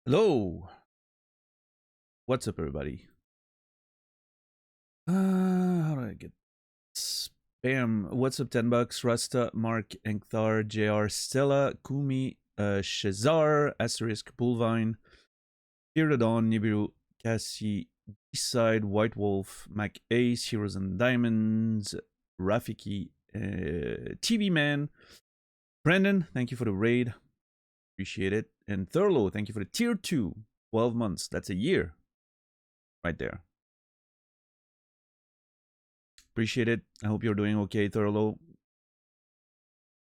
Hello, what's up, everybody? How do I get spam? What's up? $10. Rasta, Mark, Enkthar, Jr, Stella, Kumi, Shazar, Asterisk, Bullvine, Fear the Dawn, Nibiru, Cassie, Eastside, White Wolf, Mac Ace, Heroes and Diamonds, Rafiki, TV Man, Brandon. Thank you for the raid, appreciate it, and Thurlow. Thank you for the tier 2, 12 months. That's a year, right there. Appreciate it. I hope you're doing okay, Thurlow.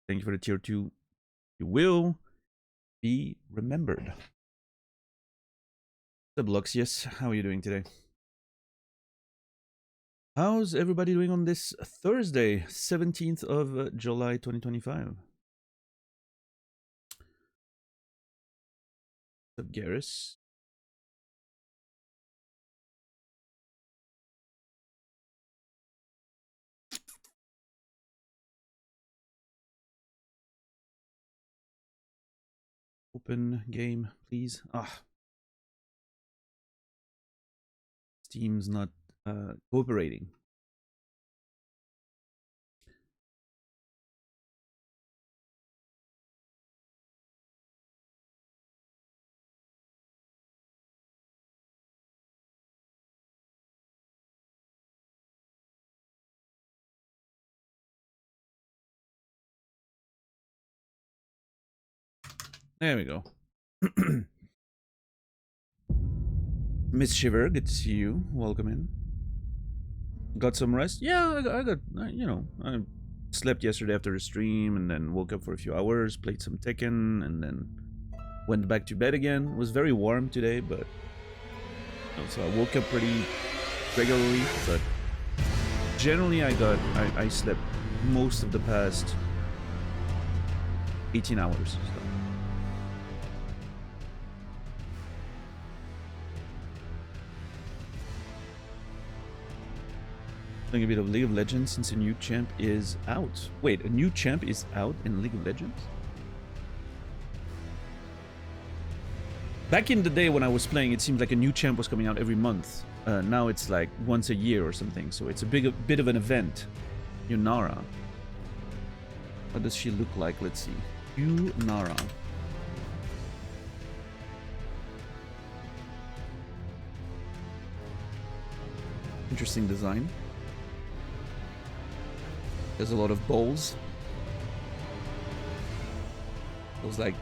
Thank you for the tier 2. You will be remembered. What's up, Luxius? How are you doing today? How's everybody doing on this Thursday, 17th of July, 2025? What's up, Garrus? Open game, please. Steam's not cooperating. There we go. Miss Shiver, good to see you. Welcome in. Got some rest? Yeah, I got, I slept yesterday after the stream and then woke up for a few hours, played some Tekken, and then went back to bed again. It was very warm today, but so I woke up pretty regularly, but generally I slept most of the past 18 hours. So. Playing a bit of League of Legends since a new champ is out. Wait, a new champ is out in League of Legends? Back in the day when I was playing, it seemed like a new champ was coming out every month. Now it's like once a year or something, so it's a bit of an event. Yunara. What does she look like? Let's see. Yunara. Interesting design. There's a lot of bowls. Feels like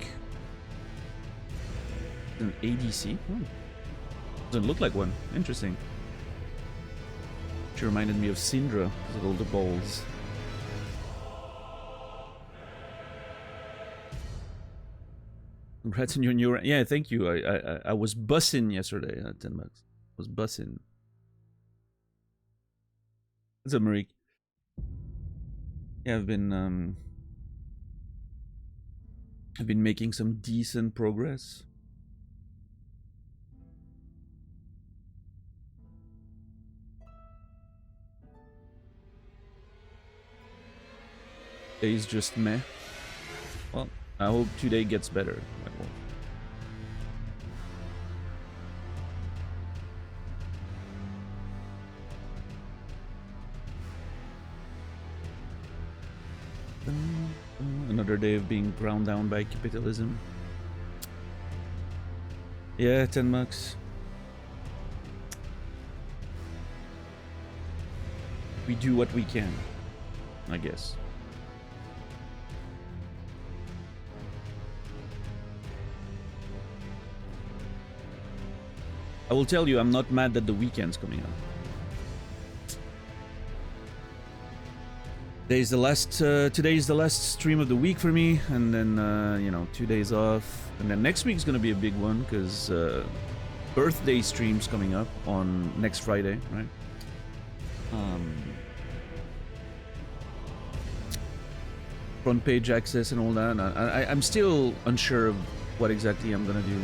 an ADC. Doesn't look like one. Interesting. She reminded me of Syndra because of all the balls. Congrats on your new... Yeah, thank you. I was bussing yesterday at $10. I was bussing. What's up, Marie? Yeah, I've been making some decent progress. Today's just meh. Well, I hope today gets better. Another day of being ground down by capitalism. Yeah, $10. We do what we can, I guess. I will tell you, I'm not mad that the weekend's coming up. Today's the last stream of the week for me, and then 2 days off, and then next week's gonna be a big one because birthday streams coming up on next Friday, right? Front page access and all that. And I'm still unsure of what exactly I'm gonna do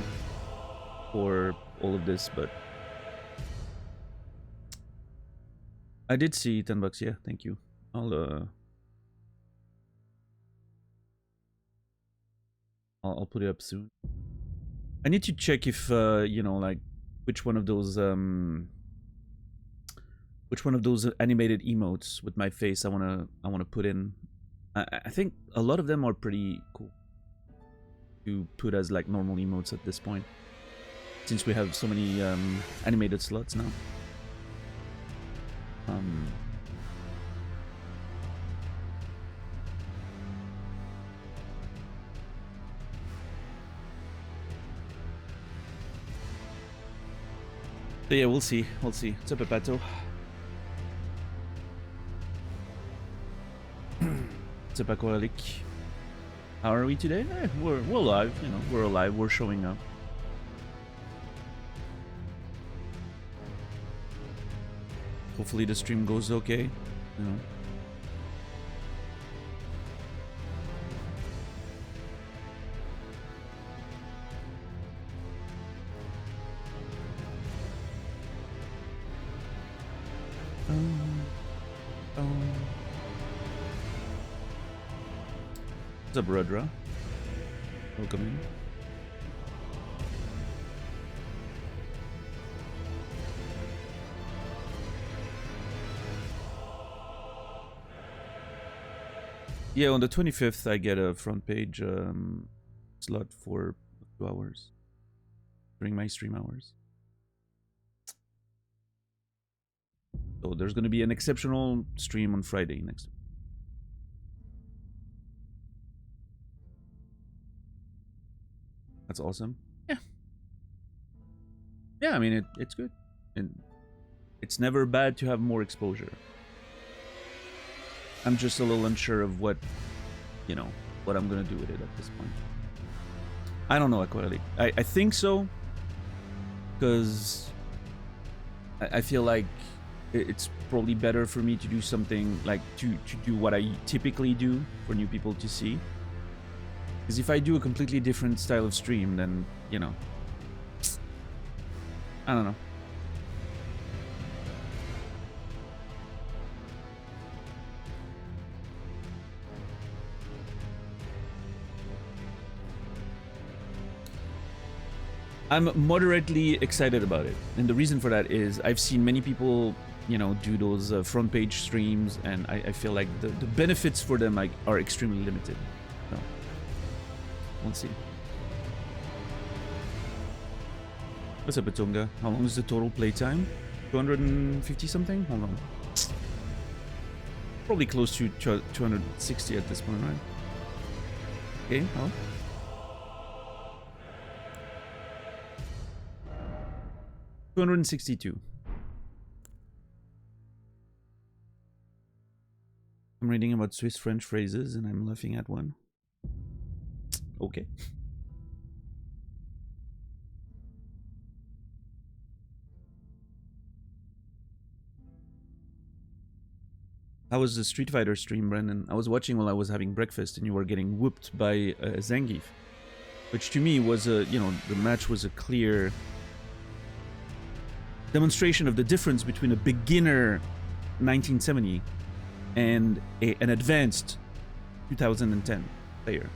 for all of this, but I did see $10. Yeah, thank you. I'll put it up soon. I need to check if you know, like which one of those animated emotes with my face I wanna put in. I think a lot of them are pretty cool to put as like normal emotes at this point, since we have so many animated slots now. But yeah, we'll see. We'll see. What's up, Papato? What's up, Aqualic? How are we today? We're alive. You know, we're alive. We're showing up. Hopefully the stream goes okay. You know. What's up, Rudra? Welcome in. Yeah, on the 25th, I get a front page slot for 2 hours during my stream hours. So there's going to be an exceptional stream on Friday next week. That's awesome. Yeah. Yeah, I mean, it's good. And it's never bad to have more exposure. I'm just a little unsure of what, you know, what I'm going to do with it at this point. I don't know, Aquatic. I think so. Because I feel like it's probably better for me to do something like to do what I typically do for new people to see. Because if I do a completely different style of stream, then, you know, I don't know. I'm moderately excited about it. And the reason for that is I've seen many people, you know, do those front page streams, and I feel like the benefits for them like are extremely limited. So, we'll see. What's up, Atunga? How long is the total playtime? 250 something? Hold on. Probably close to 260 at this point, right? Okay, well. 262. I'm reading about Swiss French phrases and I'm laughing at one. Okay. How was the Street Fighter stream, Brendan? I was watching while I was having breakfast and you were getting whooped by Zangief. Which to me was a, you know, the match was a clear demonstration of the difference between a beginner 1970 and an advanced 2010 player.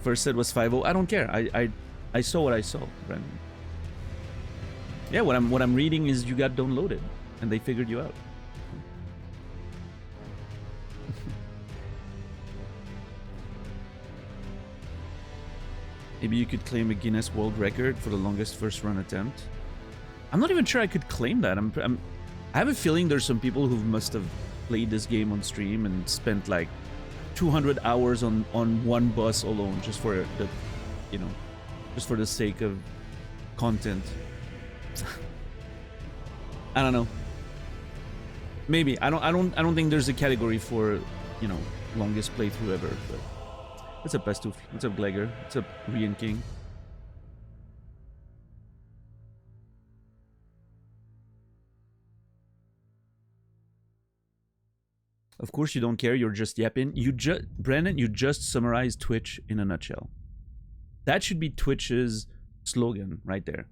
First set was 5-0. I don't care. I saw what I saw, Brandon. Yeah, what I'm reading is you got downloaded and they figured you out. Maybe you could claim a Guinness World Record for the longest first run attempt. I'm not even sure I could claim that. I have a feeling there's some people who must have played this game on stream and spent like 200 hours on one boss alone just for the, you know, just for the sake of content. I don't know. Maybe I don't think there's a category for, you know, longest playthrough ever. But what's up, Pastuf? What's up, Glegger? What's up, Rian King? Of course you don't care. You're just yapping. Brandon, you just summarized Twitch in a nutshell. That should be Twitch's slogan right there.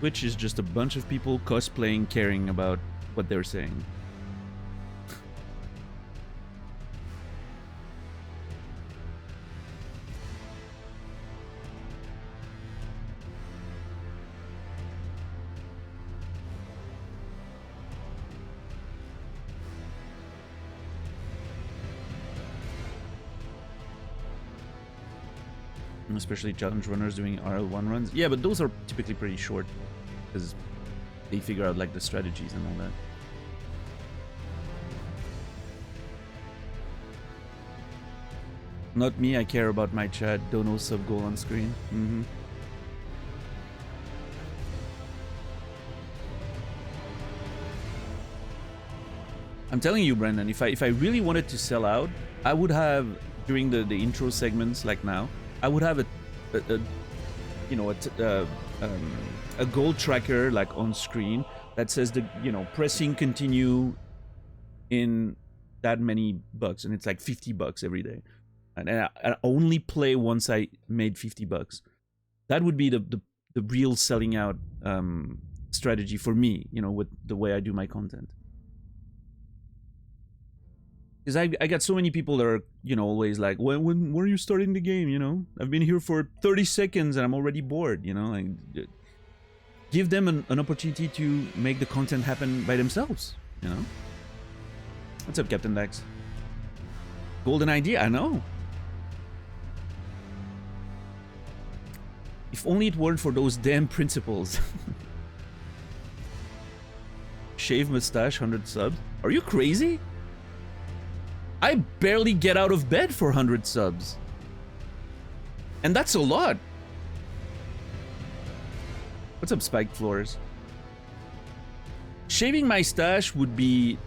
Twitch is just a bunch of people cosplaying, caring about what they're saying. Especially challenge runners doing RL1 runs. Yeah, but those are typically pretty short because they figure out like the strategies and all that. Not me, I care about my chat. Dono sub goal on screen. I'm telling you, Brendan, if I really wanted to sell out, I would have, during the intro segments like now, I would have a goal tracker like on screen that says pressing continue in that many bucks, and it's like $50 every day, and I only play once I made $50. That would be the real selling out strategy for me, with the way I do my content. Because I got so many people that are, always like, when are you starting the game, I've been here for 30 seconds and I'm already bored, Like, give them an opportunity to make the content happen by themselves, What's up, Captain Dax? Golden idea, I know. If only it weren't for those damn principles. Shave mustache, 100 subs. Are you crazy? I barely get out of bed for 100 subs. And that's a lot. What's up, Spiked Floors? Shaving my stash would be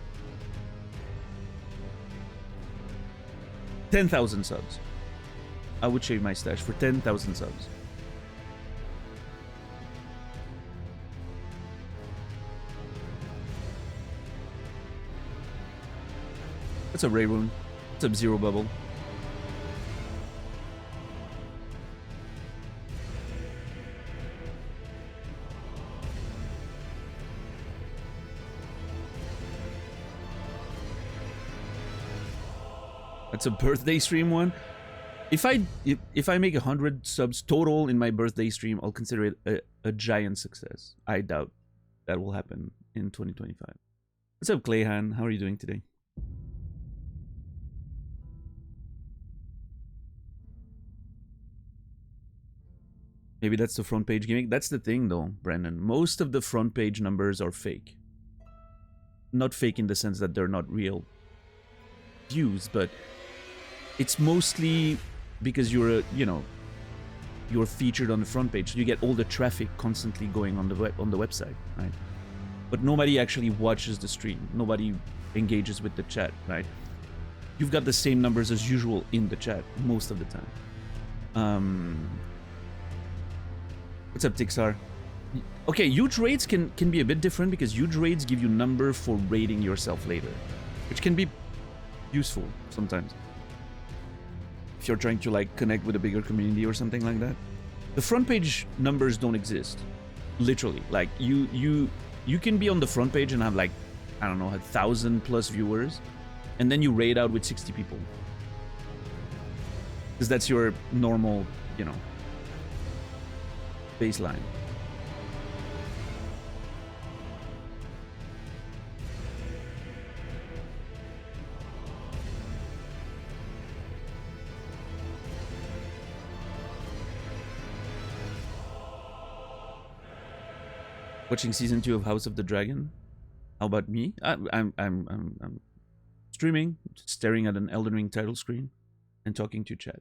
10,000 subs. I would shave my stash for 10,000 subs. What's up, Rayroon? What's up, Zero Bubble? That's a birthday stream one. If I make 100 subs total in my birthday stream, I'll consider it a giant success. I doubt that will happen in 2025. What's up, Clayhan? How are you doing today? Maybe that's the front page gimmick. That's the thing, though, Brandon. Most of the front page numbers are fake. Not fake in the sense that they're not real views, but it's mostly because you're featured on the front page. So you get all the traffic constantly going on the website, right? But nobody actually watches the stream. Nobody engages with the chat, right? You've got the same numbers as usual in the chat most of the time. What's up, Tixar? Okay, huge raids can be a bit different because huge raids give you number for raiding yourself later, which can be useful sometimes if you're trying to like connect with a bigger community or something like that. The front page numbers don't exist, literally. Like you can be on the front page and have like, I don't know, 1,000+ viewers, and then you raid out with 60 people because that's your normal, baseline. Watching season 2 of House of the Dragon. How about me? I'm streaming, staring at an Elden Ring title screen, and talking to chat.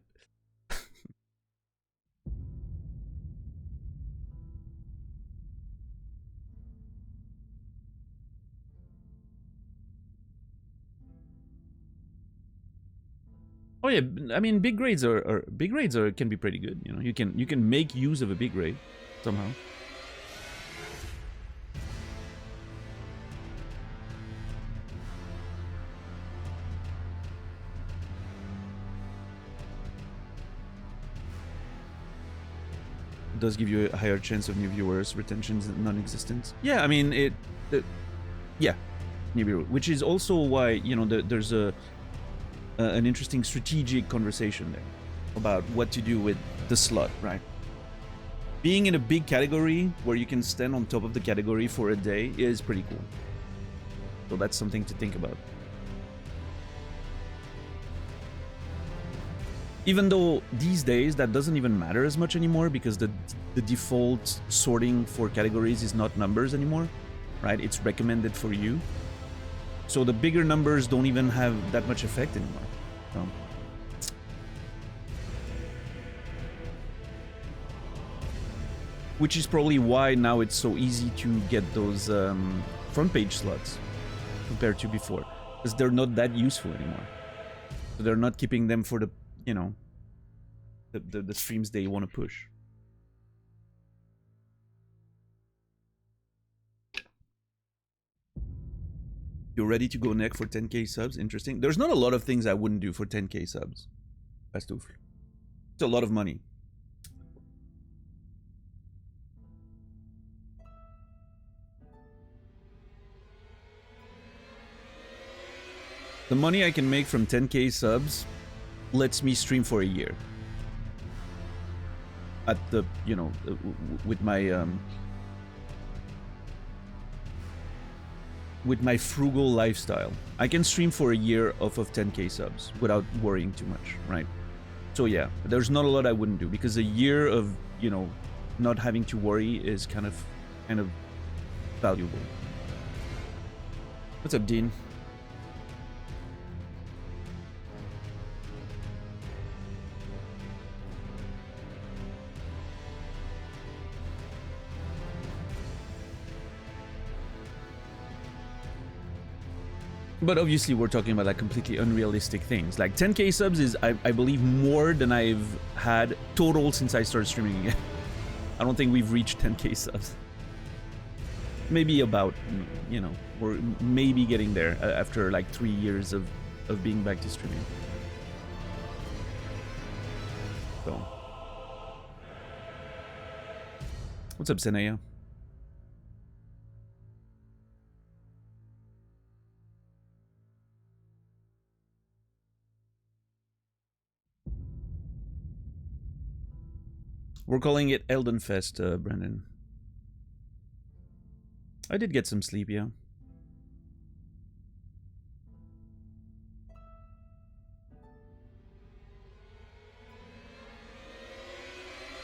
Oh yeah, I mean big raids can be pretty good. You can make use of a big raid somehow. does give you a higher chance of new viewers. Retention's non-existent. Yeah, I mean yeah, Nibiru, which is also why, you know, there's an interesting strategic conversation there about what to do with the slot, right? Being in a big category where you can stand on top of the category for a day is pretty cool. So that's something to think about. Even though these days that doesn't even matter as much anymore, because the default sorting for categories is not numbers anymore, right? It's recommended for you. So the bigger numbers don't even have that much effect anymore. So. Which is probably why now it's so easy to get those front page slots compared to before, because they're not that useful anymore. So they're not keeping them for the, you know, the streams they want to push. You're ready to go neck for 10k subs? Interesting. There's not a lot of things I wouldn't do for 10k subs. Pastoufle. It's a lot of money. The money I can make from 10k subs lets me stream for a year. At the, you know, with my frugal lifestyle. I can stream for a year off of 10k subs without worrying too much, right? So yeah, there's not a lot I wouldn't do, because a year of, you know, not having to worry is kind of valuable. What's up, Dean? But obviously we're talking about like completely unrealistic things. Like 10k subs is, I believe, more than I've had total since I started streaming again. I don't think we've reached 10k subs. Maybe about, you know, we're maybe getting there after like 3 years of being back to streaming. So. What's up, Senaya? We're calling it Elden Fest, Brandon. I did get some sleep, yeah.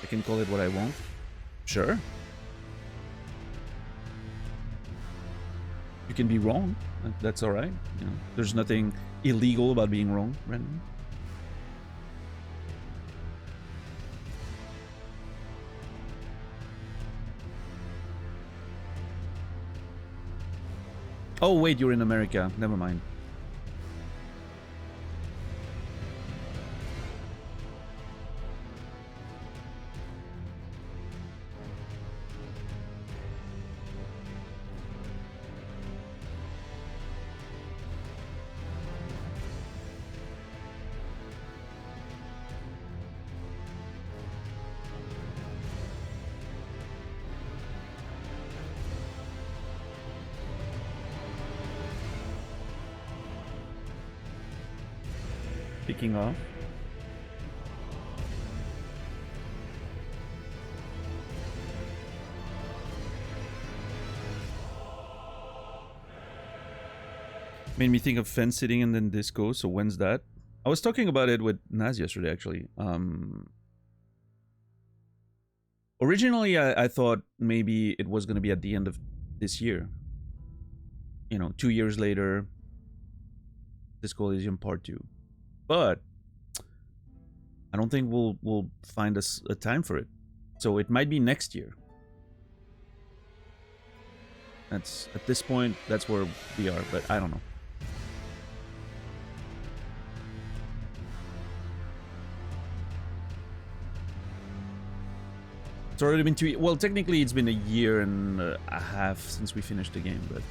I can call it what I want. Sure. You can be wrong. That's alright. You know, there's nothing illegal about being wrong, Brandon. Oh, wait, you're in America. Never mind. Picking off. Made me think of fence sitting and then disco. So when's that? I was talking about it with Naz yesterday, actually. Originally, I thought maybe it was going to be at the end of this year. You know, 2 years later, Disco Elysium Part 2. But I don't think we'll find us a time for it. So it might be next year. That's, at this point, that's where we are, but I don't know. It's already been 2 years. Well, technically it's been a year and a half since we finished the game, but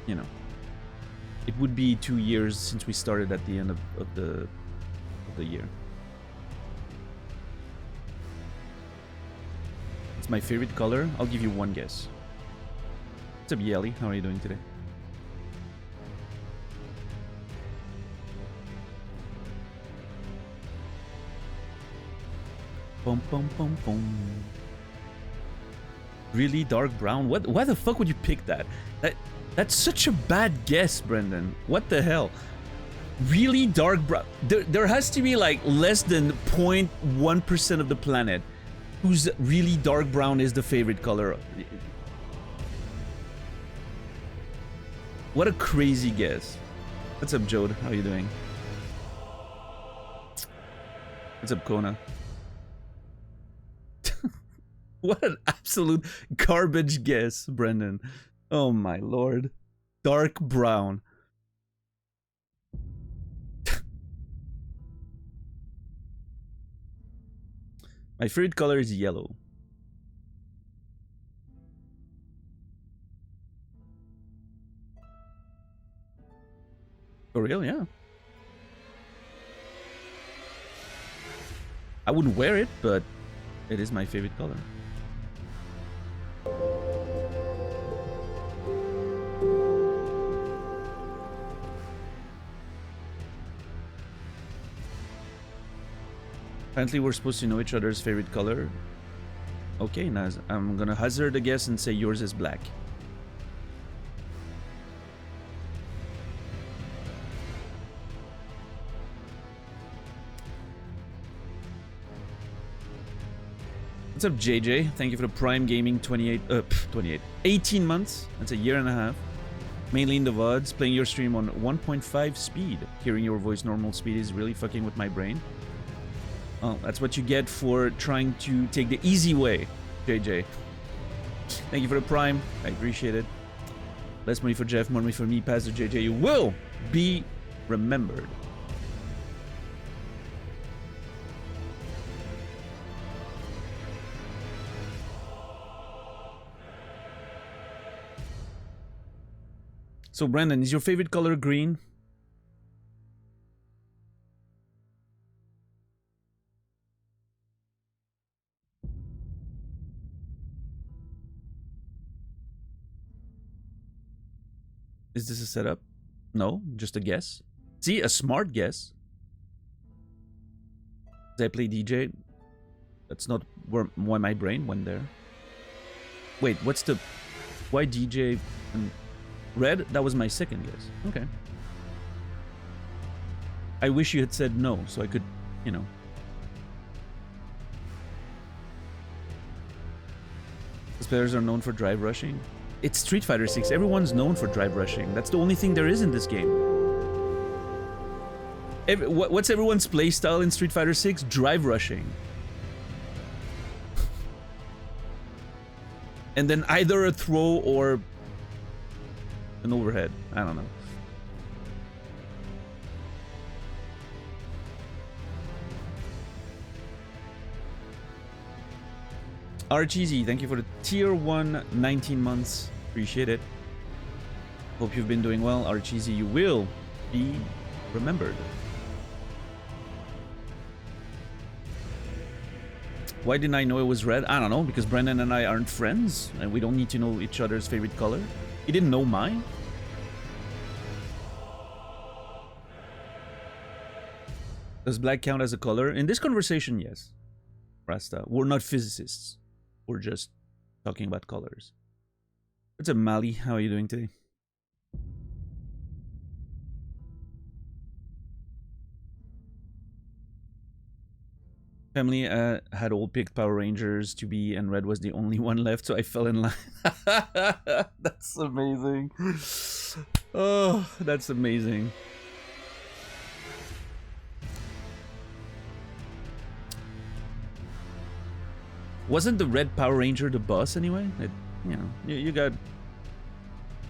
you know, it would be 2 years since we started at the end of the year. It's my favorite color. I'll give you one guess. What's up, Yelly? How are you doing today? Boom, boom, boom, boom. Really dark brown? What? Why the fuck would you pick that? That's such a bad guess, Brendan. What the hell? Really dark brown. There has to be like less than 0.1% of the planet whose really dark brown is the favorite color. What a crazy guess. What's up, Jode? How are you doing? What's up, Kona? What an absolute garbage guess, Brendan. Oh my lord. Dark brown. My favorite color is yellow. For real, yeah. I wouldn't wear it, but it is my favorite color. Apparently we're supposed to know each other's favorite color. Okay, Naz, I'm gonna hazard a guess and say yours is black. What's up, JJ? Thank you for the Prime Gaming 18 months. That's a year and a half. Mainly in the VODs, playing your stream on 1.5 speed. Hearing your voice normal speed is really fucking with my brain. Oh, that's what you get for trying to take the easy way, JJ. Thank you for the Prime. I appreciate it. Less money for Jeff, more money for me, Pastor JJ. You will be remembered. So, Brandon, is your favorite color green? Is this a setup? No, just a guess. See, a smart guess. Did I play DJ? That's not why my brain went there. Wait, what's the... Why DJ and red? That was my second guess. Okay. I wish you had said no, so I could, you know... Those players are known for drive rushing. It's Street Fighter 6. Everyone's known for drive rushing. That's the only thing there is in this game. What's everyone's playstyle in Street Fighter 6? Drive rushing. And then either a throw or an overhead. I don't know. RGZ, thank you for the tier 1 19 months. Appreciate it. Hope you've been doing well. RGZ, you will be remembered. Why didn't I know it was red? I don't know, because Brendan and I aren't friends and we don't need to know each other's favorite color. He didn't know mine. Does black count as a color? In this conversation, yes. Rasta, we're not physicists. We're just talking about colors. What's up, Mali? How are you doing today? Family had all picked Power Rangers to be, and red was the only one left, so I fell in line. That's amazing. Oh, that's amazing. Wasn't the red Power Ranger the boss anyway? You know, you got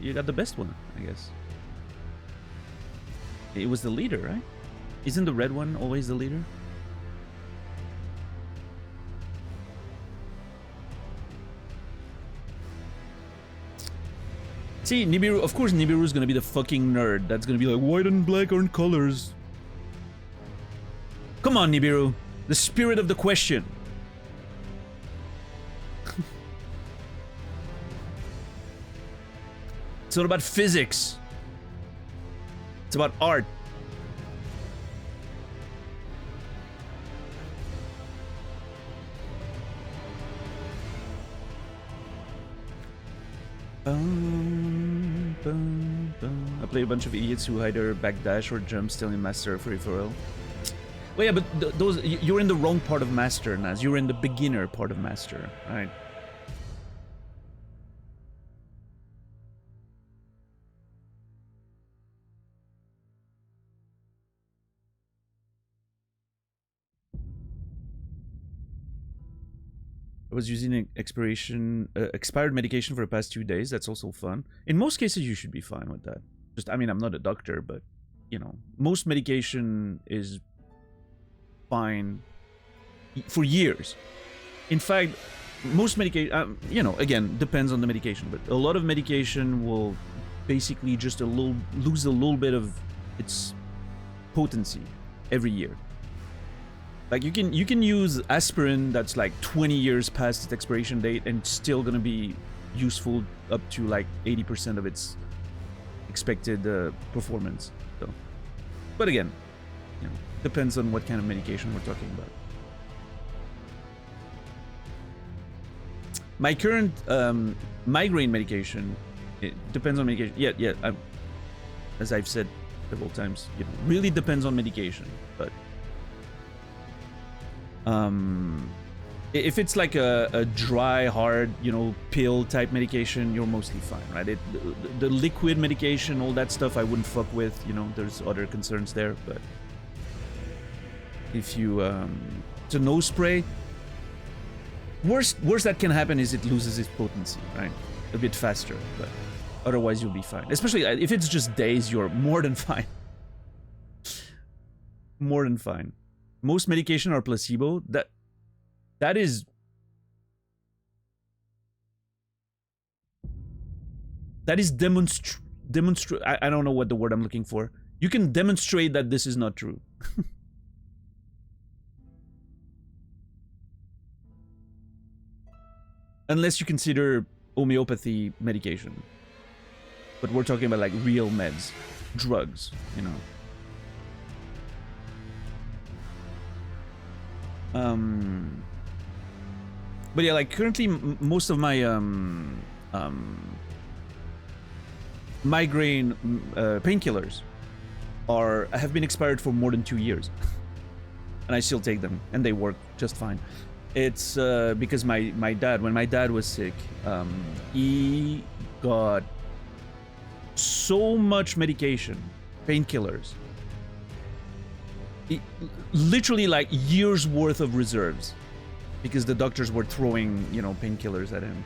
the best one, I guess. It was the leader, right? Isn't the red one always the leader? See, Nibiru, of course Nibiru's gonna be the fucking nerd. That's gonna be like, white and black aren't colors. Come on, Nibiru. The spirit of the question. It's not about physics. It's about art. I play a bunch of idiots who either backdash or jump still in Master free for all. Well, yeah, but those you're in the wrong part of Master, Naz. You're in the beginner part of Master, right? I was using an expired medication for the past 2 days. That's also fun. In most cases, you should be fine with that. Just, I mean, I'm not a doctor, but, you know, most medication is fine for years. In fact, most medication, you know, again, depends on the medication, but a lot of medication will basically just lose a little bit of its potency every year. Like you can use aspirin that's like 20 years past its expiration date and it's still gonna be useful up to like 80% of its expected performance. So, but again, you know, depends on what kind of medication we're talking about. My current migraine medication, it depends on medication. Yeah. As I've said several times, you know, really depends on medication, but. If it's like a dry, hard, you know, pill type medication, you're mostly fine, right? The liquid medication, all that stuff, I wouldn't fuck with. You know, there's other concerns there. But if you, it's a nose spray. Worst that can happen is it loses its potency, right? A bit faster, but otherwise you'll be fine. Especially if it's just days, you're more than fine. More than fine. Most medication are placebo. That is demonstrate. I don't know what the word I'm looking for. You can demonstrate that this is not true. Unless you consider homeopathy medication. But we're talking about like real meds, drugs, you know. But yeah, like currently most of my migraine painkillers have been expired for more than 2 years, and I still take them, and they work just fine. It's because my dad, when my dad was sick, he got so much medication, painkillers. Literally like years worth of reserves because the doctors were throwing, you know, painkillers at him.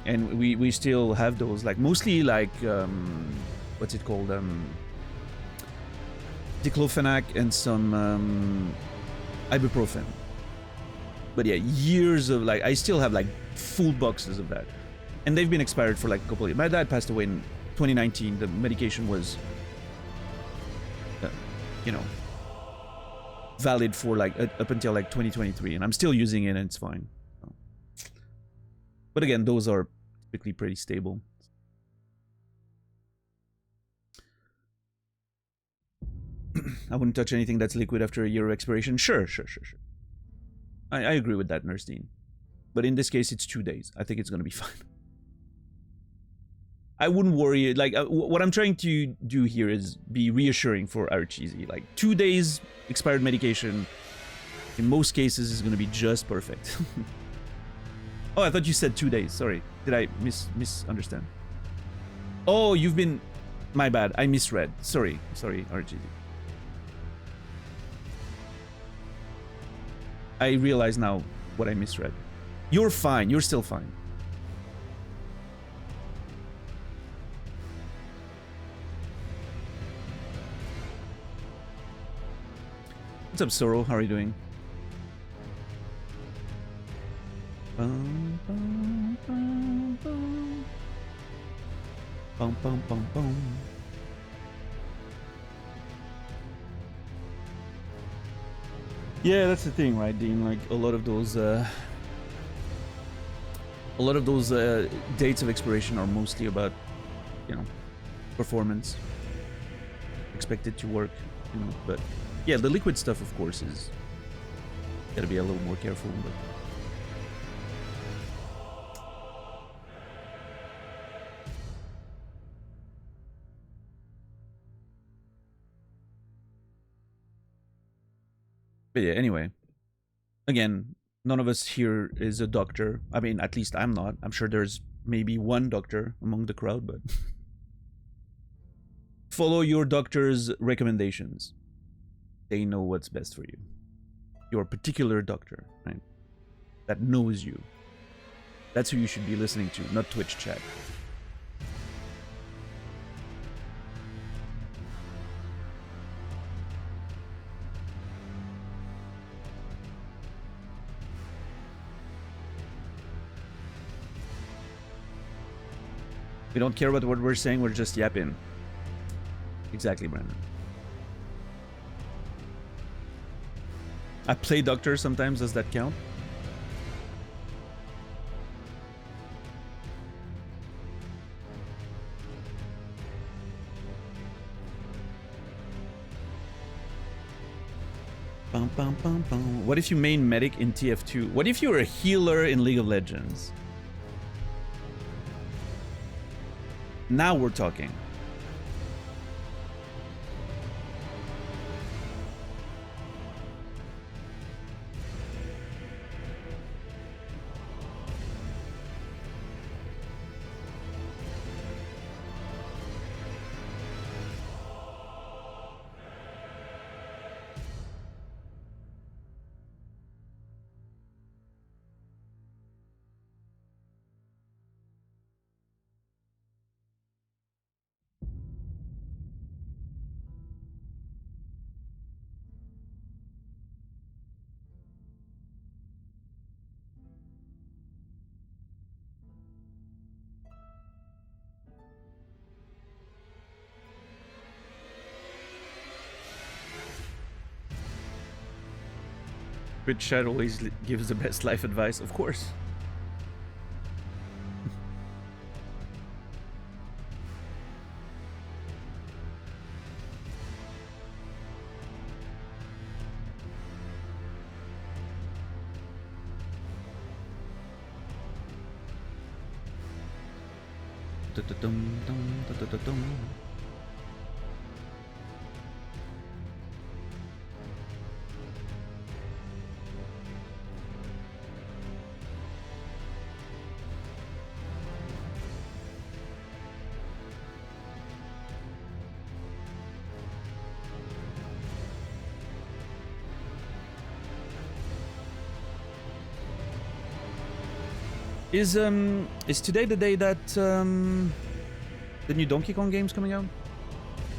And we still have those, like mostly like what's it called, diclofenac and some ibuprofen. But yeah, years of, like, I still have like full boxes of that, and they've been expired for like a couple of years. My dad passed away in 2019. The medication was you know, valid for like up until like 2023, and I'm still using it and it's fine. But again, those are typically pretty stable. I wouldn't touch anything that's liquid after a year of expiration. Sure. I agree with that, Nurse Dean. But in this case, it's 2 days. I think it's gonna be fine. I wouldn't worry. Like, what I'm trying to do here is be reassuring for Archeesy. Like, 2 days expired medication, in most cases, is going to be just perfect. Oh, I thought you said 2 days. Sorry. Did I misunderstand? Oh, you've been... My bad. I misread. Sorry, Archeesy. I realize now what I misread. You're fine. You're still fine. What's up, Sorrow? How are you doing? Bum, bum, bum, bum. Bum, bum, bum, bum. Yeah, that's the thing, right, Dean? Like, a lot of those a lot of those dates of expiration are mostly about, you know, performance, expected to work, you know. But yeah, the liquid stuff, of course, is gotta be a little more careful. But yeah, anyway, again, none of us here is a doctor. I mean, at least I'm not. I'm sure there's maybe one doctor among the crowd, but follow your doctor's recommendations. They know what's best for you. Your particular doctor, right? That knows you. That's who you should be listening to, not Twitch chat. We don't care about what we're saying, we're just yapping. Exactly, Brandon. I play doctor sometimes, does that count? Bum, bum, bum, bum. What if you main medic in TF2? What if you're a healer in League of Legends? Now we're talking. Twitch chat always gives the best life advice, of course. Is today the day that the new Donkey Kong game's coming out?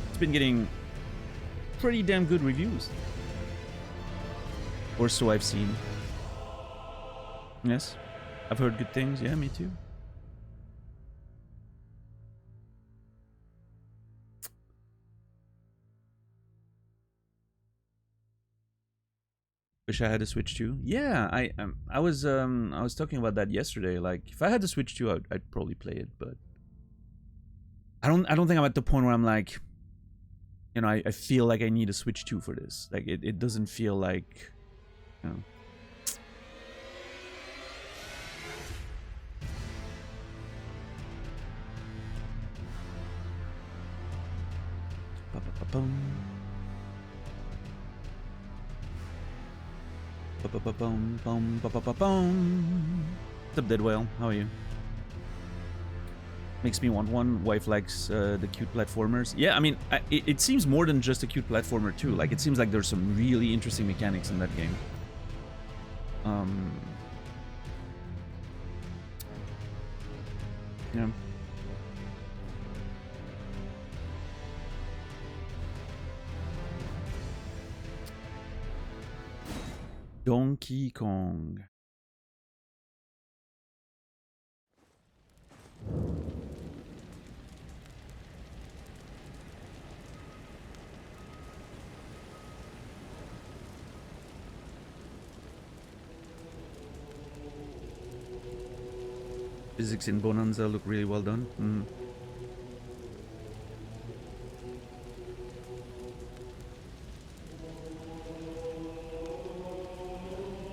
It's been getting pretty damn good reviews. Or so I've seen. Yes, I've heard good things. Yeah, me too. Wish I had a Switch too. Yeah, I was talking about that yesterday. Like, if I had the Switch too, I'd probably play it. But I don't think I'm at the point where I'm like, you know, I feel like I need a Switch 2 for this. Like, it doesn't feel like, you know. Ba-ba-ba-boom. Ba-ba-ba-boom, boom, ba-ba-ba-boom. What's up, Dead Whale? How are you? Makes me want one. Wife likes the cute platformers. Yeah, I mean, it seems more than just a cute platformer too. Like, it seems like there's some really interesting mechanics in that game. Yeah. Donkey Kong. Physics in Bonanza look really well done.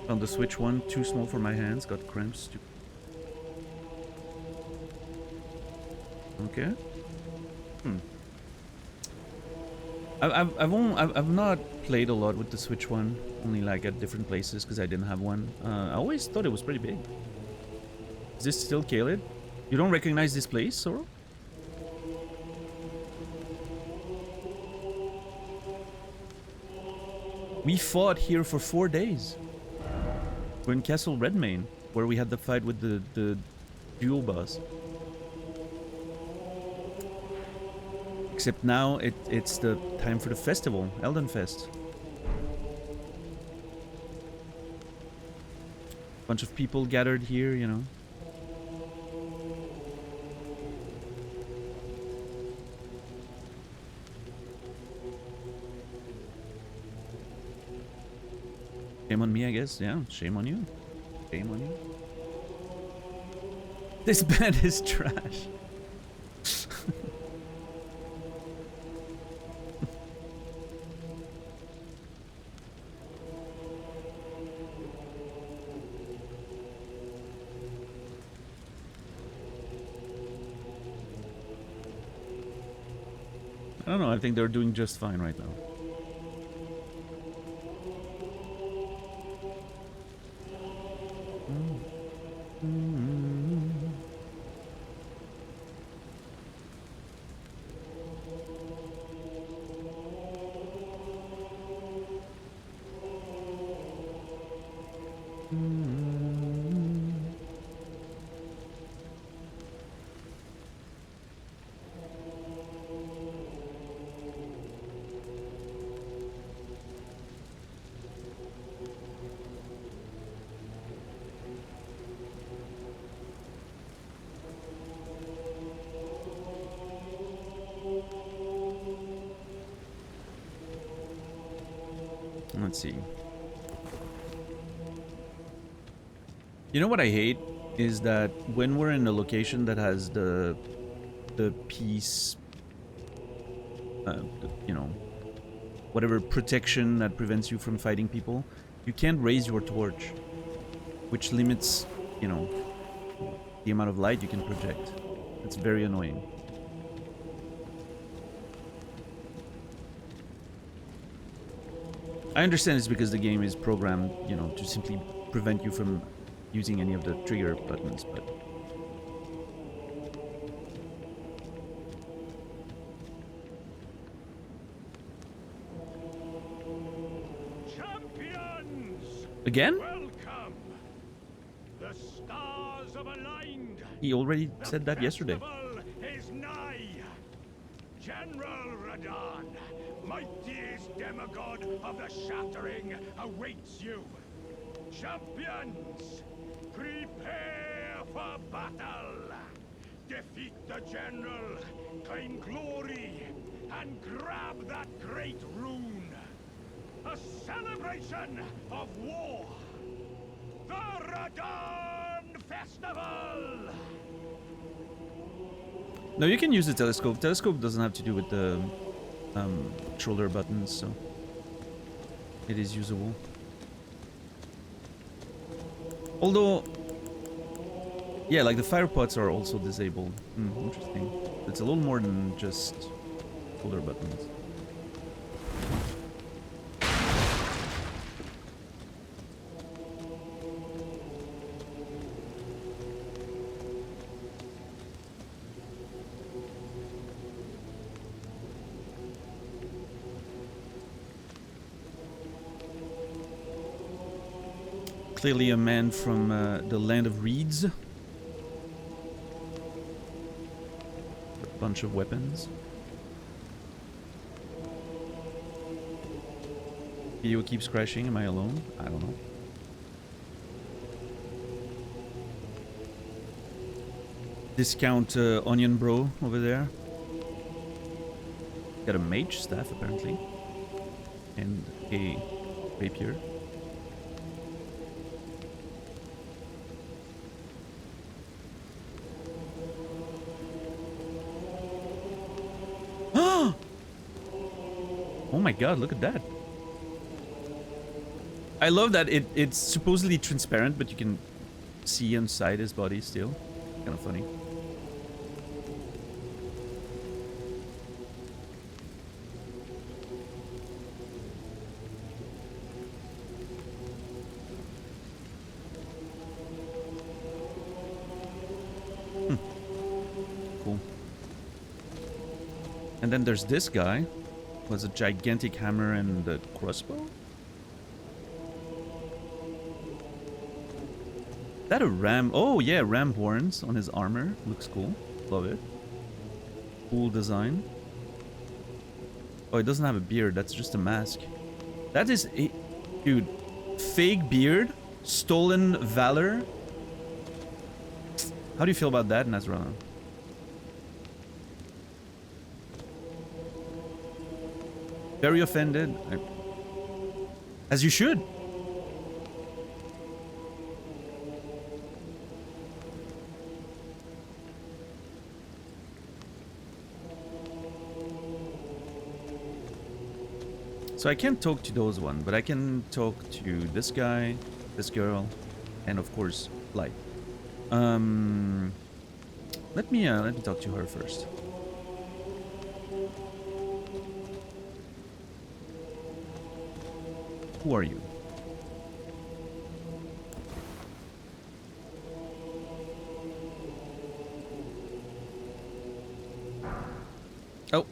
On the Switch one, too small for my hands, got cramps. Okay. I've not played a lot with the Switch one, only like at different places because I didn't have one. I always thought it was pretty big. Is this still Kaled? You don't recognize this place, Soro? We fought here for 4 days. We're in Castle Redmane, where we had the fight with the dual boss. Except now it's the time for the festival, Elden Fest. Bunch of people gathered here, you know. Shame on me, I guess. Yeah, shame on you. Shame on you. This bed is trash. I don't know, I think they're doing just fine right now. Let's see. You know what I hate is that when we're in a location that has the peace, you know, whatever protection that prevents you from fighting people, you can't raise your torch, which limits, you know, the amount of light you can project. It's very annoying. I understand it's because the game is programmed, you know, to simply prevent you from using any of the trigger buttons, but... Champions! Again? Welcome! The stars have aligned. He already said that yesterday. Is nigh. General Radon, mightiest demigod of the Shattering, awaits you. Champions, prepare for battle. Defeat the general, claim glory, and grab that great rune. A celebration of war. The Radon Festival. No, you can use the telescope. Telescope doesn't have to do with the shoulder buttons, so it is usable. Although, yeah, like the fire pots are also disabled. Interesting. It's a little more than just shoulder buttons. Clearly a man from the land of reeds. A bunch of weapons. Video keeps crashing. Am I alone? I don't know. Discount onion bro over there. Got a mage staff apparently. And a rapier. Oh my god, look at that. I love that it's supposedly transparent, but you can see inside his body still. Kind of funny. Cool. And then there's this guy who has a gigantic hammer and a crossbow. Is that a ram? Oh yeah, ram horns on his armor. Looks cool. Love it. Cool design. Oh, it doesn't have a beard. That's just a mask. That is a... Dude. Fake beard. Stolen valor. How do you feel about that, Nazrana? Very offended. As you should. So I can't talk to those one, but I can talk to this guy, this girl, and of course, Light. Let me talk to her first. Who are you? Oh.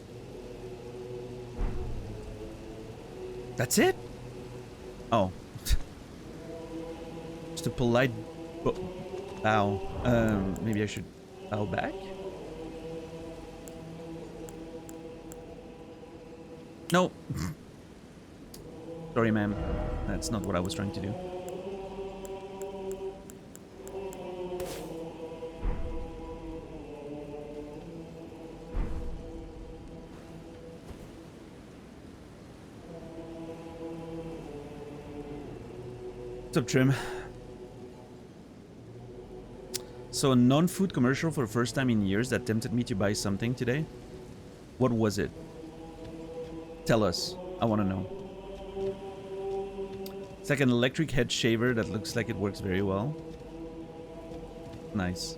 That's it? Oh. Just a polite bow. Maybe I should bow back? No. Sorry, ma'am. That's not what I was trying to do. What's up, Trim? So a non-food commercial for the first time in years that tempted me to buy something today. What was it? Tell us. I want to know. It's like an electric head shaver that looks like it works very well. Nice.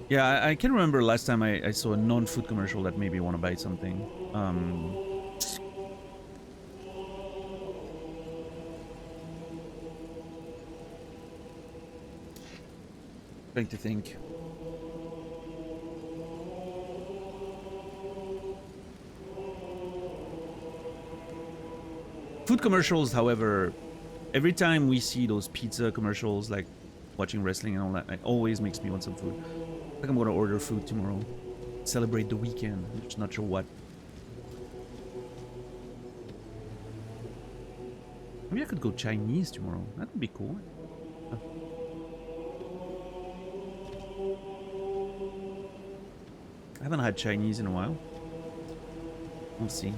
Yeah, I can remember last time I saw a non-food commercial that made me want to buy something. Trying to think. Food commercials, however, every time we see those pizza commercials, like watching wrestling and all that, it always makes me want some food. I think I'm gonna order food tomorrow. Celebrate the weekend. I'm just not sure what. Maybe I could go Chinese tomorrow. That would be cool. I haven't had Chinese in a while. We'll see.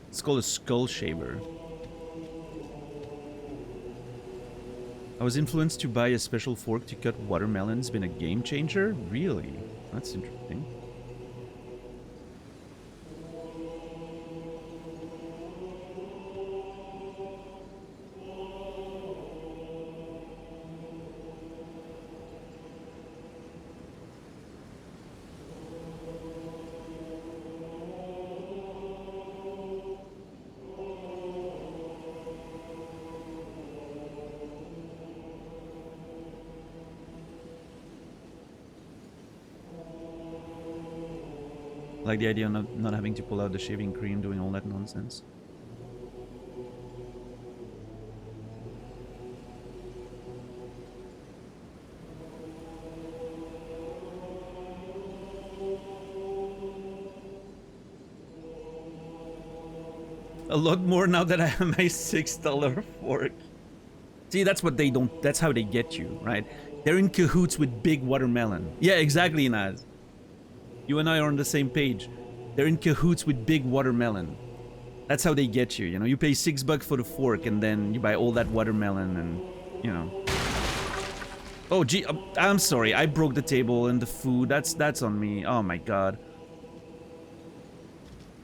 It's called a skull shaver. I was influenced to buy a special fork to cut watermelons. Been a game changer? Really? That's interesting. Like the idea of not having to pull out the shaving cream, doing all that nonsense. A lot more now that I have my $6 fork. See, that's what they don't, that's how they get you, right? They're in cahoots with Big Watermelon. Yeah, exactly, Naz. You and I are on the same page. They're in cahoots with Big Watermelon. That's how they get you, you know? You pay $6 for the fork, and then you buy all that watermelon, and, you know. Oh, gee, I'm sorry. I broke the table and the food. That's on me. Oh, my God.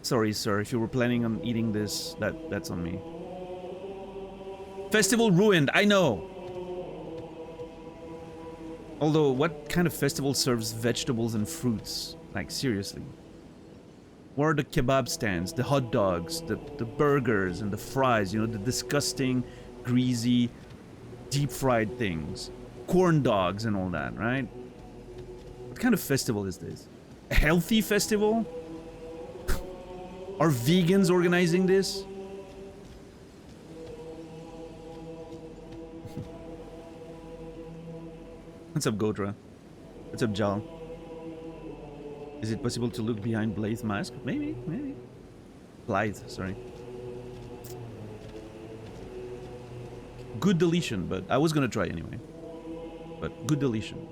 Sorry, sir. If you were planning on eating this, that's on me. Festival ruined. I know. Although, what kind of festival serves vegetables and fruits? Like, seriously. What are the kebab stands, the hot dogs, the burgers, and the fries? You know, the disgusting, greasy, deep-fried things. Corn dogs and all that, right? What kind of festival is this? A healthy festival? Are vegans organizing this? What's up, Godra? What's up, Jal? Is it possible to look behind Blythe's mask? Maybe, maybe. Blythe, sorry. Good deletion, but I was gonna try anyway. But good deletion.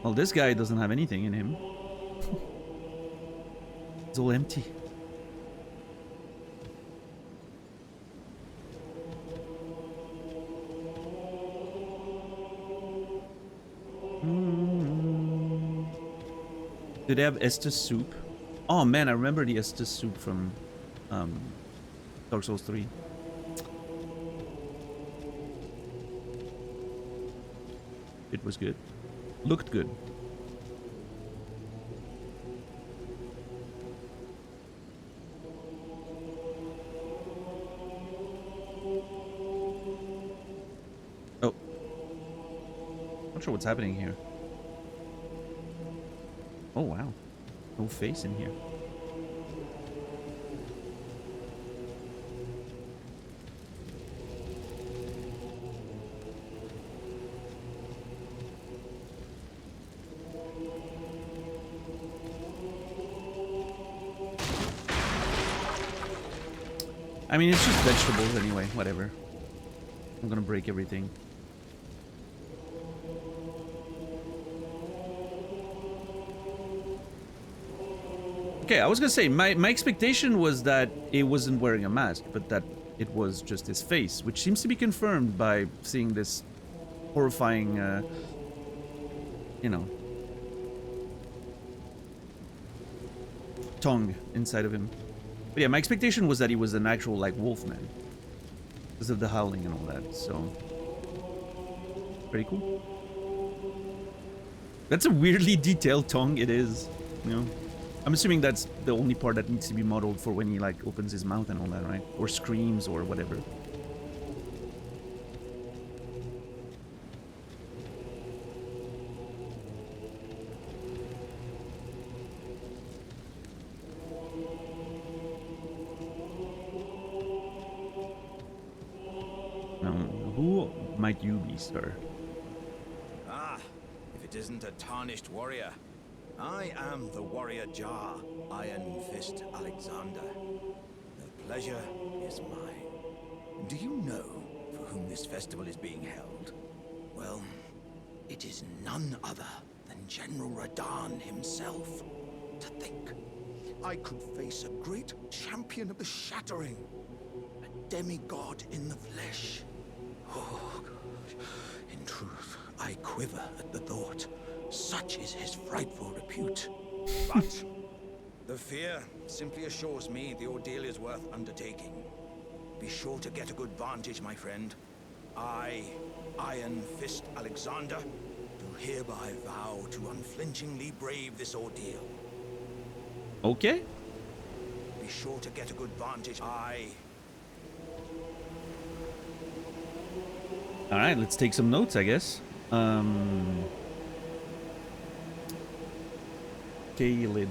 Well, this guy doesn't have anything in him. It's all empty. Do they have Estus soup? Oh man, I remember the Estus soup from Dark Souls 3. It was good. Looked good. Oh. Not sure what's happening here. Oh wow. No face in here. I mean, it's just vegetables anyway, whatever. I'm gonna break everything. Okay, I was gonna say, my expectation was that it wasn't wearing a mask, but that it was just his face, which seems to be confirmed by seeing this horrifying, you know, tongue inside of him. But yeah, my expectation was that he was an actual, like, wolfman. Because of the howling and all that, so... Pretty cool. That's a weirdly detailed tongue, it is, you know? I'm assuming that's the only part that needs to be modeled for when he, like, opens his mouth and all that, right? Or screams or whatever. Who might you be, sir? Ah, if it isn't a tarnished warrior. I am the warrior Jar, Iron Fist Alexander. The pleasure is mine. Do you know for whom this festival is being held? Well, it is none other than General Radahn himself. To think, I could face a great champion of the Shattering, a demigod in the flesh. Oh, God. In truth, I quiver at the thought. Such is his frightful repute. But the fear simply assures me the ordeal is worth undertaking. Be sure to get a good vantage, my friend. I, Iron Fist Alexander, do hereby vow to unflinchingly brave this ordeal. Okay. Be sure to get a good vantage. Alright, let's take some notes, I guess. Kalid.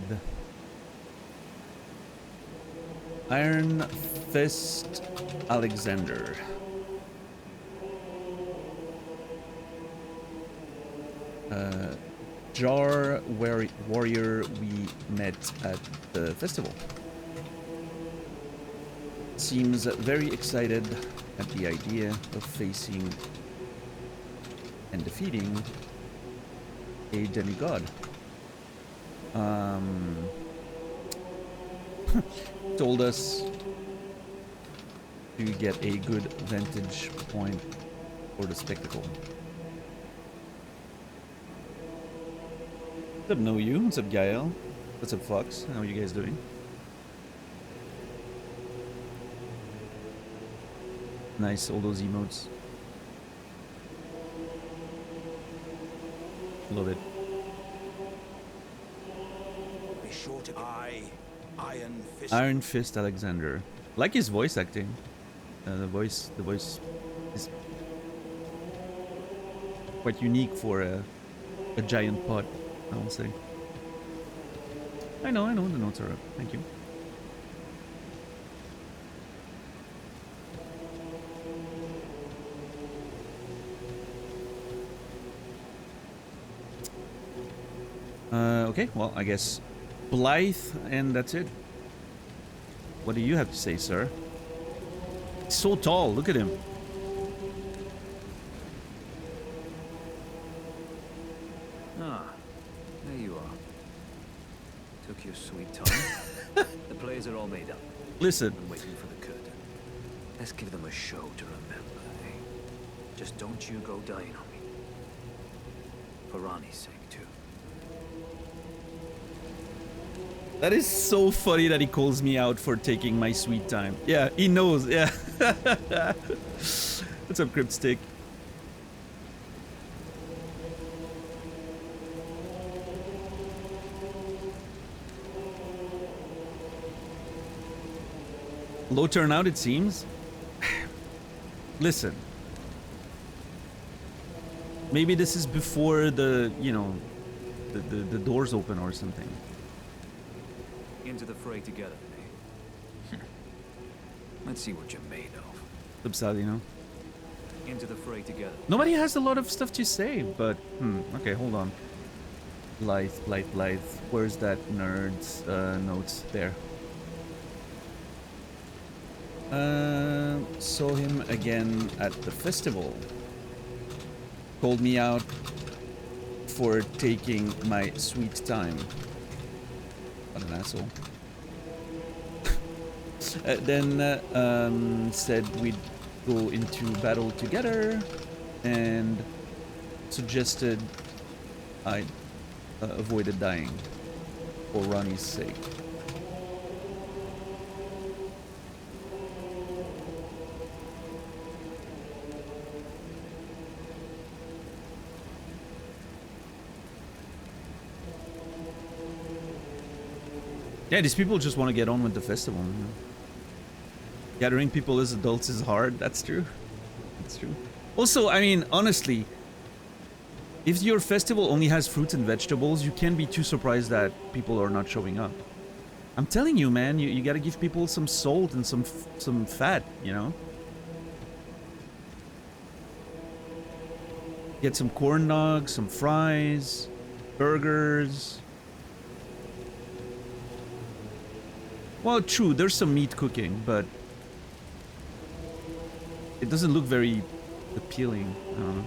Iron Fist Alexander. Jar warrior we met at the festival. Seems very excited at the idea of facing and defeating a demigod. told us to get a good vantage point for the spectacle. What's up, Know You? What's up, Gael? What's up, Fox? How are you guys doing? Nice, all those emotes. Love it. Be sure to Iron Fist. Iron Fist Alexander. Like his voice acting. The voice is quite unique for a giant pot, I will say. I know, the notes are up. Thank you. Okay, well, I guess Blythe, and that's it. What do you have to say, sir? He's so tall, look at him. Ah, there you are. Took your sweet time. The plays are all made up. Listen. I'm waiting for the curtain. Let's give them a show to remember, eh? Just don't you go dying on me. For Ronnie's sake, too. That is so funny that he calls me out for taking my sweet time. Yeah, he knows, yeah. What's up, Cryptstick? Low turnout, it seems. Listen. Maybe this is before the, you know, the doors open or something. Into the fray together, eh? Let's see what you're made of. Upside, you know. Into the fray together. Nobody has a lot of stuff to say, but okay, hold on. Blythe. Where's that nerd's notes? There. Saw him again at the festival. Called me out for taking my sweet time. What an asshole. Then said we'd go into battle together and suggested I avoided dying for Ronnie's sake. Yeah, these people just want to get on with the festival. You know? Gathering people as adults is hard. That's true. That's true. Also, I mean, honestly, if your festival only has fruits and vegetables, you can't be too surprised that people are not showing up. I'm telling you, man, you gotta give people some salt and some fat, you know? Get some corn dogs, some fries, burgers. Well, true, there's some meat cooking, but it doesn't look very appealing. I don't know.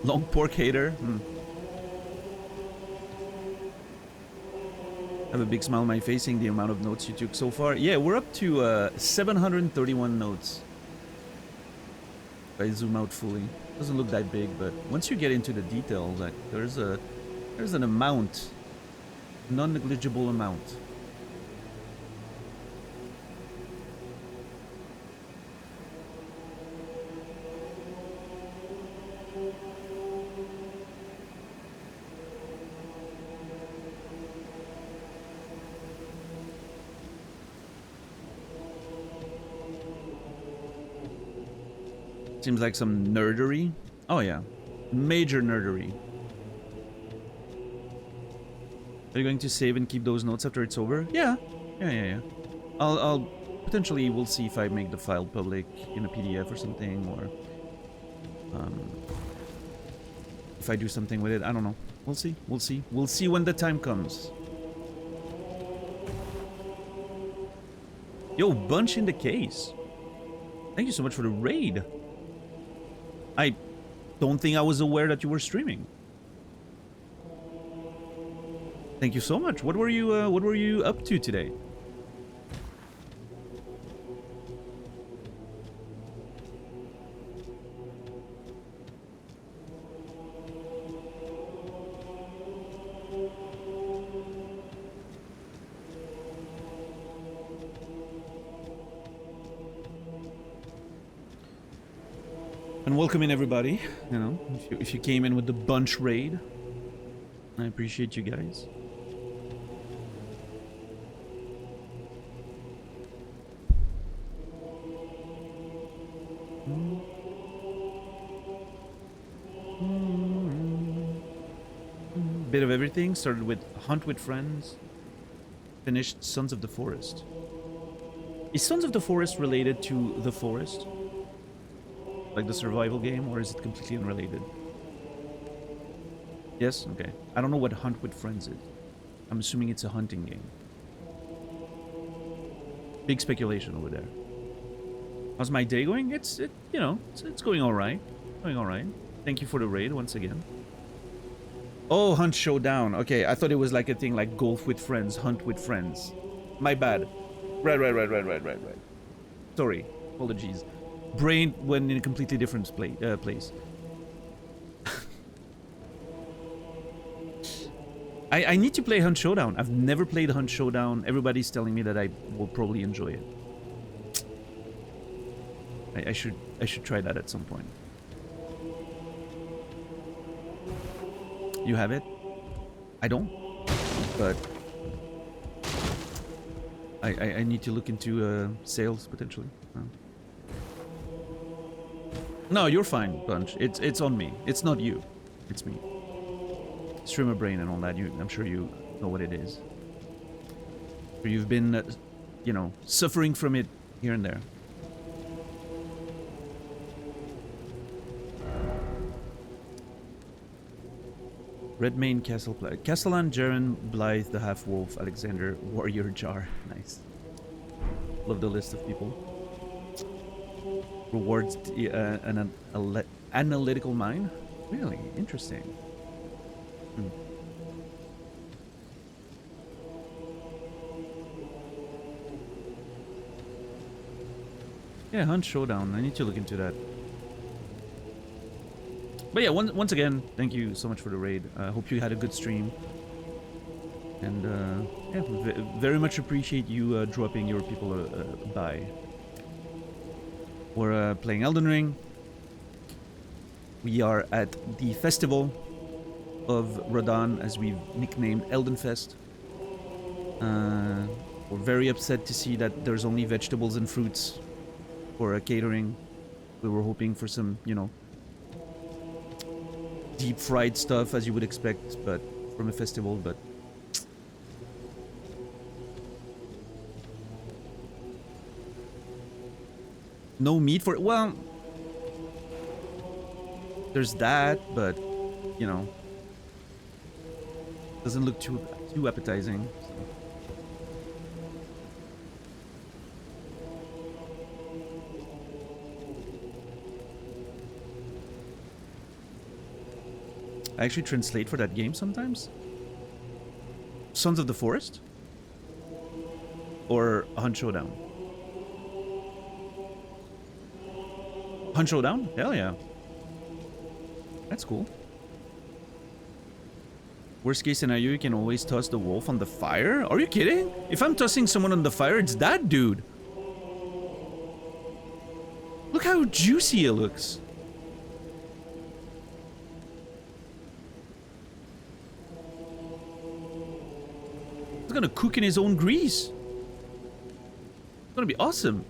Long pork hater? I have a big smile on my face seeing the amount of notes you took so far. Yeah, we're up to 731 notes. If I zoom out fully, doesn't look that big, but once you get into the detail, like there's an amount, non-negligible amount. Seems like some nerdery. Oh yeah, major nerdery. Are you going to save and keep those notes after it's over? Yeah. I'll potentially, we'll see if I make the file public in a PDF or something, or if I do something with it. I don't know. We'll see. We'll see when the time comes. Yo, Bunch in the case. Thank you so much for the raid. don't think I was aware that you were streaming. Thank you so much. What were you up to today? And welcome in everybody. You know, if you came in with the bunch raid, I appreciate you guys. Bit of everything. Started with Hunt with Friends. Finished Sons of the Forest. Is Sons of the Forest related to The Forest? Like the survival game, or is it completely unrelated? Yes? Okay. I don't know what Hunt with Friends is. I'm assuming it's a hunting game. Big speculation over there. How's my day going? It's going alright. Going alright. Thank you for the raid once again. Oh, Hunt Showdown. Okay, I thought it was like a thing like golf with friends, hunt with friends. My bad. Right. Sorry. Apologies. Brain went in a completely different place. I need to play Hunt Showdown. I've never played Hunt Showdown. Everybody's telling me that I will probably enjoy it. I should try that at some point. You have it? I don't. But I need to look into sales potentially. No, you're fine, Bunch. It's on me. It's not you. It's me. Streamer brain and all that. I'm sure you know what it is. You've been, suffering from it here and there. Redmane Castle Play. Castellan, Jaren, Blythe, the Half-Wolf, Alexander, Warrior Jar. Nice. Love the list of people. Rewards an analytical mind? Really? Interesting. Yeah, Hunt Showdown. I need to look into that. But yeah, once again, thank you so much for the raid. I hope you had a good stream. And yeah, very much appreciate you dropping your people by. We're playing Elden Ring. We are at the festival of Radahn, as we've nicknamed Elden Fest. We're very upset to see that there's only vegetables and fruits for catering. We were hoping for some, deep fried stuff, as you would expect, but from a festival, but no meat for it. Well, there's that, but doesn't look too appetizing. So. I actually translate for that game sometimes. Sons of the Forest? Or Hunt Showdown? Hunt Showdown? Hell yeah. That's cool. Worst case scenario, you can always toss the wolf on the fire? Are you kidding? If I'm tossing someone on the fire, it's that dude. Look how juicy it looks. He's gonna cook in his own grease. It's gonna be awesome.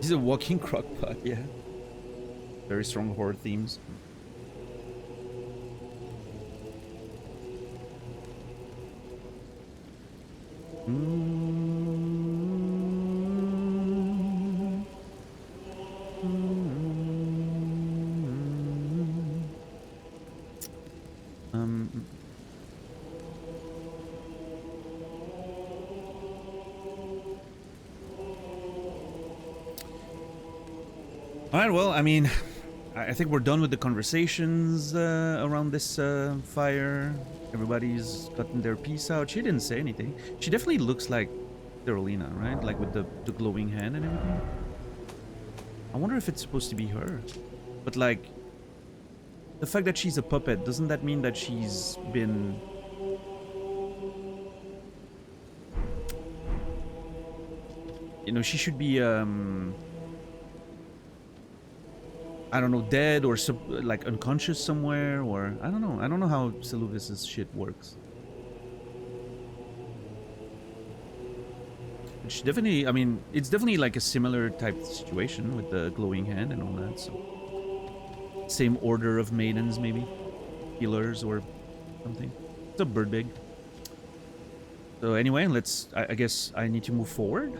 He's a walking crockpot, yeah. Very strong horror themes. Um. All right. Well, I mean, I think we're done with the conversations around this fire. Everybody's gotten their piece out. She didn't say anything. She definitely looks like Carolina, right? Like with the glowing hand and everything. I wonder if it's supposed to be her. But like, the fact that she's a puppet, doesn't that mean that she's been... You know, she should be, I don't know, dead or like unconscious somewhere, or... I don't know. I don't know how Seluvis's shit works. But she definitely, I mean, it's definitely like a similar type situation with the glowing hand and all that, so... Same order of maidens, maybe? Healers or something. It's a bird big. So anyway, let's... I guess I need to move forward.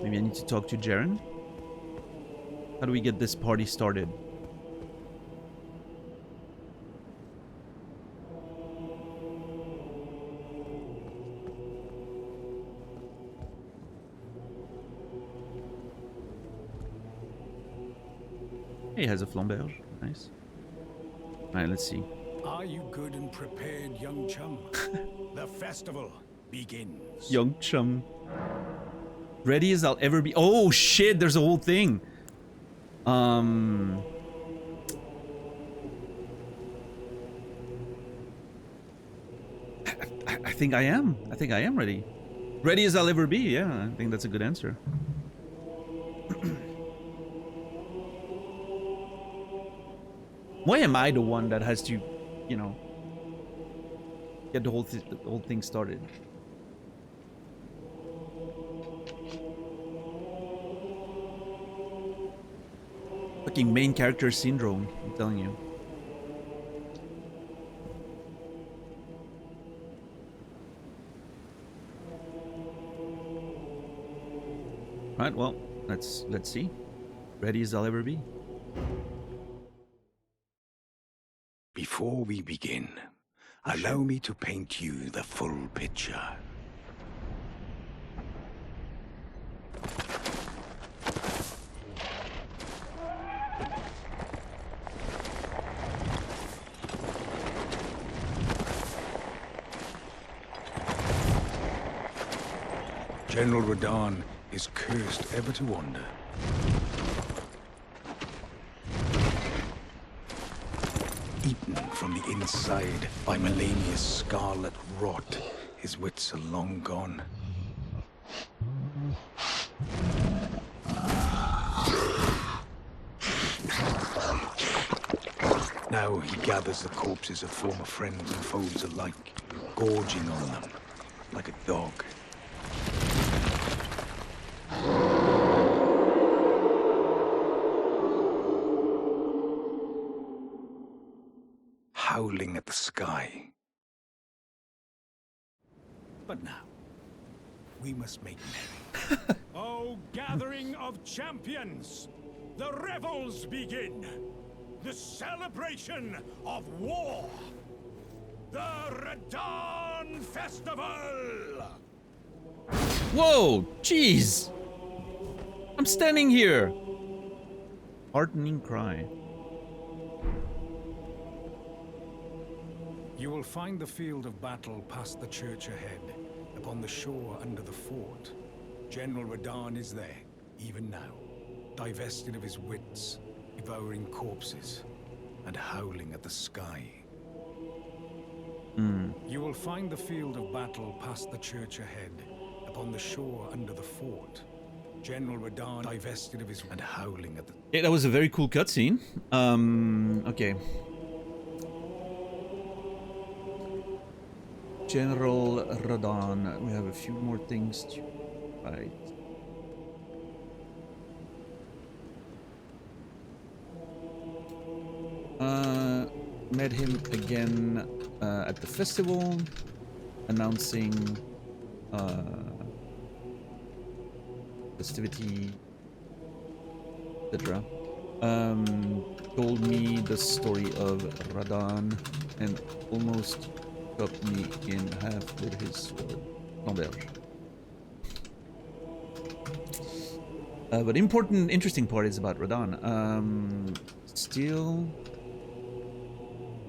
Maybe I need to talk to Jaren. How do we get this party started? He has a flamberge. Nice. Alright, let's see. Are you good and prepared, young chum? The festival begins. Young chum. Ready as I'll ever be. Oh shit, there's a whole thing. I think I am. I think I am ready. Ready as I'll ever be. Yeah, I think that's a good answer. Why am I the one that has to, you know, get the whole thing started? Fucking main character syndrome, I'm telling you. Right, well, let's see. Ready as I'll ever be. Before we begin, allow me to paint you the full picture. General Radahn is cursed ever to wander. Eaten from the inside by Melania's scarlet rot, his wits are long gone. Now he gathers the corpses of former friends and foes alike, gorging on them like a dog. Howling at the sky. But now, we must make merry. Oh, gathering of champions! The revels begin! The celebration of war! The Radahn Festival! Whoa, jeez! I'm standing here! Heartening cry. You will find the field of battle past the church ahead, upon the shore under the fort. General Radahn is there, even now, divested of his wits, devouring corpses, and howling at the sky. You will find the field of battle past the church ahead, upon the shore under the fort. General Radahn divested of his and howling at the... Yeah, that was a very cool cutscene. Okay. General Radahn. We have a few more things to fight. Met him again at the festival, announcing festivity, etc. told me the story of Radan and almost cut me in half with his sword. Flamberge. But interesting part is about Radan. Still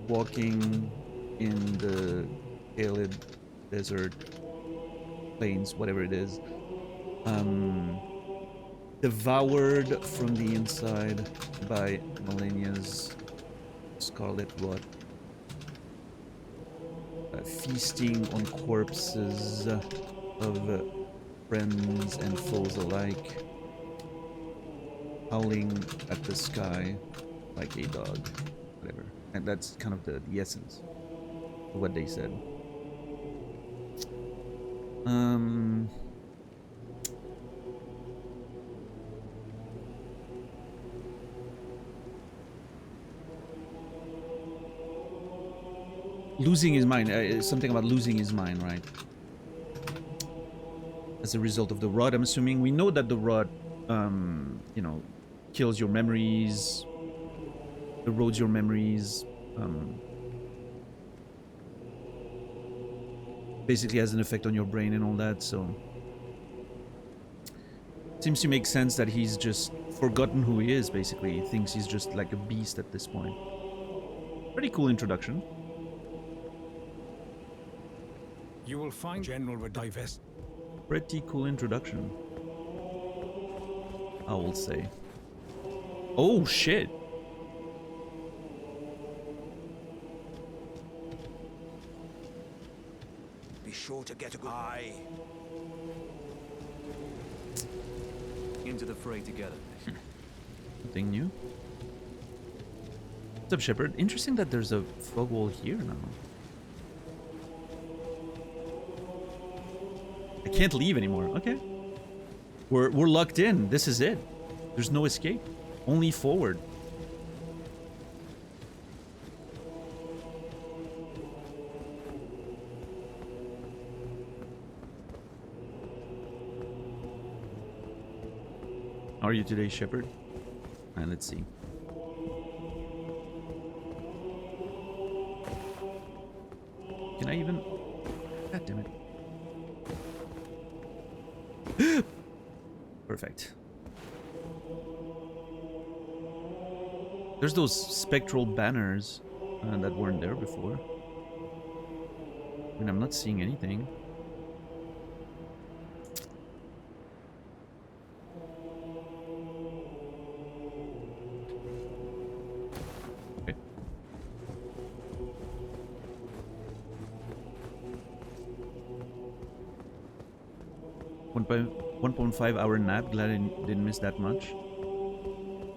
walking in the Caled desert plains, whatever it is. Devoured from the inside by Malenia's scarlet rot. Feasting on corpses of friends and foes alike. Howling at the sky like a dog. Whatever. And that's kind of the essence of what they said. Losing his mind. Something about losing his mind, right? As a result of the rot, I'm assuming. We know that the rot, you know, kills your memories, erodes your memories, basically has an effect on your brain and all that, so seems to make sense that he's just forgotten who he is, basically. He thinks he's just like a beast at this point. Pretty cool introduction. You will find General divest. Pretty cool introduction, I will say. Oh shit. Be sure to get a good eye. Into the fray together. Nothing new. What's up, Shepard? Interesting that there's a fog wall here now. I can't leave anymore. Okay. We're locked in. This is it. There's no escape. Only forward. How are you today, Shepard? And let's see. Can I even... God damn it. Perfect. There's those spectral banners that weren't there before. I mean, I'm not seeing anything. Okay. 1.5 hour nap. Glad I didn't miss that much.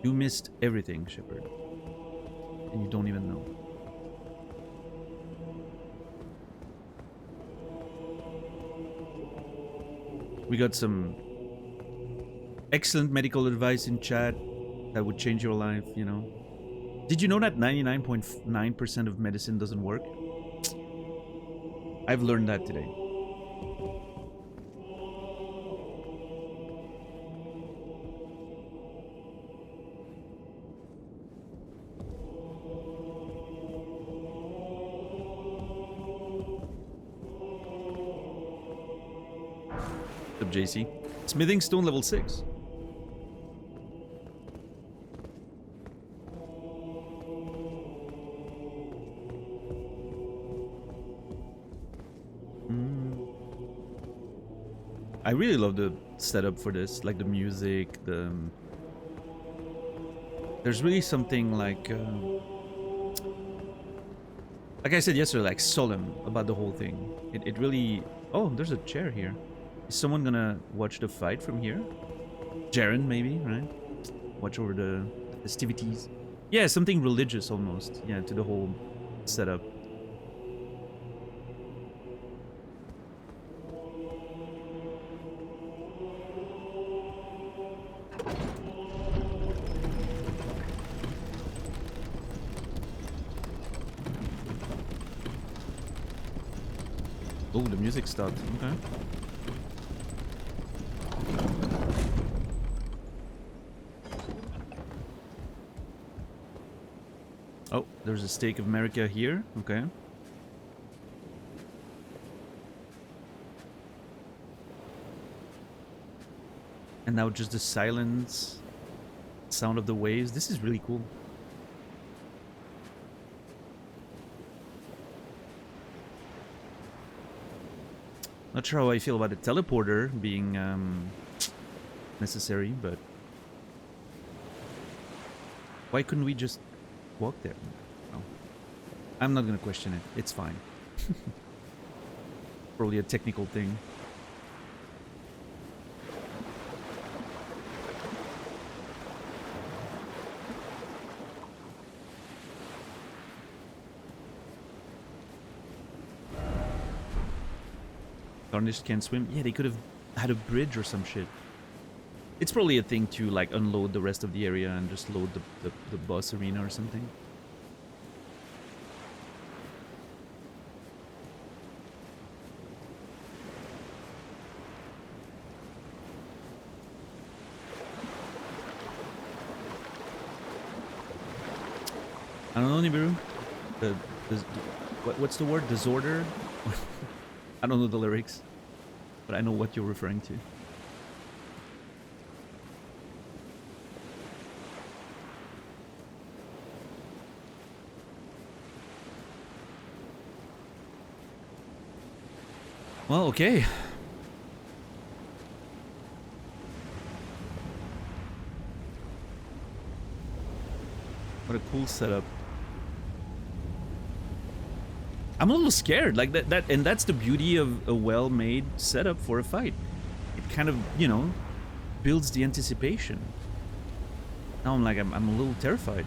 You missed everything, Shepard. And you don't even know. We got some excellent medical advice in chat that would change your life, you know. Did you know that 99.9% of medicine doesn't work? I've learned that today. JC. Smithing stone level 6. I really love the setup for this, like the music, there's really something like I said yesterday, like solemn about the whole thing. It really... Oh, there's a chair here. Is someone gonna watch the fight from here? Jaren, maybe, right? Watch over the festivities. Yeah, something religious almost. Yeah, to the whole setup. Oh, the music stopped. Okay. Oh, there's a stake of America here. Okay. And now just the silence, sound of the waves. This is really cool. Not sure how I feel about the teleporter being necessary, but why couldn't we just walk there? No. I'm not gonna question it. It's fine. Probably a technical thing. Tarnished can't swim. Yeah, they could have had a bridge or some shit. It's probably a thing to like unload the rest of the area and just load the boss arena or something. I don't know, Nibiru. What's the word? Disorder? I don't know the lyrics, but I know what you're referring to. Well, okay. What a cool setup. I'm a little scared, like that, and that's the beauty of a well-made setup for a fight. It kind of, you know, builds the anticipation. Now I'm a little terrified.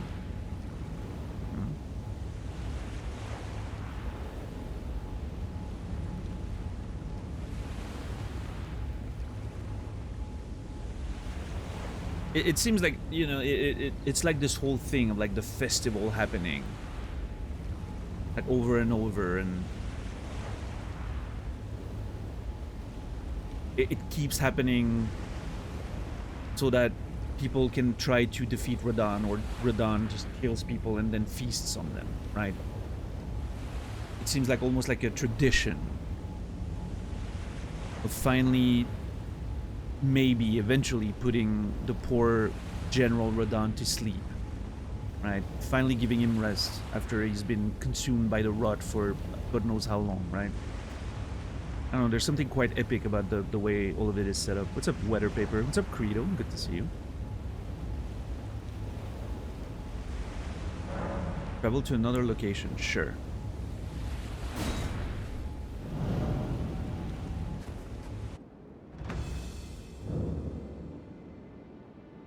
It seems like, you know, it's like this whole thing of like the festival happening. Like over and over, and it keeps happening so that people can try to defeat Radahn, or Radahn just kills people and then feasts on them, right? It seems like almost like a tradition of finally, maybe eventually putting the poor General Radahn to sleep. Right, finally giving him rest after he's been consumed by the rot for God knows how long, right? I don't know, there's something quite epic about the way all of it is set up. What's up, Weather Paper? What's up, Credo? Good to see you. Travel to another location, sure.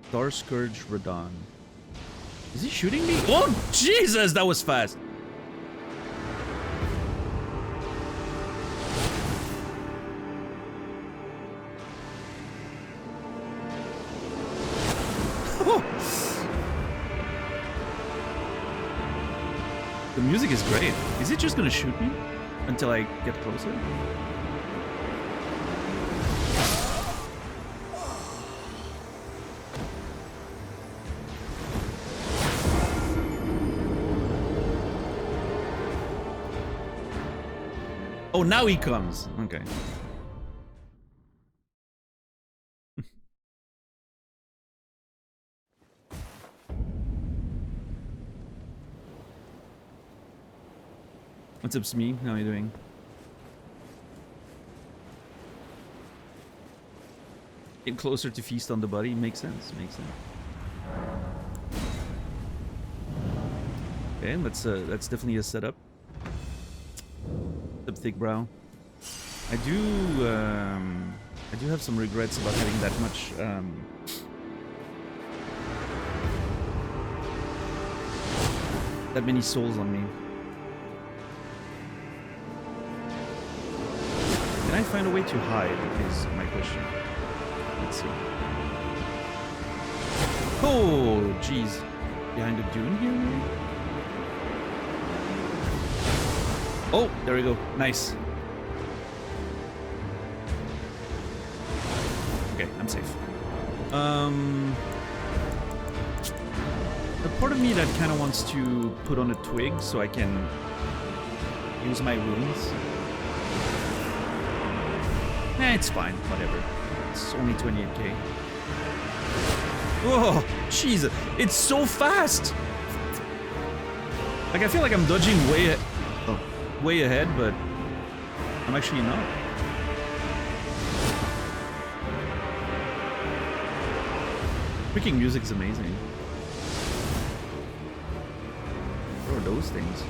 Star Scourge Radahn. Is he shooting me? Oh, Jesus, that was fast. The music is great. Is it just gonna shoot me until I get closer? Oh, now he comes. Okay. What's up, Smee? How are you doing? Get closer to feast on the body. Makes sense. Makes sense. Okay, that's definitely a setup. What's up, Thick Brow? I do have some regrets about having that much that many souls on me. Can I find a way to hide is my question. Let's see. Oh, jeez. Behind the dune here, maybe? Oh, there we go. Nice. Okay, I'm safe. a part of me that kind of wants to put on a twig so I can use my runes. Nah, it's fine, whatever. It's only 28k. Oh, Jesus, it's so fast! Like, I feel like I'm dodging way ahead, but I'm actually not. Freaking music's amazing. What are those things?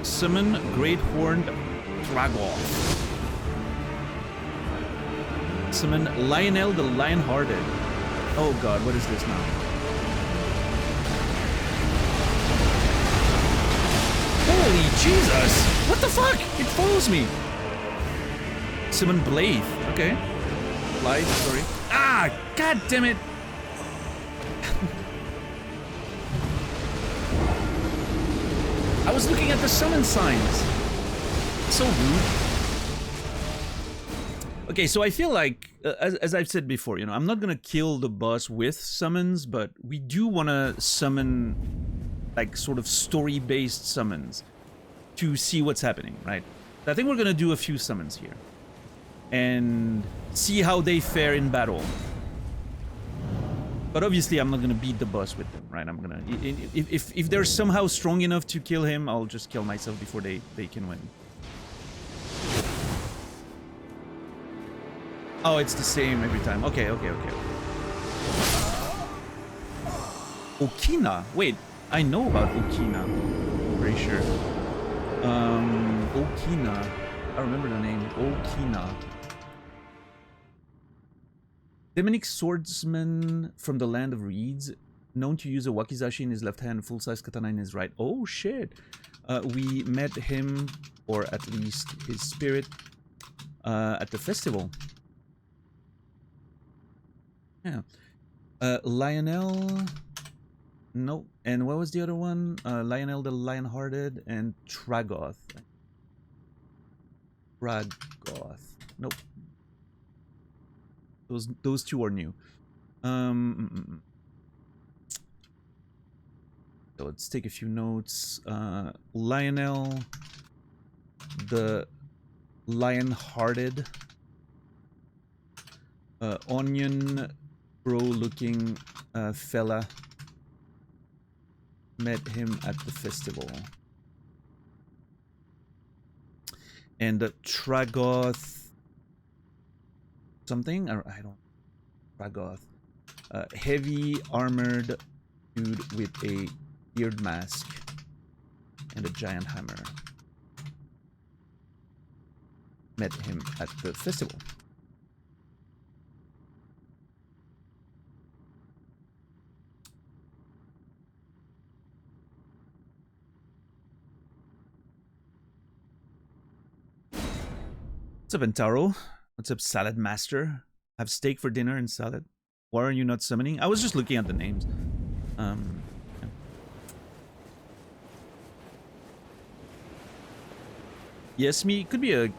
Summon Great Horned Dragoth. Summon Lionel the Lionhearted. Oh god, what is this now? Holy Jesus! What the fuck? It follows me! Summon Blade. Okay. Blade, sorry. Ah! God damn it! I was looking at the summon signs. So rude. Okay, so I feel like, as I've said before, you know, I'm not gonna kill the boss with summons, but we do want to summon, like, sort of story-based summons to see what's happening, right? I think we're gonna do a few summons here and see how they fare in battle. But obviously, I'm not gonna beat the boss with them, right? I'm gonna, if they're somehow strong enough to kill him, I'll just kill myself before they can win. Oh, it's the same every time. Okay. Okina. Wait, I know about Okina. I'm pretty sure. Okina. I remember the name. Okina. Demonic swordsman from the land of reeds, known to use a wakizashi in his left hand, full-size katana in his right. Oh shit! We met him, or at least his spirit, at the festival. Yeah. Lionel. No. And what was the other one? Lionel the Lionhearted and Tragoth. Tragoth. Nope. Those two are new. So let's take a few notes. Lionel the Lionhearted. Onion bro looking fella. Met him at the festival. And Tragoth something? Or I don't. Tragoth. Heavy armored dude with a beard mask and a giant hammer. Met him at the festival. What's up, Entaro? What's up, Salad Master? Have steak for dinner and salad. Why are you not summoning? I was just looking at the names. Yeah. Yes, me could be a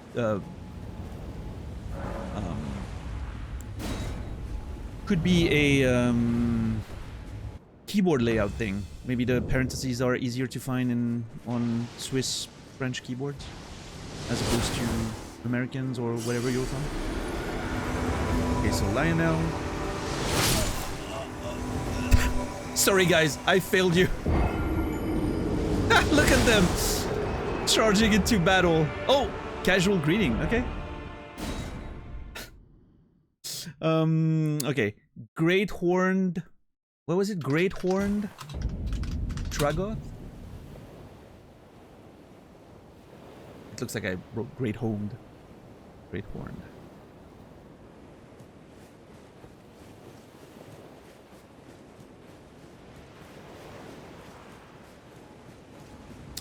keyboard layout thing. Maybe the parentheses are easier to find on Swiss French keyboards as opposed to Americans or whatever you're from. Okay, so Lionel. Sorry guys, I failed you. Look at them charging into battle. Oh, casual greeting. Okay. Okay. Great Horned. What was it? Great Horned Tragoth? It looks like I wrote Great Horned. Great Horned.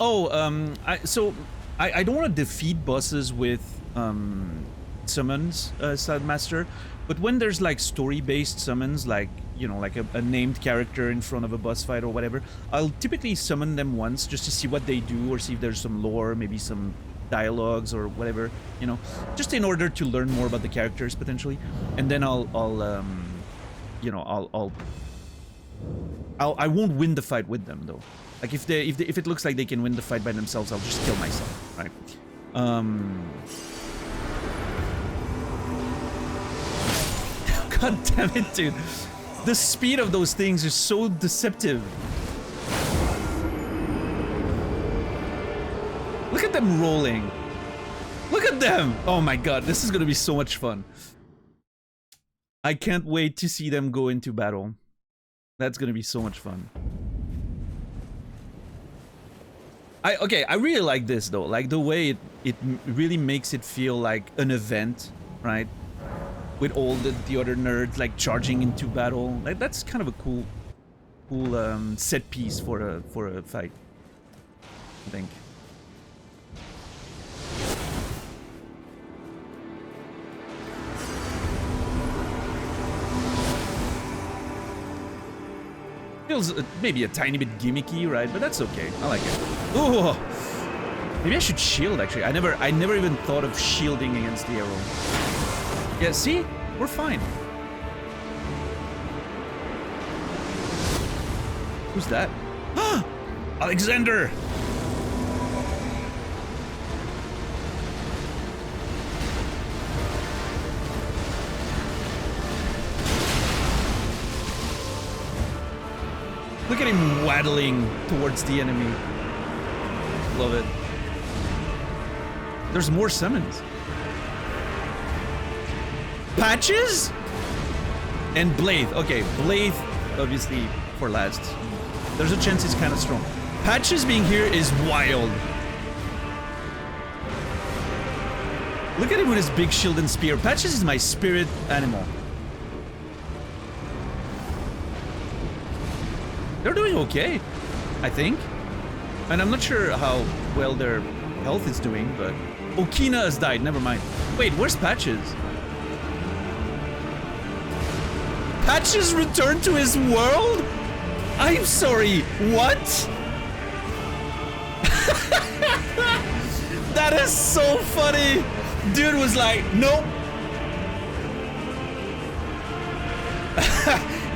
Oh, I don't want to defeat bosses with summons, Sad Master, but when there's like story-based summons, like, you know, like a named character in front of a boss fight or whatever, I'll typically summon them once just to see what they do or see if there's some lore, maybe some dialogues or whatever, you know, just in order to learn more about the characters potentially, and then you know, I won't win the fight with them though. Like if it looks like they can win the fight by themselves, I'll just kill myself, right? God damn it, dude. The speed of those things is so deceptive. Look at them rolling. Look at them. Oh my god, this is gonna be so much fun. I can't wait to see them go into battle. That's gonna be so much fun. Okay, I really like this though. Like the way it really makes it feel like an event, right? With all the other nerds like charging into battle. Like that's kind of a cool set piece for a fight, I think. Feels maybe a tiny bit gimmicky, right? But that's okay. I like it. Oh, maybe I should shield. Actually, I never even thought of shielding against the arrow. Yeah, see, we're fine. Who's that? Alexander. Look at him waddling towards the enemy. Love it. There's more summons. Patches? And Blade. Okay, Blade, obviously, for last. There's a chance he's kind of strong. Patches being here is wild. Look at him with his big shield and spear. Patches is my spirit animal. They're doing okay, I think. And I'm not sure how well their health is doing, but... Okina has died, never mind. Wait, where's Patches? Patches returned to his world? I'm sorry, what? That is so funny! Dude was like, nope.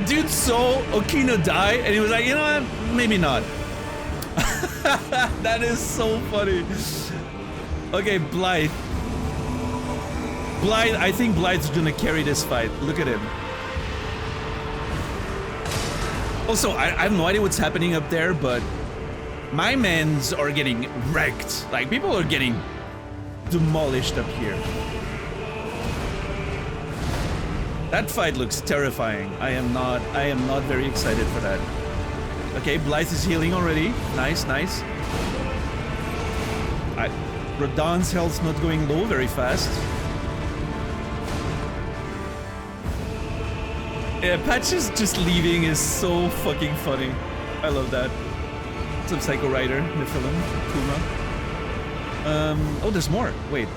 Dude saw Okina die, and he was like, you know what? Maybe not. That is so funny. Okay, Blythe. I think Blythe's gonna carry this fight. Look at him. Also, I have no idea what's happening up there, but my mans are getting wrecked. Like, people are getting demolished up here. That fight looks terrifying. I am not very excited for that. Okay, Blythe is healing already. Nice, nice. Radahn's health's not going low very fast. Yeah, Patches just leaving is so fucking funny. I love that. Some Psycho Rider, Nephilim, Kuma. Oh, there's more. Wait.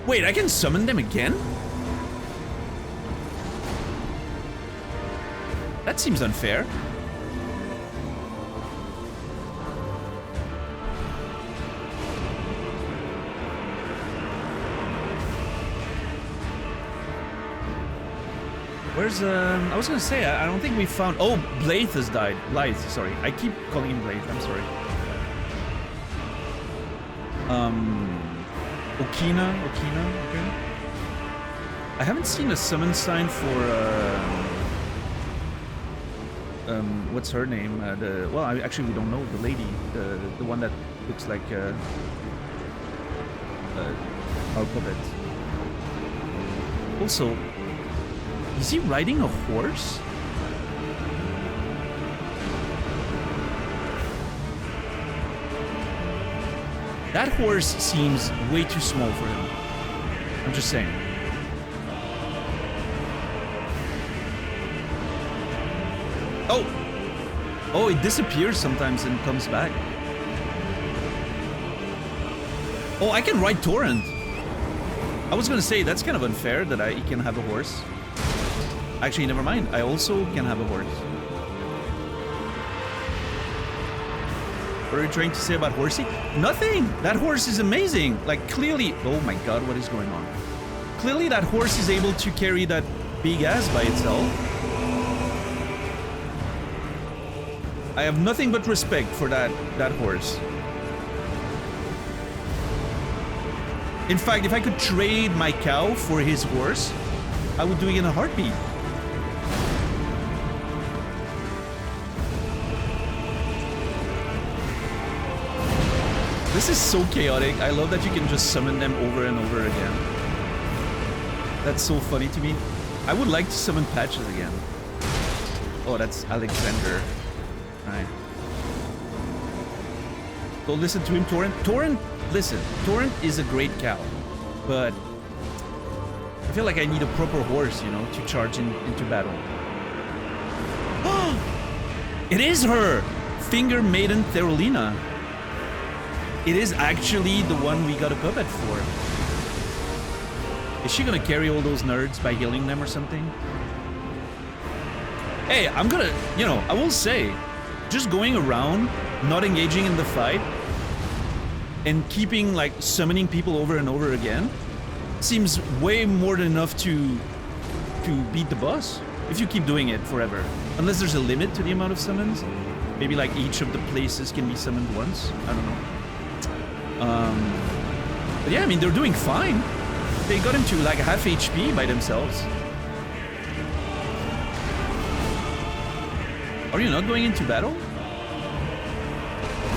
Wait, I can summon them again? That seems unfair. Where's, I was gonna say, I don't think we found... Oh, Blythe has died. Blythe, sorry. I keep calling him Blythe, I'm sorry. Okina, okay. I haven't seen a summon sign for, what's her name? Well, actually we don't know, the lady, the one that looks like, our puppet. Also, is he riding a horse? That horse seems way too small for him. I'm just saying. Oh! Oh, it disappears sometimes and comes back. Oh, I can ride Torrent. I was gonna say, that's kind of unfair that he can have a horse. Actually, never mind. I also can have a horse. What are you trying to say about Horsey? Nothing! That horse is amazing! Like, clearly... Oh my god, what is going on? Clearly that horse is able to carry that big ass by itself. I have nothing but respect for that horse. In fact, if I could trade my cow for his horse, I would do it in a heartbeat. This is so chaotic. I love that you can just summon them over and over again. That's so funny to me. I would like to summon Patches again. Oh, that's Alexander. Alright. Don't listen to him, Torrent. Torrent, listen. Torrent is a great cow. But I feel like I need a proper horse, you know, to charge into battle. It is her! Finger Maiden Therolina. It is actually the one we got a puppet for. Is she gonna carry all those nerds by healing them or something? Hey, I'm gonna, you know, I will say, just going around, not engaging in the fight, and keeping, like, summoning people over and over again, seems way more than enough to beat the boss. If you keep doing it forever. Unless there's a limit to the amount of summons. Maybe, like, each of the places can be summoned once. I don't know. But yeah, I mean, they're doing fine. They got him to like half HP by themselves. Are you not going into battle?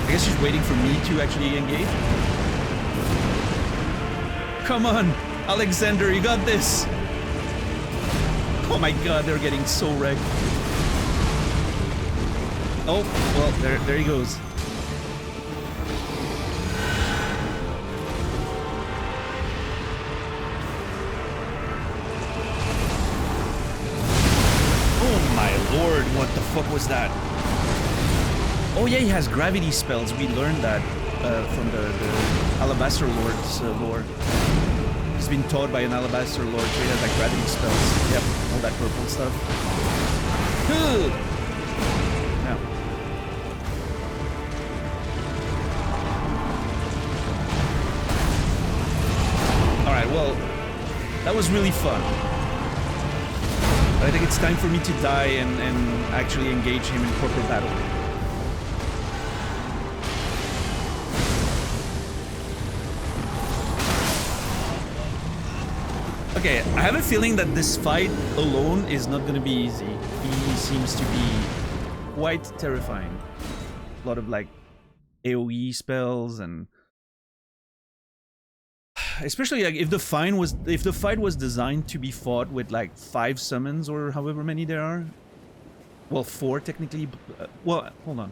I guess she's waiting for me to actually engage. Come on, Alexander, you got this. Oh my god, they're getting so wrecked. Oh, well, there he goes. Lord, what the fuck was that? Oh yeah, he has gravity spells. We learned that from the Alabaster Lord's lore. He's been taught by an Alabaster Lord, so he has like gravity spells. Yep, all that purple stuff. Yeah. Alright, well, that was really fun. I think it's time for me to die and actually engage him in proper battle. Okay, I have a feeling that this fight alone is not going to be easy. He seems to be quite terrifying. A lot of like AoE spells and... Especially like if the fight was designed to be fought with like 5 summons or however many there are. Well, 4 technically. Well, hold on.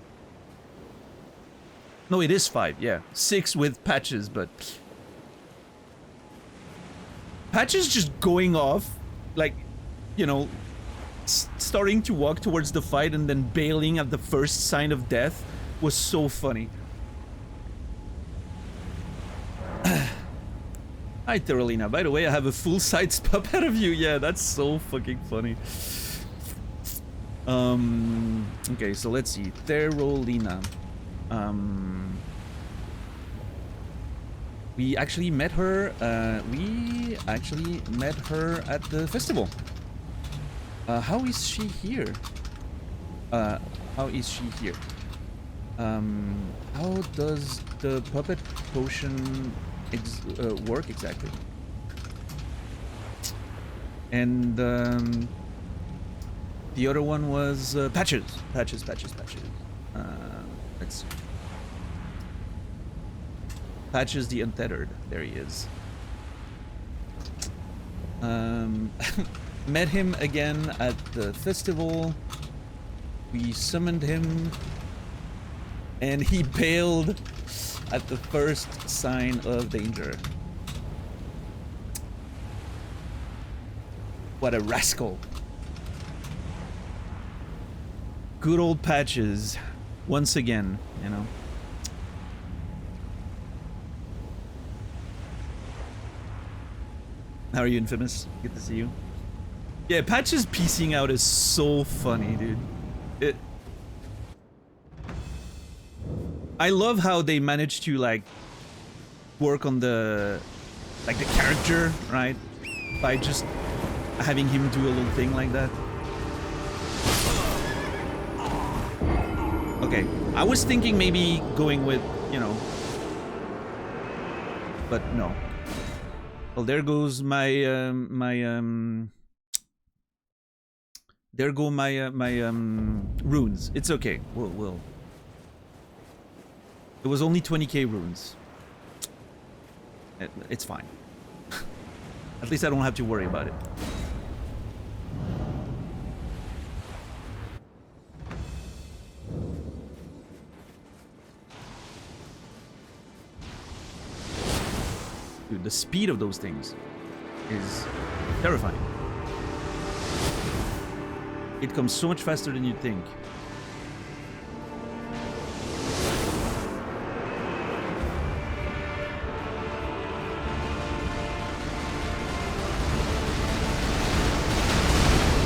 No, it is 5. Yeah, 6 with Patches, but Patches just going off, like, you know, starting to walk towards the fight and then bailing at the first sign of death was so funny. Hi, Therolina. By the way, I have a full-size puppet of you. Yeah, that's so fucking funny. Okay, so let's see. Therolina. We actually met her. At the festival. How is she here? How does the puppet potion work exactly? And the other one was Patches. Let's see. Patches the Untethered. There he is. Met him again at the festival. We summoned him, and he bailed at the first sign of danger. What a rascal. Good old Patches. Once again, you know. How are you, Infamous? Good to see you. Yeah, Patches piecing out is so funny, dude. I love how they managed to like work on the character, right? By just having him do a little thing like that. Okay, I was thinking maybe going with, you know, but no. Well, there goes my there go my runes. It's okay. We'll. It was only 20k runes. It's fine. At least I don't have to worry about it. Dude, the speed of those things is terrifying. It comes so much faster than you'd think.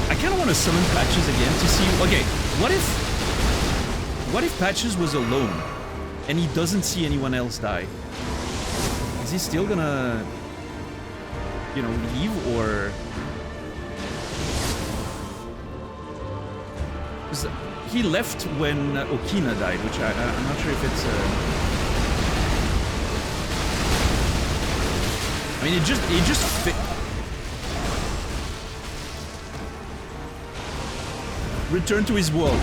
I kind of want to summon Patches again to see... Okay, what if Patches was alone and he doesn't see anyone else die? Is he still gonna, you know, leave, or... Because he left when Okina died, which I'm not sure if it's... I mean, it just fit... Return to his world.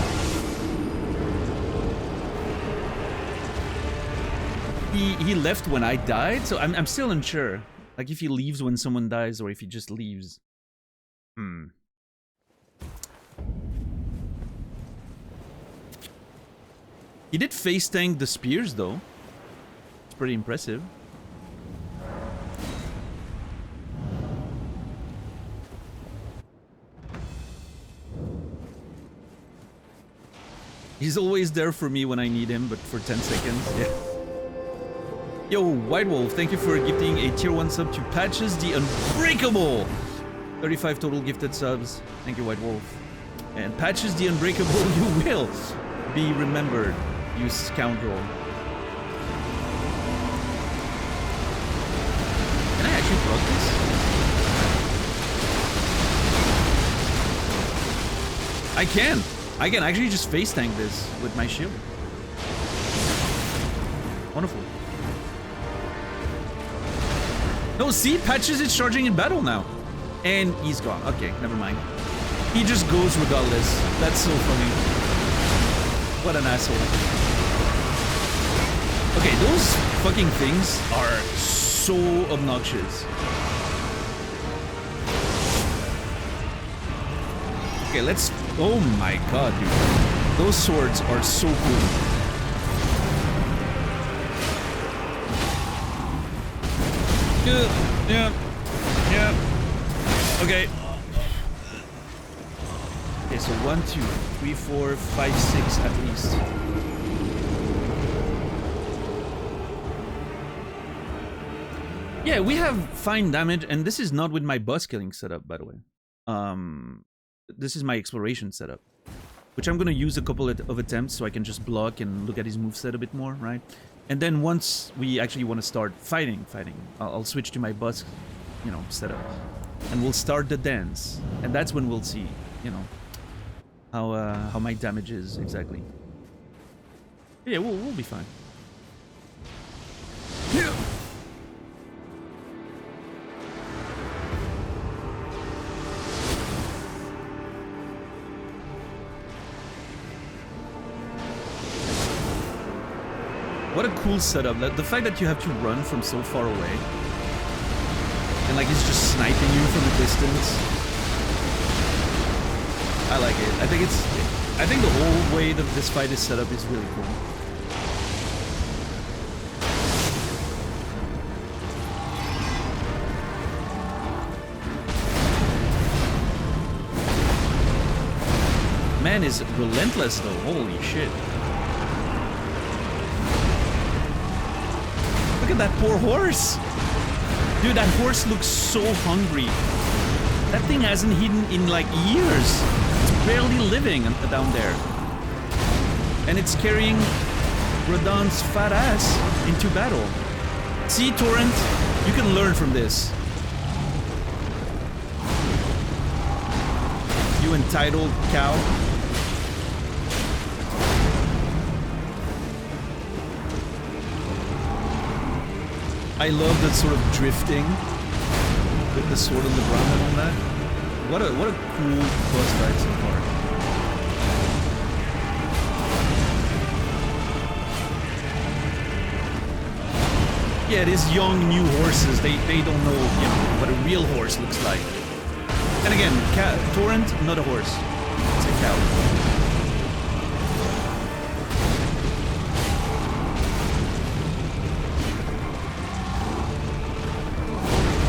He left when I died, so I'm still unsure. Like if he leaves when someone dies, or if he just leaves. He did face tank the spears though. It's pretty impressive. He's always there for me when I need him, but for 10 seconds, yeah. Yo, White Wolf, thank you for gifting a tier 1 sub to Patches the Unbreakable. 35 total gifted subs. Thank you, White Wolf. And Patches the Unbreakable, you will be remembered, you scoundrel. Can I actually block this? I can actually just face tank this with my shield. Wonderful. No, see, Patches is charging in battle now. And he's gone. Okay, never mind. He just goes regardless. That's so funny. What an asshole. Okay, those fucking things are so obnoxious. Okay, let's... Oh my god, dude. Those swords are so cool. Yeah. Okay. Okay, so 1, 2, 3, 4, 5, 6 at least. Yeah, we have fine damage, and this is not with my boss killing setup, by the way. This is my exploration setup, which I'm gonna use a couple of attempts so I can just block and look at his moveset a bit more, right? And then once we actually want to start fighting, I'll switch to my boss, you know, setup, and we'll start the dance, and that's when we'll see, you know, how my damage is exactly. Yeah, we'll be fine. Yeah. What a cool setup. The fact that you have to run from so far away. And like he's just sniping you from a distance. I like it. I think the whole way that this fight is set up is really cool. Man is relentless though. Holy shit. Look at that poor horse! Dude, that horse looks so hungry. That thing hasn't eaten in like years. It's barely living down there. And it's carrying Radon's fat ass into battle. See, Torrent, you can learn from this. You entitled cow. I love that sort of drifting with the sword on the ground and all that. What a cool boss fight so far. Yeah, these young new horses, they don't know, you know, what a real horse looks like. And again, Torrent, not a horse. It's a cow.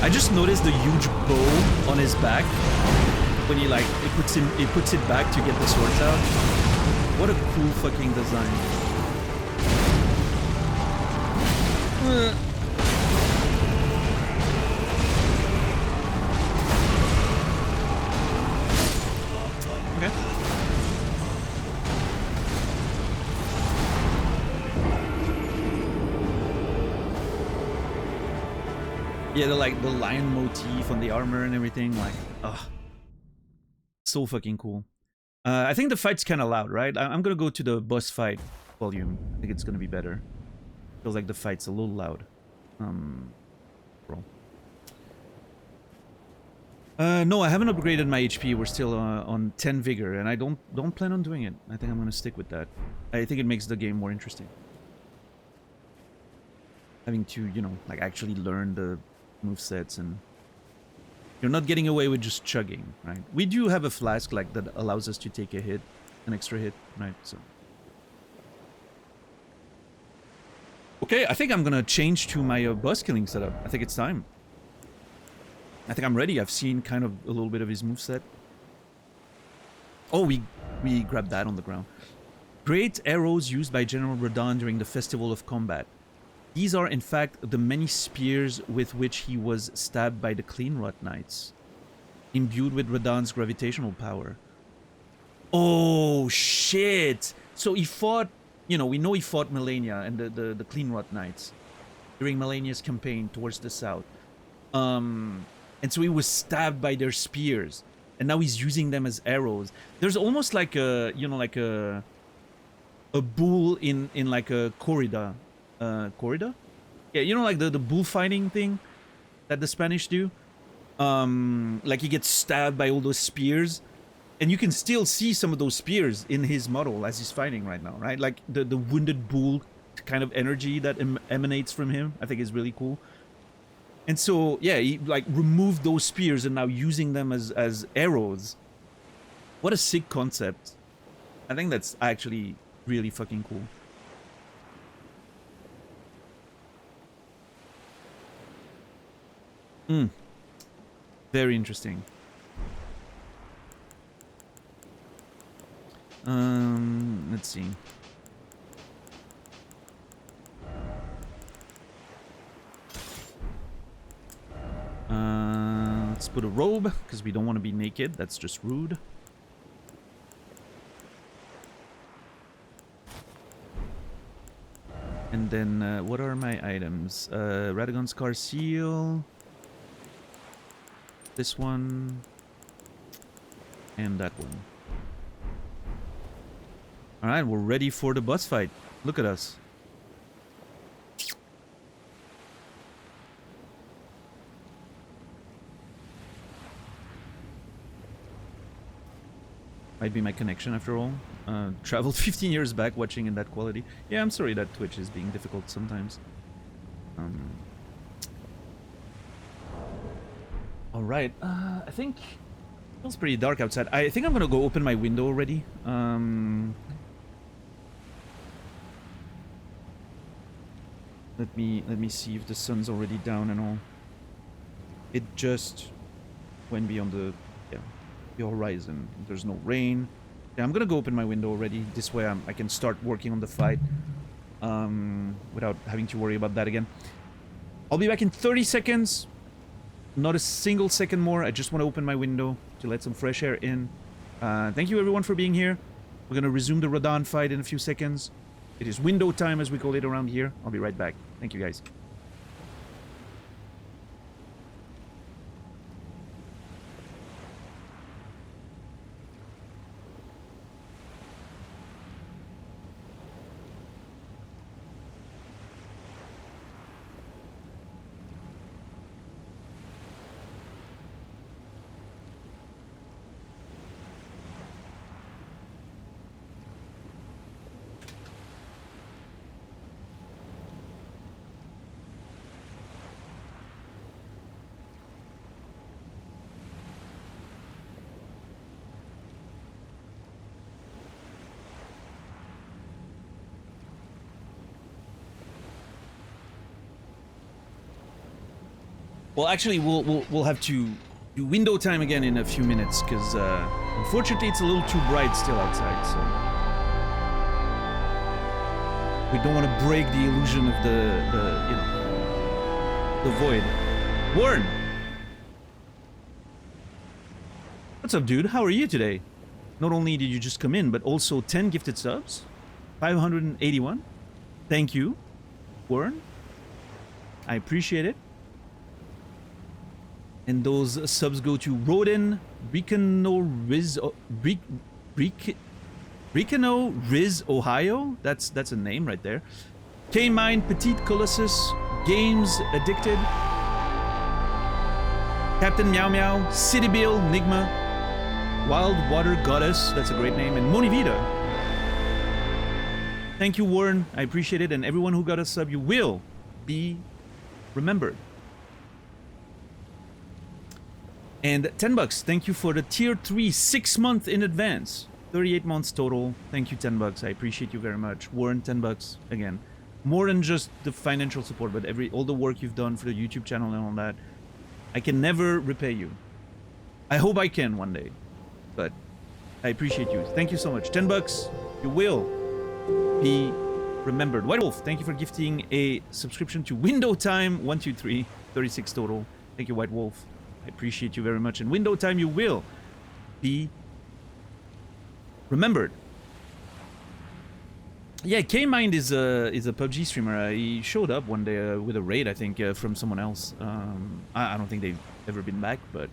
I just noticed the huge bow on his back when he like it puts it back to get the swords out. What a cool fucking design. Okay. Yeah, the like the lion motif on the armor and everything, like, so fucking cool. I think the fight's kind of loud, right? I'm gonna go to the boss fight volume. I think it's gonna be better. Feels like the fight's a little loud. Roll. No, I haven't upgraded my HP. We're still on 10 vigor, and I don't plan on doing it. I think I'm gonna stick with that. I think it makes the game more interesting. Having to, you know, like actually learn the movesets, and you're not getting away with just chugging, right? We do have a flask like that allows us to take a hit, an extra hit, right? So okay, I think I'm gonna change to my boss killing setup. I think it's time. I think I'm ready. I've seen kind of a little bit of his moveset. Oh, we grabbed that on the ground. Great arrows used by General Radon during the Festival of Combat. These are, in fact, the many spears with which he was stabbed by the Cleanrot Knights, imbued with Radon's gravitational power. Oh, shit! So he fought, you know, we know he fought Melania and the Cleanrot Knights during Melania's campaign towards the south. And so he was stabbed by their spears, and now he's using them as arrows. There's almost like a, you know, like a bull in like a corrida. Corrida? Yeah, you know, like the bullfighting thing that the Spanish do? Like he gets stabbed by all those spears, and you can still see some of those spears in his model as he's fighting right now, right? Like the wounded bull kind of energy that emanates from him, I think is really cool. And so, yeah, he like removed those spears and now using them as arrows. What a sick concept. I think that's actually really fucking cool. Very interesting. Let's see. Let's put a robe, because we don't want to be naked. That's just rude. And then, what are my items? Radagon's Scar Seal. This one. And that one. Alright, we're ready for the boss fight. Look at us. Might be my connection after all. Traveled 15 years back watching in that quality. Yeah, I'm sorry that Twitch is being difficult sometimes. Alright, I think it feels pretty dark outside. I think I'm gonna go open my window already. Let me see if the sun's already down and all. It just went beyond the horizon. There's no rain. Yeah, I'm gonna go open my window already. This way I can start working on the fight without having to worry about that again. I'll be back in 30 seconds. Not a single second more. I just want to open my window to let some fresh air in. Thank you everyone for being here. We're gonna resume the Radon fight in a few seconds. It is window time, as we call it around here. I'll be right back. Thank you, guys. Well, actually, we'll have to do window time again in a few minutes because unfortunately it's a little too bright still outside. So we don't want to break the illusion of the void. Warren, what's up, dude? How are you today? Not only did you just come in, but also 10 gifted subs, 581. Thank you, Warren. I appreciate it. And those subs go to Rodin, Ricano Riz, Ohio. That's a name right there. K-Mine, Petite Colossus, Games Addicted, Captain Meow Meow, City Bill, Nigma, Wild Water Goddess, that's a great name, and Monivita. Thank you, Warren. I appreciate it. And everyone who got a sub, you will be remembered. And $10, thank you for the tier 3 6 month in advance. 38 months total. Thank you, $10. I appreciate you very much. Warren, $10 again. More than just the financial support, but all the work you've done for the YouTube channel and all that. I can never repay you. I hope I can one day, but I appreciate you. Thank you so much. $10. You will be remembered. White Wolf, thank you for gifting a subscription to Window Time 123. 36 total. Thank you, White Wolf. I appreciate you very much. In window time, you will be remembered. Yeah, K-Mind is a PUBG streamer. He showed up one day with a raid, I think, from someone else. I don't think they've ever been back, but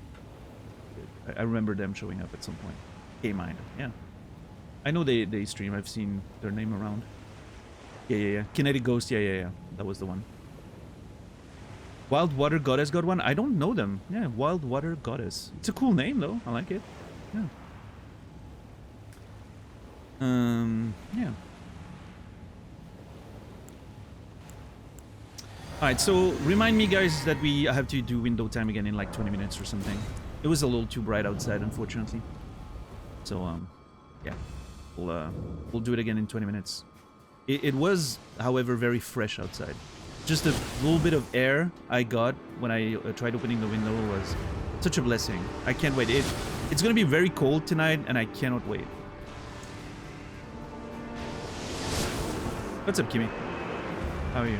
I remember them showing up at some point. K-Mind, yeah. I know they stream. I've seen their name around. Yeah. Kinetic Ghost, yeah. That was the one. Wild Water Goddess got one? I don't know them. Yeah, Wild Water Goddess. It's a cool name, though. I like it. Yeah. Yeah. Alright, so remind me, guys, that I have to do window time again in like 20 minutes or something. It was a little too bright outside, unfortunately. So, yeah. We'll do it again in 20 minutes. It was, however, very fresh outside. Just a little bit of air I got when I tried opening the window was such a blessing. I can't wait. It's gonna be very cold tonight, and I cannot wait. What's up, Kimmy? How are you?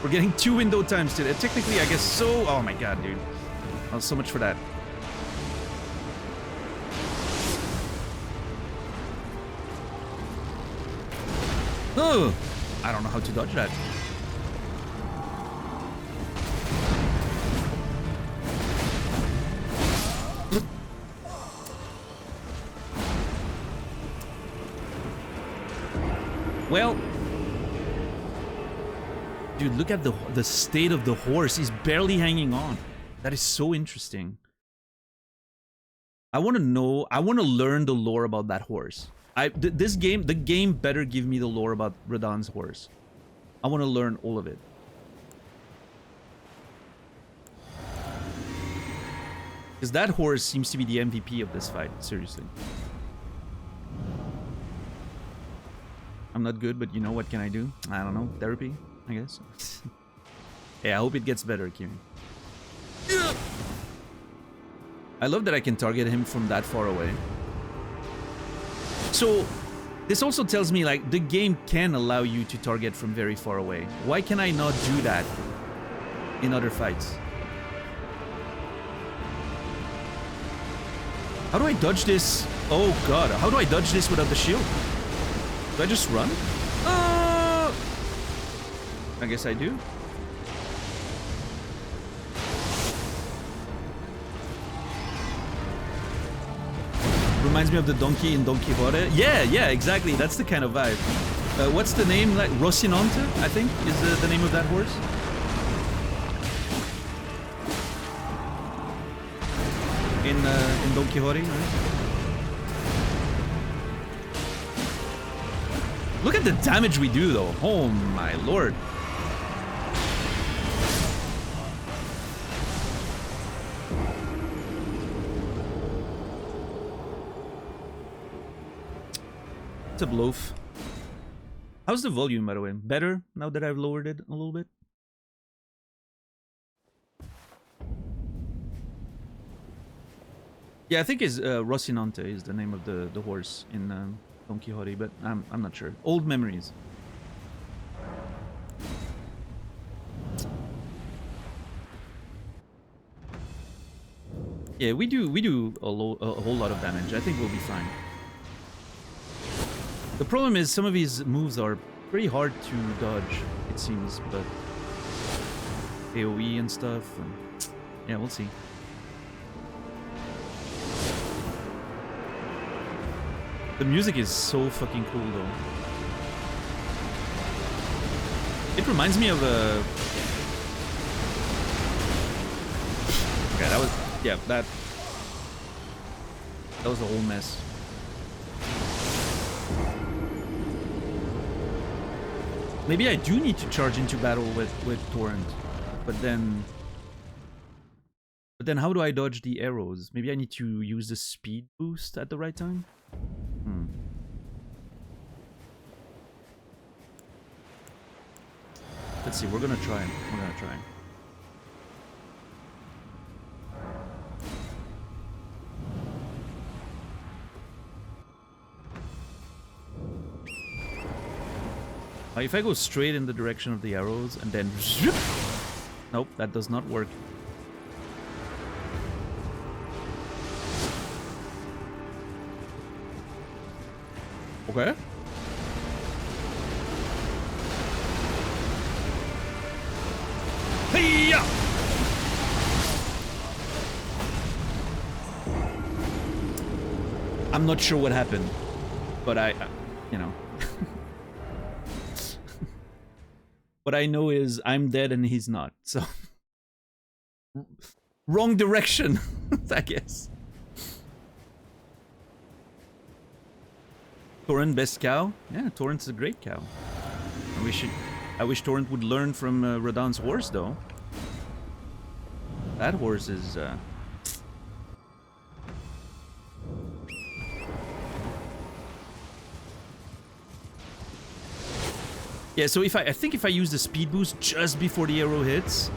We're getting 2 window times today. Technically, I guess so. Oh my god, dude. Oh, so much for that. Oh, I don't know how to dodge that. Well, dude, look at the state of the horse. He's barely hanging on. That is so interesting. I want to know. I want to learn the lore about that horse. The game better give me the lore about Radahn's horse. I want to learn all of it. Because that horse seems to be the MVP of this fight. Seriously. I'm not good, but you know, what can I do? I don't know. Therapy, I guess. Yeah, I hope it gets better, Kimi. I love that I can target him from that far away. So, this also tells me, like, the game can allow you to target from very far away. Why can I not do that in other fights? How do I dodge this? Oh god, how do I dodge this without the shield? Do I just run? I guess I do. Reminds me of the donkey in Don Quixote. Yeah, exactly. That's the kind of vibe. What's the name? Like Rocinante, I think, is the name of that horse. In Don Quixote, right? Look at the damage we do, though. Oh my lord. It's a loaf. How's the volume, by the way? Better now that I've lowered it a little bit? Yeah, I think is Rocinante is the name of the horse in Don Quixote, but I'm not sure. Old memories. Yeah, we do a whole lot of damage. I think we'll be fine. The problem is some of these moves are pretty hard to dodge, it seems, but AoE and stuff. And yeah, we'll see. The music is so fucking cool, though. It reminds me of a... Okay, that was... Yeah, that was a whole mess. Maybe I do need to charge into battle with Torrent, but then how do I dodge the arrows? Maybe I need to use the speed boost at the right time? Let's see, we're gonna try. If I go straight in the direction of the arrows and then... Nope, that does not work. Okay. Hey-ya! I'm not sure what happened, but you know. What I know is I'm dead and he's not, so... Wrong direction, I guess. Torrent, best cow? Yeah, Torrent's a great cow. I wish Torrent would learn from Radahn's horse, though. That horse is... Yeah, so I think if I use the speed boost just before the arrow hits...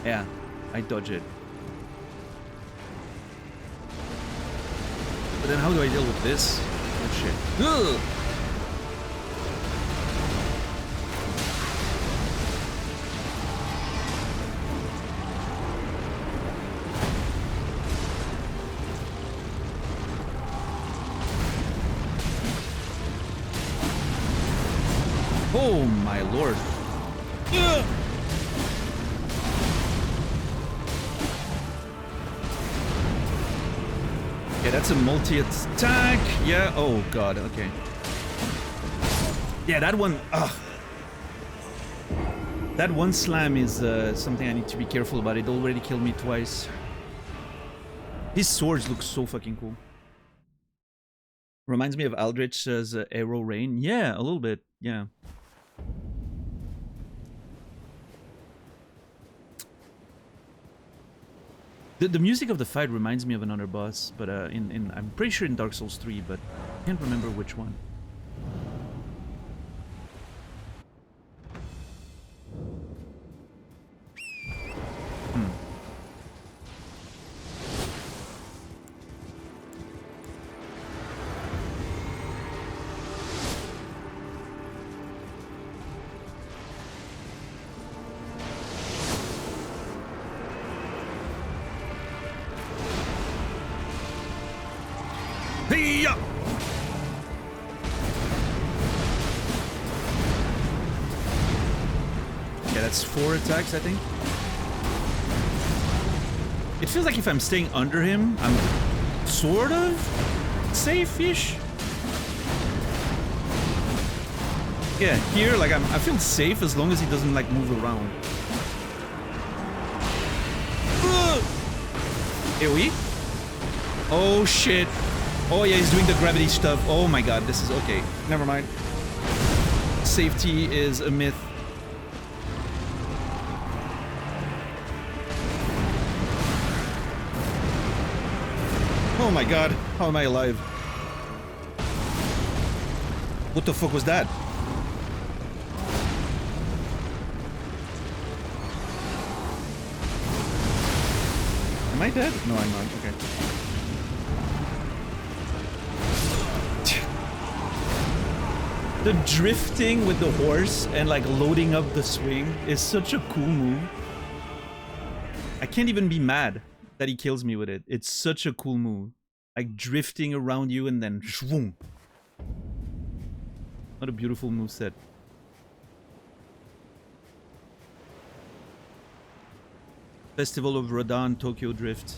Yeah, I dodge it. But then how do I deal with this? Oh shit. Ugh! Oh my lord. Ugh! Okay, that's a multi-attack. Yeah, oh god, okay. Yeah, that one, ugh. That one slam is something I need to be careful about. It already killed me twice. His swords look so fucking cool. Reminds me of Aldrich's Arrow Rain. Yeah, a little bit, yeah. The music of the fight reminds me of another boss, but I'm pretty sure in Dark Souls 3, but I can't remember which one. Yeah, that's 4 attacks, I think. It feels like if I'm staying under him, I'm sort of safe-ish. Yeah, here, like, I feel safe as long as he doesn't, like, move around. AoE? Oh, shit. Oh, yeah, he's doing the gravity stuff. Oh, my God, this is... Okay, never mind. Safety is a myth. Oh, my God. How am I alive? What the fuck was that? Am I dead? No, I'm not. Okay. The drifting with the horse and like loading up the swing is such a cool move. I can't even be mad that he kills me with it. It's such a cool move. Like drifting around you and then shwoom. What a beautiful moveset. Festival of Rodan, Tokyo Drift.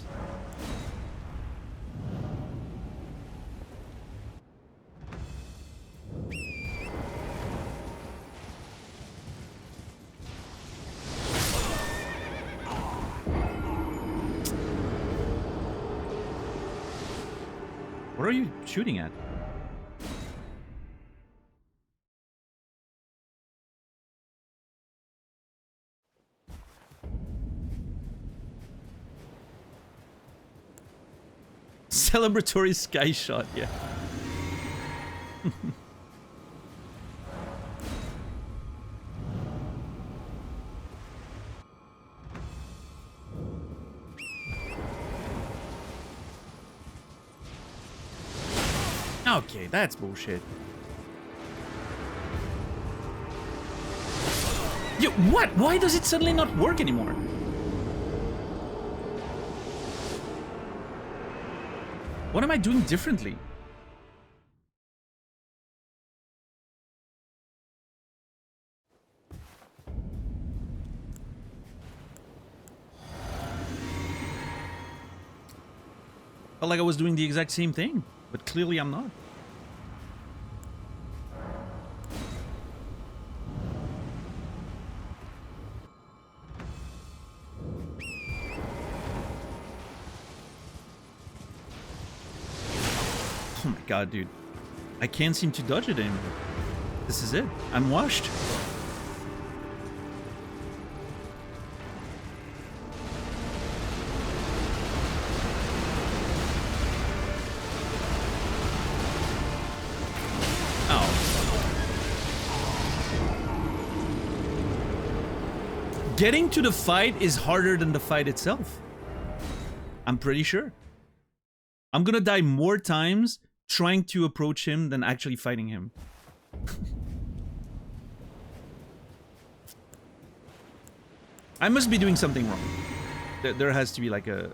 What are you shooting at? Celebratory sky shot, yeah. Okay, that's bullshit. Yo, what? Why does it suddenly not work anymore? What am I doing differently? Felt like I was doing the exact same thing, but clearly I'm not. Oh my god, dude. I can't seem to dodge it anymore. This is it. I'm washed. Oh. Getting to the fight is harder than the fight itself. I'm pretty sure. I'm gonna die more times trying to approach him than actually fighting him. I must be doing something wrong. There has to be like a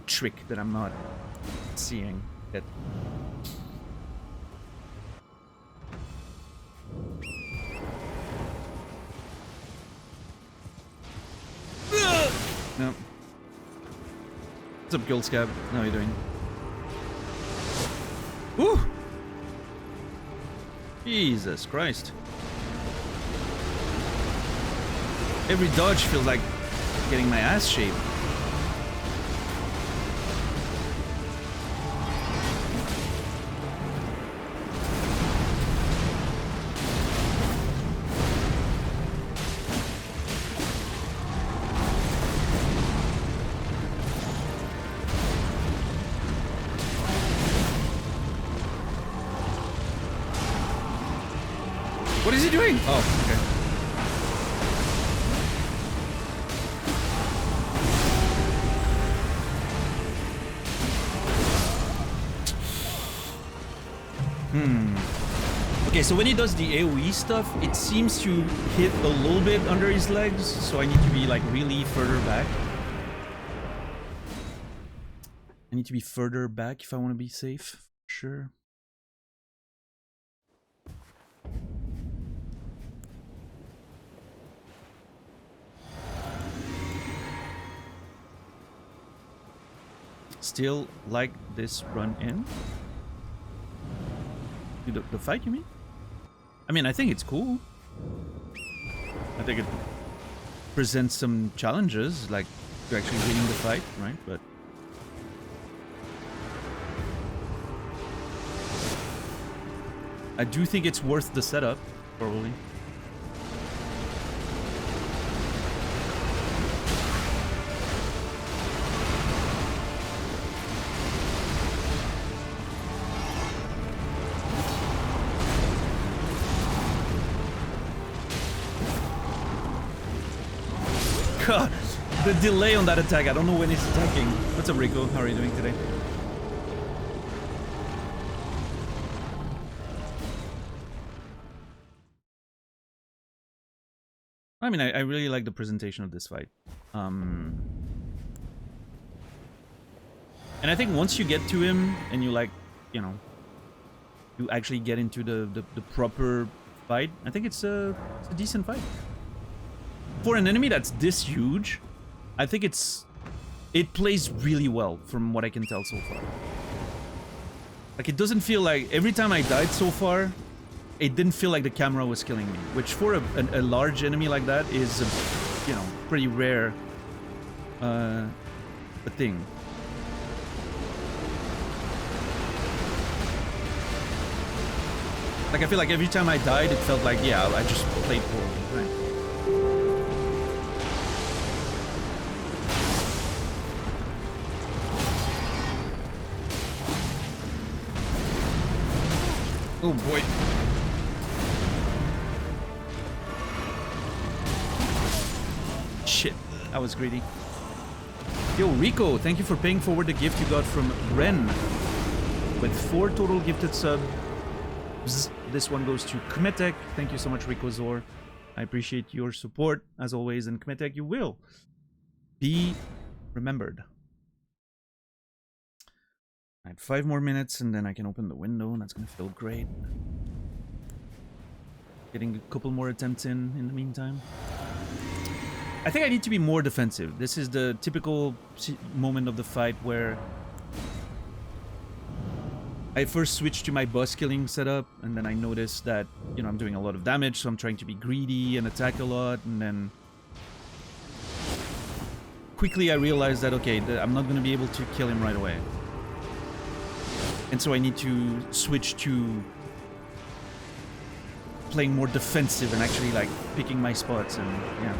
trick that I'm not seeing yet. No. What's up, Gold Scab? How are you doing? Woo! Jesus Christ. Every dodge feels like getting my ass shaved. What is he doing? Oh, okay. Okay, so when he does the AoE stuff, it seems to hit a little bit under his legs, so I need to be like really further back. I need to be further back if I want to be safe. Sure. still like this run in. The fight, you mean? I mean, I think it's cool. I think it presents some challenges, like you're actually winning the fight, right? But I do think it's worth the setup, probably. God, the delay on that attack. I don't know when he's attacking. What's up, Rico? How are you doing today? I mean, I really like the presentation of this fight. And I think once you get to him and you like, you know, you actually get into the proper fight, I think it's a decent fight. For an enemy that's this huge, I think it plays really well from what I can tell so far. Like, it doesn't feel like, every time I died so far, it didn't feel like the camera was killing me, which for a large enemy like that is, you know, pretty rare a thing. Like, I feel like every time I died, it felt like, yeah, I just played poorly, right? Oh boy. Shit, that was greedy. Yo, Rico, thank you for paying forward the gift you got from Ren. With 4 total gifted subs. This one goes to Kmetek. Thank you so much, Rico Zor. I appreciate your support, as always. And Kmetek, you will be remembered. I have 5 more minutes, and then I can open the window, and that's going to feel great. Getting a couple more attempts in the meantime. I think I need to be more defensive. This is the typical moment of the fight where I first switched to my boss killing setup, and then I noticed that, you know, I'm doing a lot of damage, so I'm trying to be greedy and attack a lot, and then quickly I realized that, okay, I'm not going to be able to kill him right away. And so I need to switch to playing more defensive and actually, like, picking my spots, and yeah.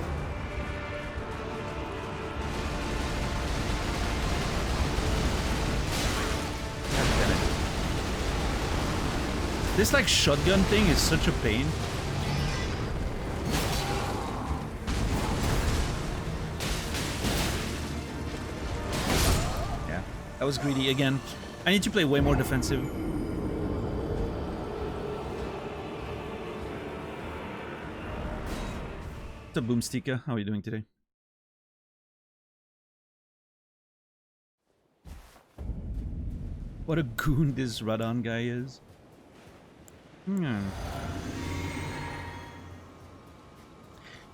This, like, shotgun thing is such a pain. Yeah, that was greedy again. I need to play way more defensive. What's up, Boomstika? How are you doing today? What a goon this Radon guy is.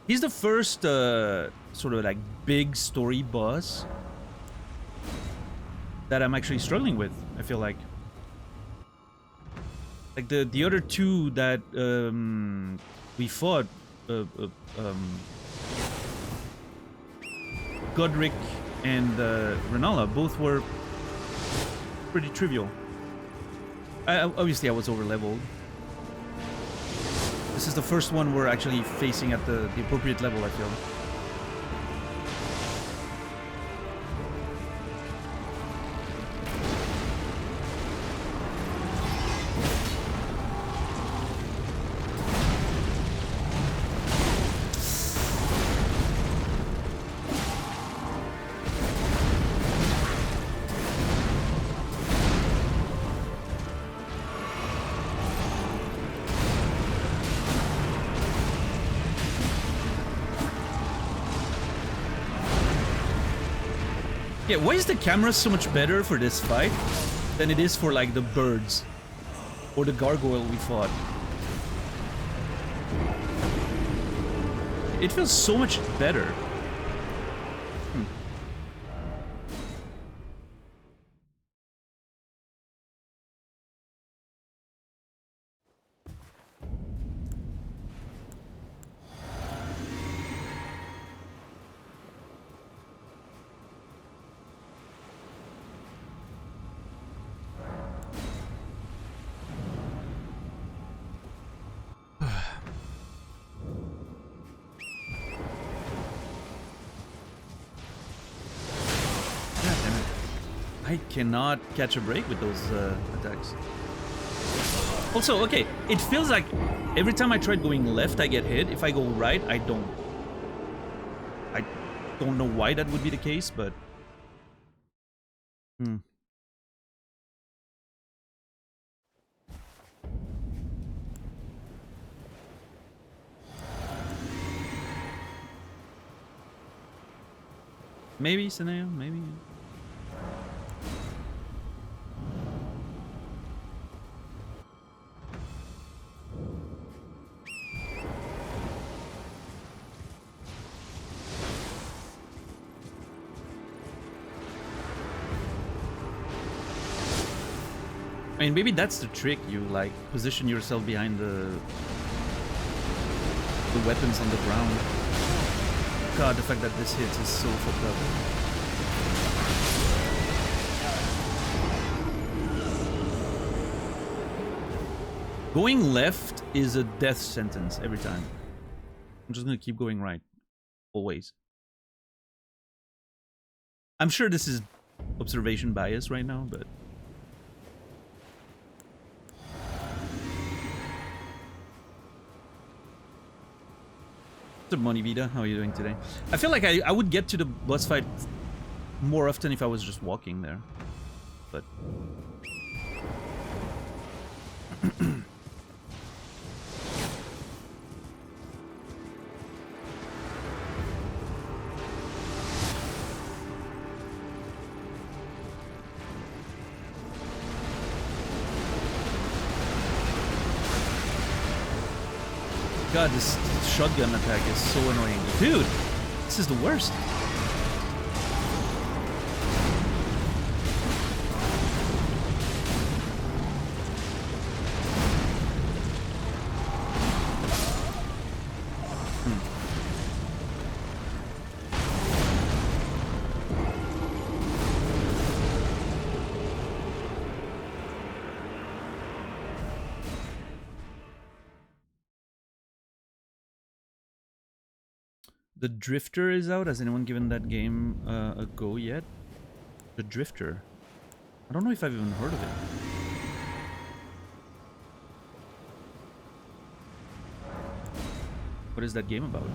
He's the first sort of like big story boss that I'm actually struggling with, I feel like. Like the other two that we fought, Godric and Renala, both were pretty trivial. Obviously I was over leveled. This is the first one we're actually facing at the appropriate level, I feel. Yeah, why is the camera so much better for this fight than it is for, like, the birds or the gargoyle we fought? It feels so much better. I cannot catch a break with those attacks. Also, okay, it feels like every time I try going left, I get hit. If I go right, I don't. I don't know why that would be the case, but... Maybe, Saneo, maybe. I mean, maybe that's the trick. You like position yourself behind the weapons on the ground. God, the fact that this hits is so fucked up. Going left is a death sentence every time. I'm just gonna keep going right. Always. I'm sure this is observation bias right now, but... What's up, Money Vida? How are you doing today? I feel like I would get to the boss fight more often if I was just walking there. But... God, this shotgun attack is so annoying. Dude, this is the worst. The Drifter is out. Has anyone given that game a go yet? The Drifter. I don't know if I've even heard of it. What is that game about?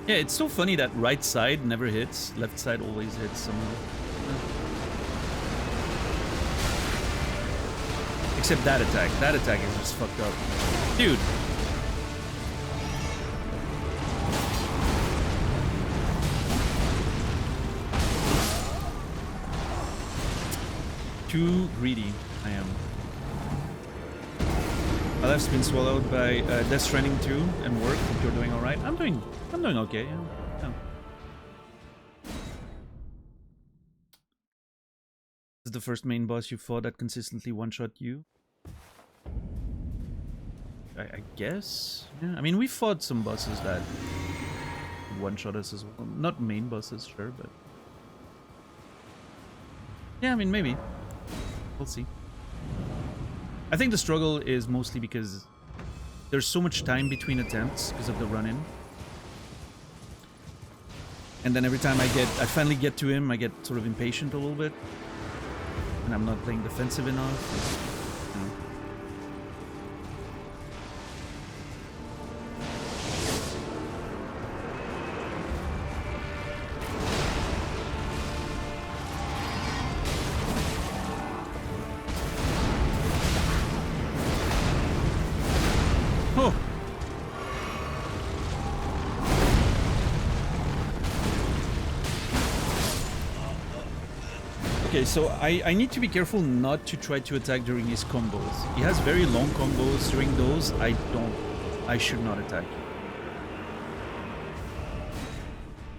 Yeah, it's so funny that right side never hits, left side always hits somehow. Except that attack. That attack is just fucked up. Dude! Too greedy, I am. My life's been swallowed by Death Stranding 2 and work. Hope you're doing alright. I'm doing okay, yeah. This is the first main boss you fought that consistently one-shot you? I guess? Yeah, I mean, we fought some bosses that one-shot us as well. Not main bosses, sure, but... Yeah, I mean, maybe. We'll see. I think the struggle is mostly because there's so much time between attempts because of the run-in. And then every time I finally get to him, I get sort of impatient a little bit. And I'm not playing defensive enough. Okay, so I need to be careful not to try to attack during his combos. He has very long combos. During those, I should not attack.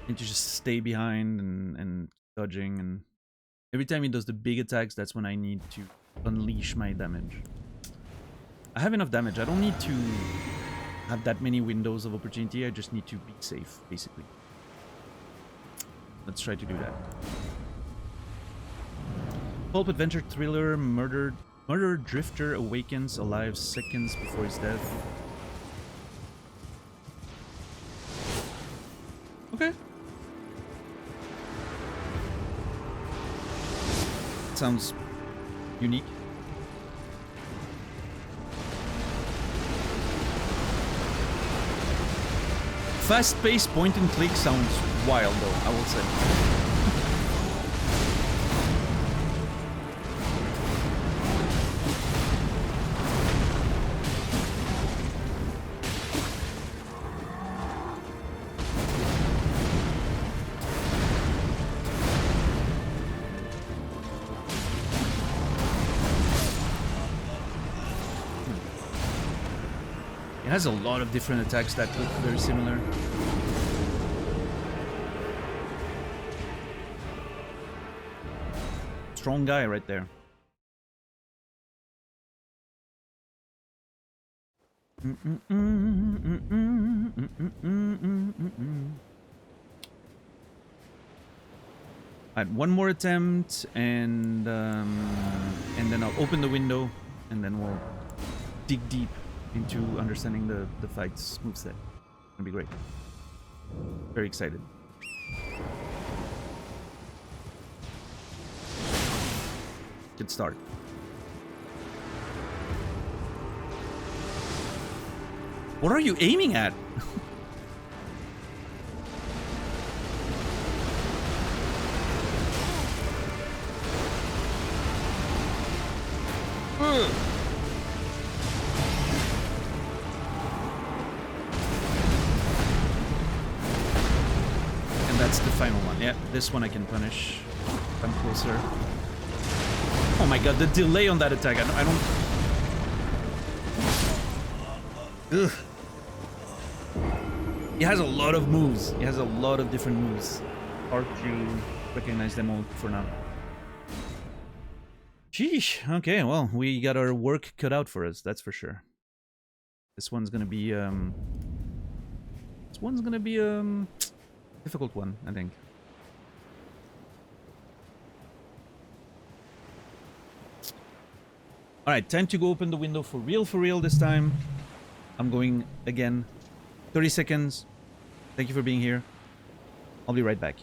I need to just stay behind and dodging, and every time he does the big attacks, that's when I need to unleash my damage. I have enough damage. I don't need to have that many windows of opportunity. I just need to be safe, basically. Let's try to do that. Pulp adventure thriller. Murder drifter awakens alive seconds before his death. Okay. Sounds unique. Fast-paced point-and-click sounds wild, though, I will say. It has a lot of different attacks that look very similar. Strong guy right there. Alright, one more attempt, and then I'll open the window, and then we'll dig deep into understanding the fight's moveset. It'll be great. Very excited. Good start. What are you aiming at? And that's the final one. Yeah, this one I can punish. I'm closer. Oh my god, the delay on that attack. I don't... Ugh. He has a lot of moves. He has a lot of different moves. Hard to recognize them all for now. Sheesh. Okay, well, we got our work cut out for us, that's for sure. This one's gonna be, difficult one, I think. Alright, time to go open the window for real this time. I'm going again. 30 seconds. Thank you for being here. I'll be right back.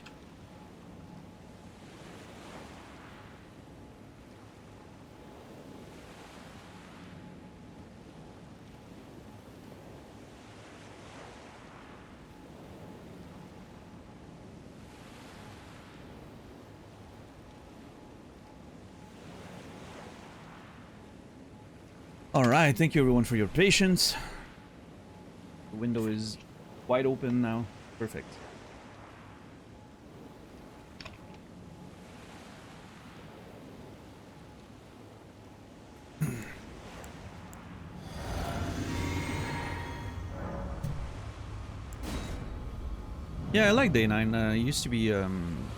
Alright, thank you everyone for your patience. The window is wide open now. Perfect. Yeah, I like Day 9. He used to be, I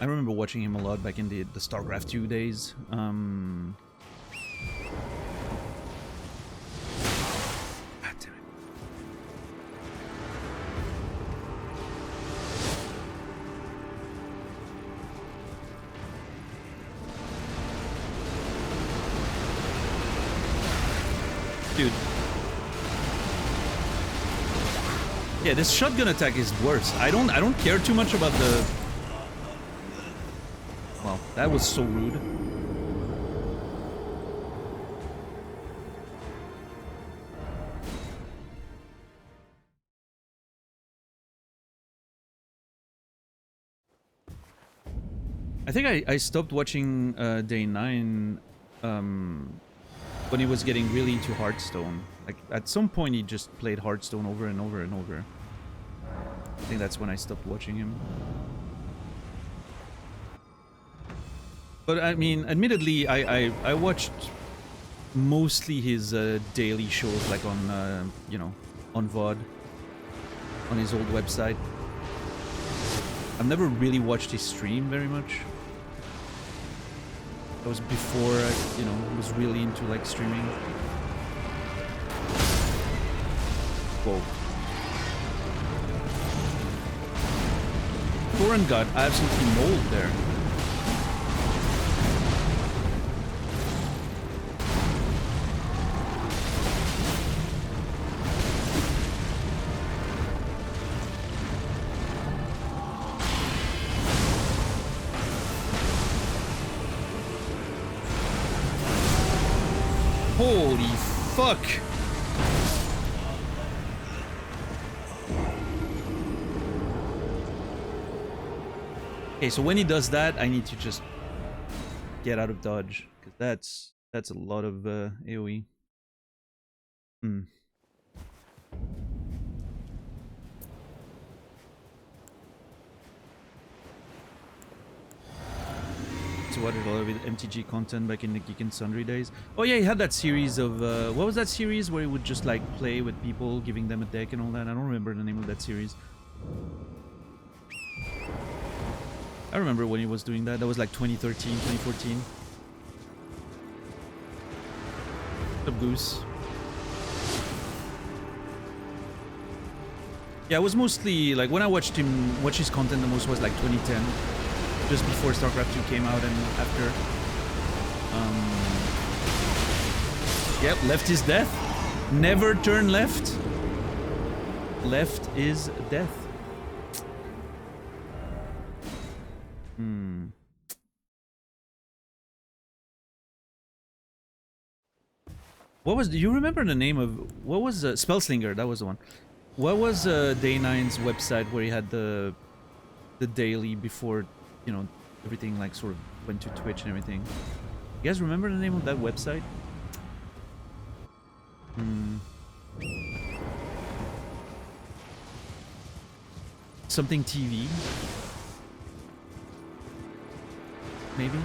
remember watching him a lot back in the StarCraft 2 days. Dude. Yeah, this shotgun attack is worse. I don't care too much about the... Well, that was so rude. I think I stopped watching Day 9 when he was getting really into Hearthstone. Like, at some point he just played Hearthstone over and over and over. I think that's when I stopped watching him. But I mean, admittedly, I watched mostly his daily shows, like on, you know, on VOD, on his old website. I've never really watched his stream very much. That was before I, you know, was really into, like, streaming. Whoa. Thorin got absolutely mauled there. Fuck! Okay, so when he does that, I need to just get out of dodge, because that's a lot of AoE. So what did a lot of MTG content back in the Geek and Sundry days. Oh yeah, he had that series of what was that series where he would just like play with people, giving them a deck and all that. I don't remember the name of that series. I remember when he was doing that. That was like 2013, 2014. What's up, Goose? Yeah, it was mostly like when I watched his content the most was like 2010, just before StarCraft 2 came out and after. Yep, left is death. Never turn left. Left is death. What was? Do you remember the name of? What was Spellslinger? That was the one. What was Day 9's website where he had the daily before, you know, everything like sort of went to Twitch and everything? You guys remember the name of that website? Something TV? Maybe?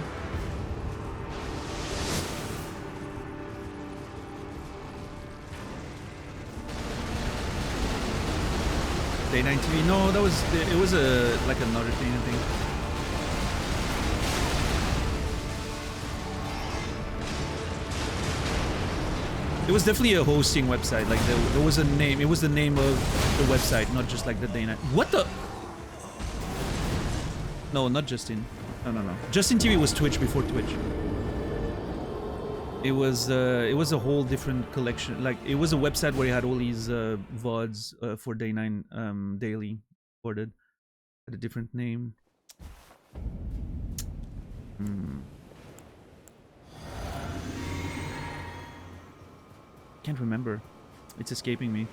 Day 9 TV? No, that was it was like another thing, I think. It was definitely a hosting website. Like there was a name. It was the name of the website, not just like the Day 9. What the? No, not Justin. No. Justin TV was Twitch before Twitch. It was a whole different collection. Like it was a website where you had all these VODs for Day 9 daily recorded. Had a different name. Can't remember. It's escaping me.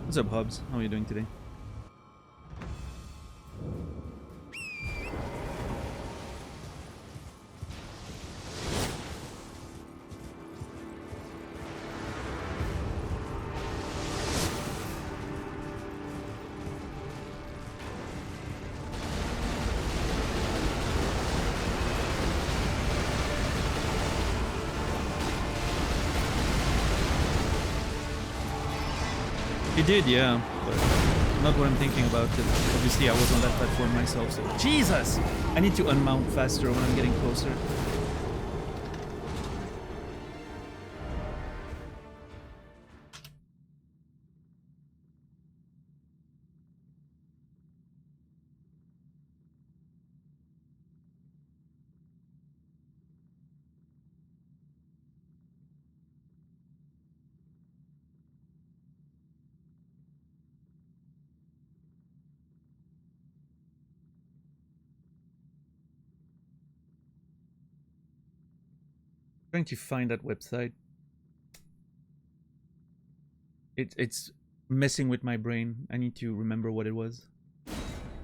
What's up, Hubs? How are you doing today? It did, yeah, but not what I'm thinking about. Obviously, I was on that platform myself, so... Jesus! I need to unmount faster when I'm getting closer. Trying to find that website. It's messing with my brain. I need to remember what it was.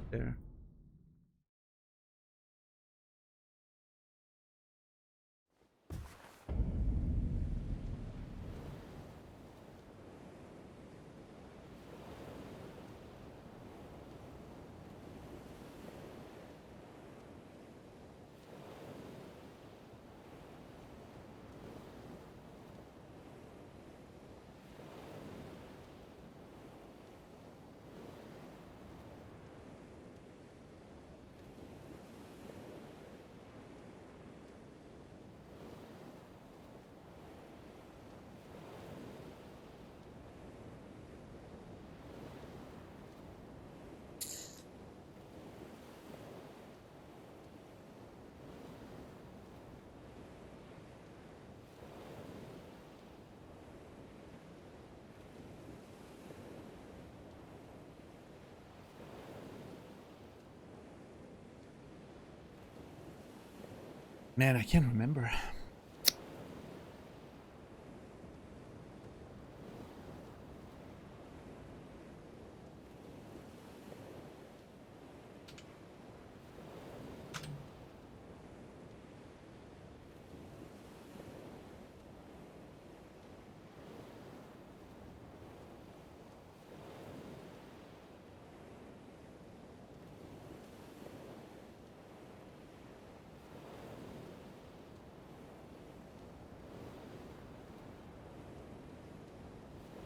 There. Man, I can't remember.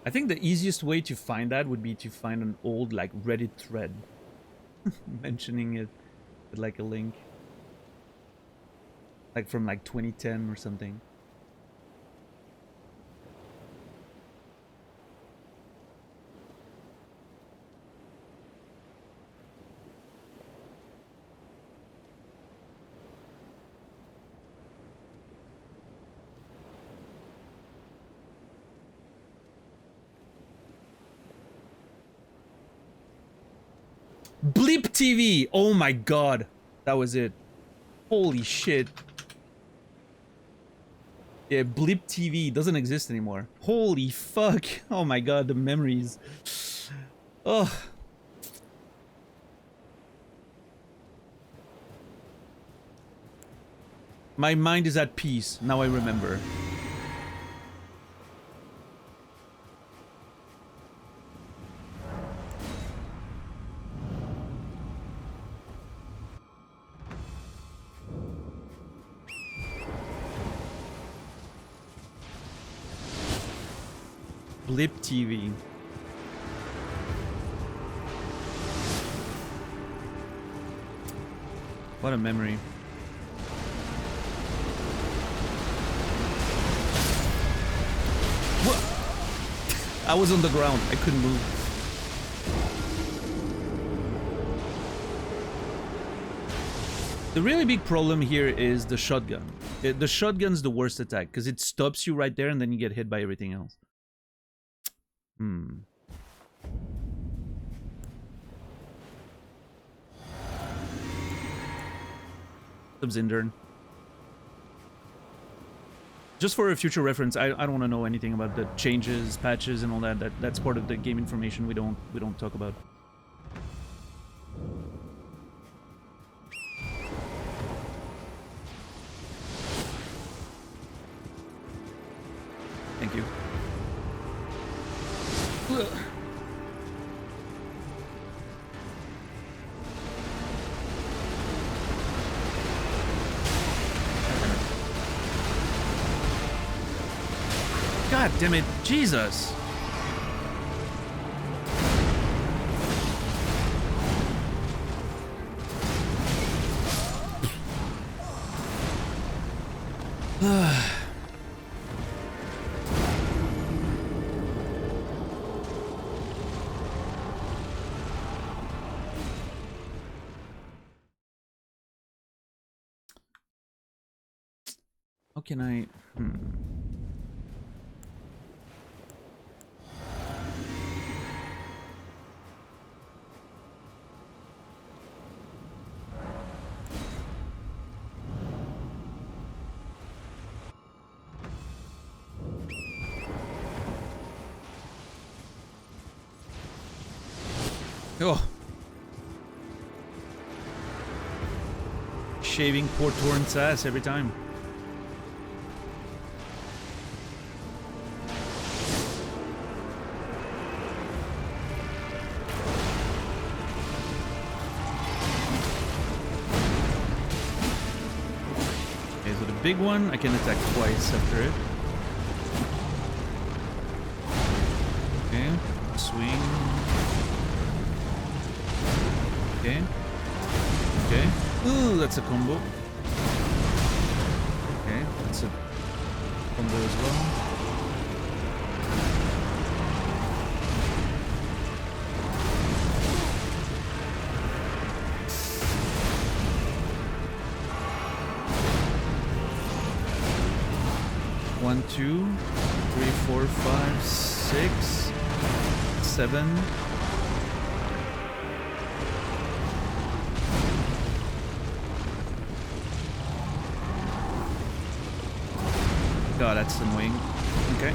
I think the easiest way to find that would be to find an old, like, Reddit thread mentioning it with, like, a link. Like, from, like, 2010 or something. Bleep TV! Oh my god. That was it. Holy shit. Yeah, Bleep TV doesn't exist anymore. Holy fuck. Oh my god, the memories. Oh. My mind is at peace. Now I remember. Blip TV. What a memory. What? I was on the ground. I couldn't move. The really big problem here is the shotgun. The shotgun's the worst attack because it stops you right there and then you get hit by everything else. Zindern. Just for a future reference, I don't want to know anything about the changes, patches, and all that. That's part of the game information we don't talk about. Thank you. God damn it, Jesus. How can I... Oh. Shaving poor Torrent's ass every time. Okay, so the big one, I can attack twice after it. Okay, swing. Okay. Okay. Ooh, that's a combo. Okay, that's a combo as well. One, two, three, four, five, 6, 7. God, that's annoying. Okay.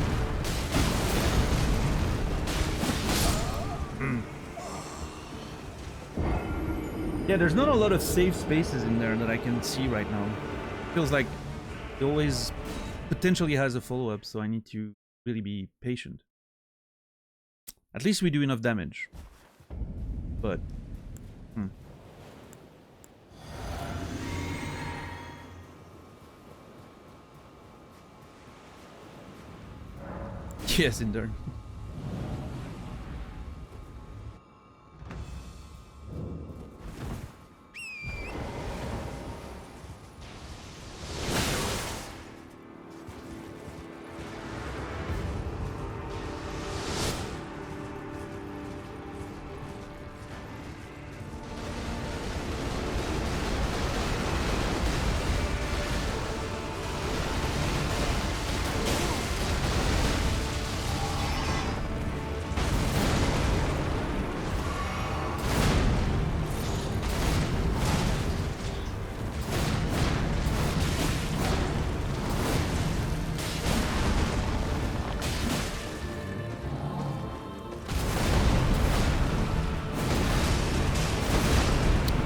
Yeah, there's not a lot of safe spaces in there that I can see right now. Feels like it always potentially has a follow-up, so I need to really be patient. At least we do enough damage. But... Yes, in there.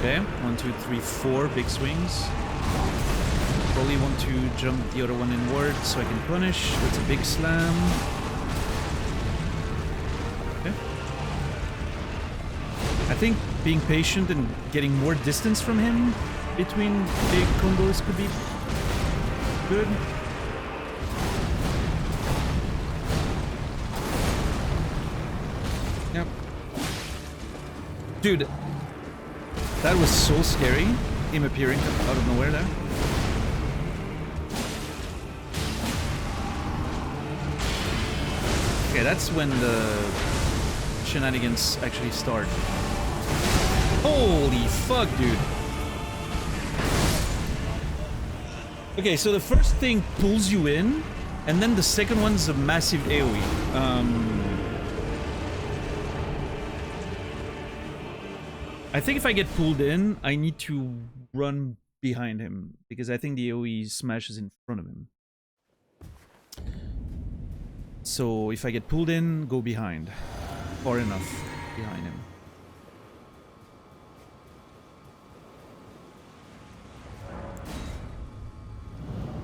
Okay, 1, 2, 3, 4 big swings. Probably want to jump the other one inward so I can punish. That's a big slam. Okay. I think being patient and getting more distance from him between big combos could be good. Yep. Dude. That was so scary, him appearing out of nowhere there. Okay, that's when the shenanigans actually start. Holy fuck, dude. Okay, so the first thing pulls you in, and then the second one's a massive AoE. I think if I get pulled in, I need to run behind him, because I think the AoE smashes in front of him. So if I get pulled in, go behind. Far enough behind him.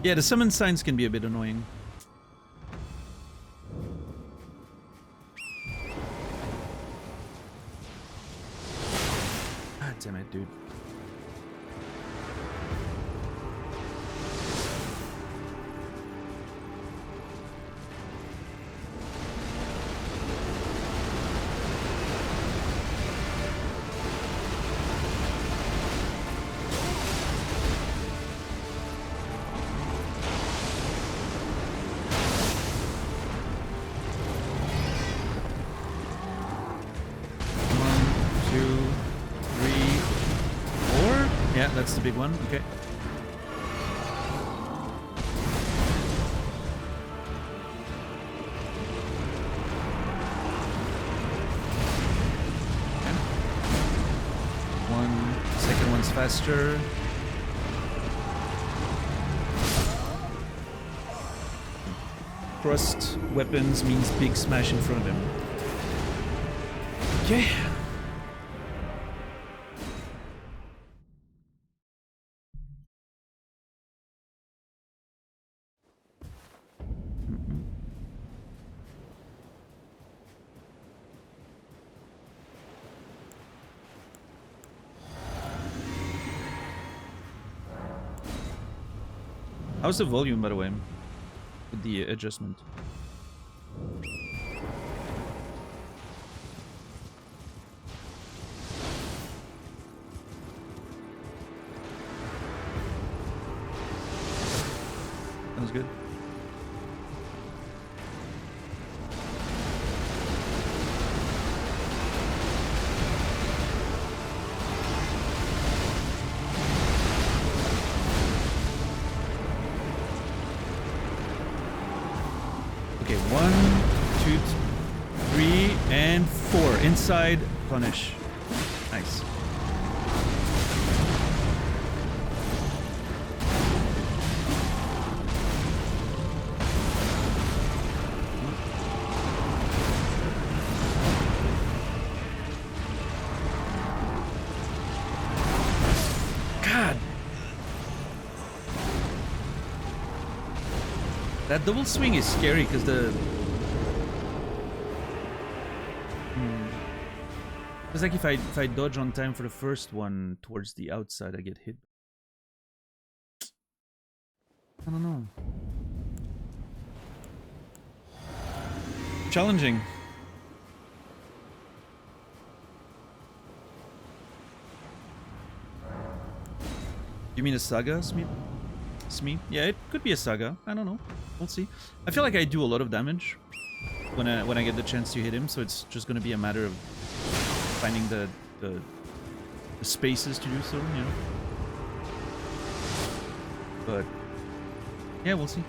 Yeah, the summon signs can be a bit annoying. Damn it, dude. That's the big one, okay. Second one's faster. Thrust weapons means big smash in front of him. Okay. How's the volume, by the way, with the adjustment? Sounds good. Okay, 1, 2, 3, and 4. Inside, punish. Nice. That double swing is scary because the... It's like if I dodge on time for the first one towards the outside, I get hit. I don't know. Challenging. You mean a saga, Smee? Yeah, it could be a saga. I don't know. We'll see. I feel like I do a lot of damage when I get the chance to hit him, so it's just gonna be a matter of finding the spaces to do so, you know. But yeah, we'll see.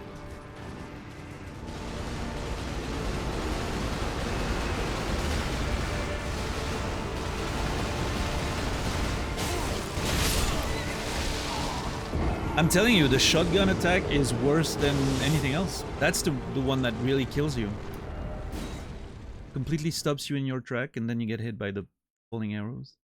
I'm telling you, the shotgun attack is worse than anything else. That's the one that really kills you. Completely stops you in your track, and then you get hit by the falling arrows.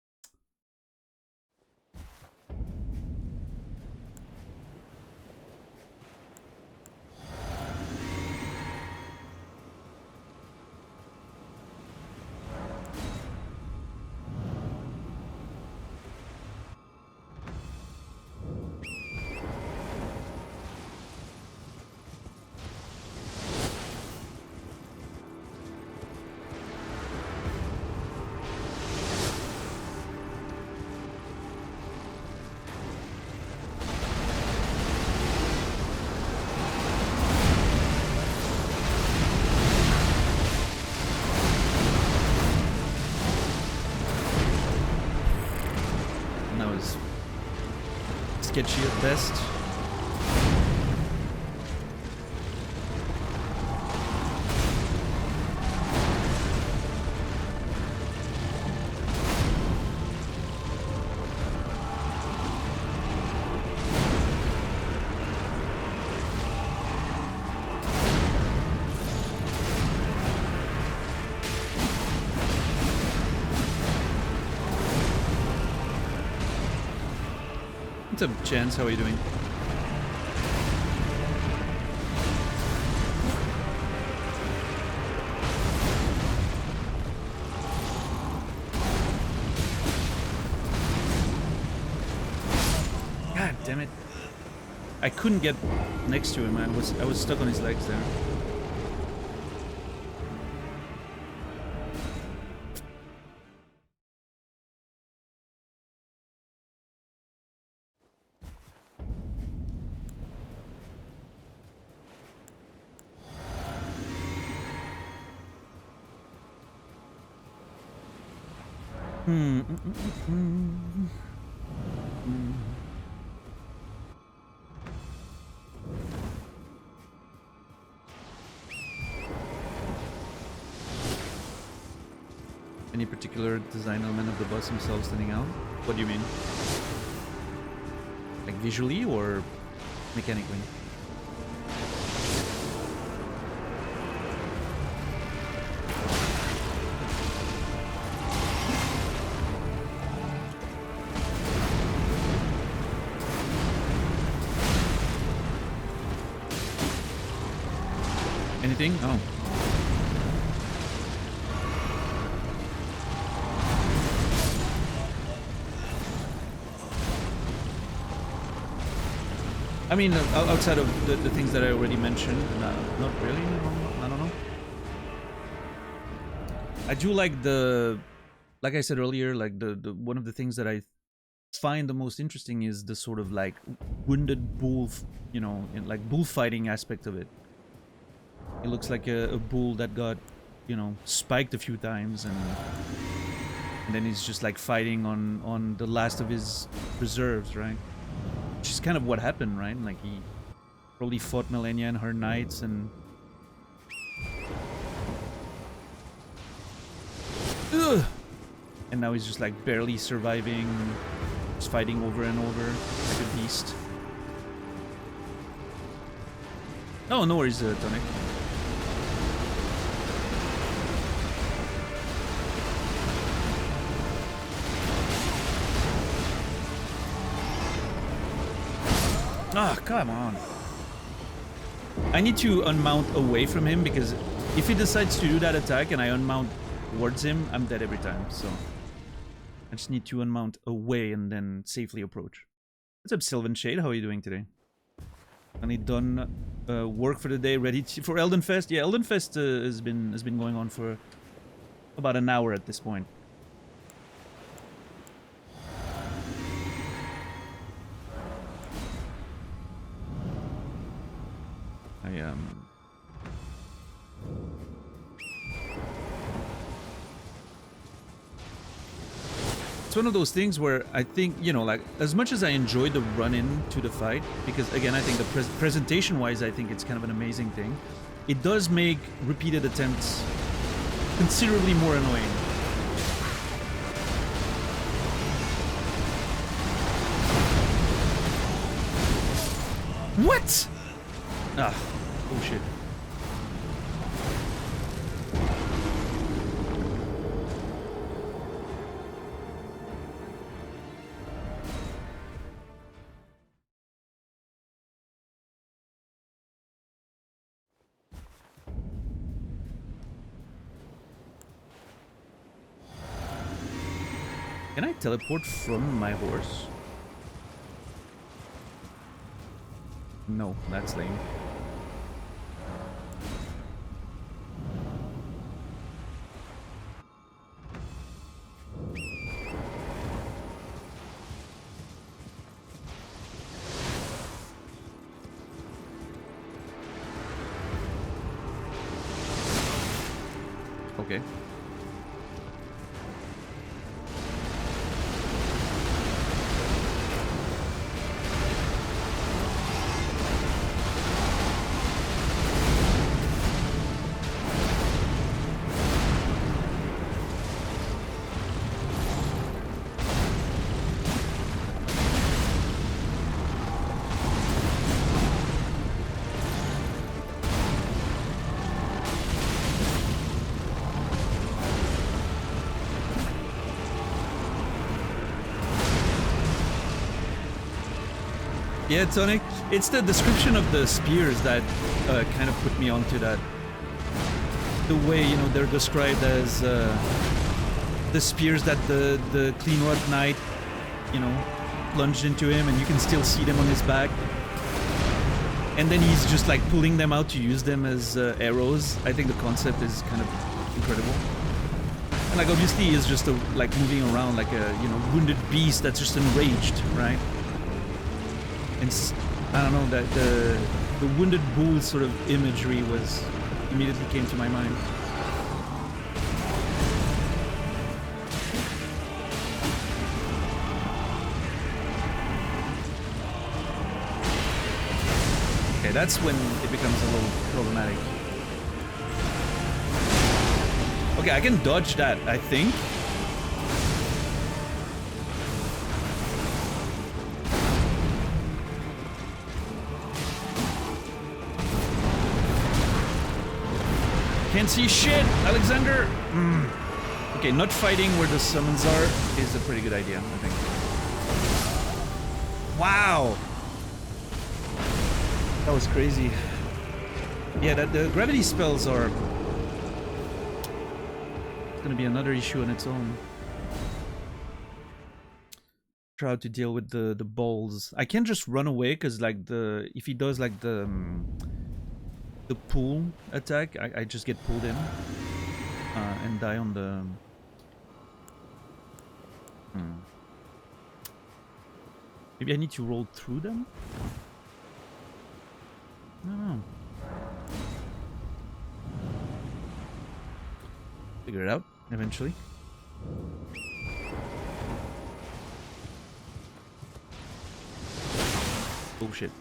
Sketchy at best. What's up, Chance? How are you doing? God damn it. I couldn't get next to him. I was stuck on his legs there. Any particular design element of the boss himself standing out? What do you mean? Like visually or mechanically? Anything? Oh. I mean, outside of the things that I already mentioned, not really. I don't know. I do like like I said earlier, like the one of the things that I find the most interesting is the sort of like wounded bull, you know, like bullfighting aspect of it. It looks like a bull that got, you know, spiked a few times, and then he's just like fighting on the last of his reserves, right? Which is kind of what happened, right? Like he probably fought Melania and her knights, and now he's just like barely surviving, just fighting over and over like a beast. Oh, no worries, Tonic. Ah, come on. I need to unmount away from him, because if he decides to do that attack and I unmount towards him, I'm dead every time, so... I just need to unmount away and then safely approach. What's up, Sylvan Shade? How are you doing today? Finally done work for the day, ready for Elden Fest? Yeah, Elden Fest has been going on for about an hour at this point. It's one of those things where I think, you know, like, as much as I enjoy the run-in to the fight, because, again, I think the presentation-wise, I think it's kind of an amazing thing, it does make repeated attempts considerably more annoying. What? Ah, oh shit. Can I teleport from my horse? No, that's lame. Okay. Yeah, Tonic, it's the description of the spears that kind of put me onto that. The way, you know, they're described as the spears that the Cleanrot Knight, you know, plunged into him, and you can still see them on his back. And then he's just like pulling them out to use them as arrows. I think the concept is kind of incredible. And like obviously he's just like moving around like a, you know, wounded beast that's just enraged, right? And I don't know, that the wounded bull sort of imagery was immediately came to my mind. Okay, that's when it becomes a little problematic. Okay, I can dodge that, I think. Can't see shit, Alexander! Okay, not fighting where the summons are is a pretty good idea, I think. Wow! That was crazy. Yeah, that the gravity spells are... It's gonna be another issue on its own. Try how to deal with the balls. I can't just run away, because like if he does like the pull attack, I just get pulled in and die on the... Maybe I need to roll through them? I don't know. Figure it out eventually. Oh shit.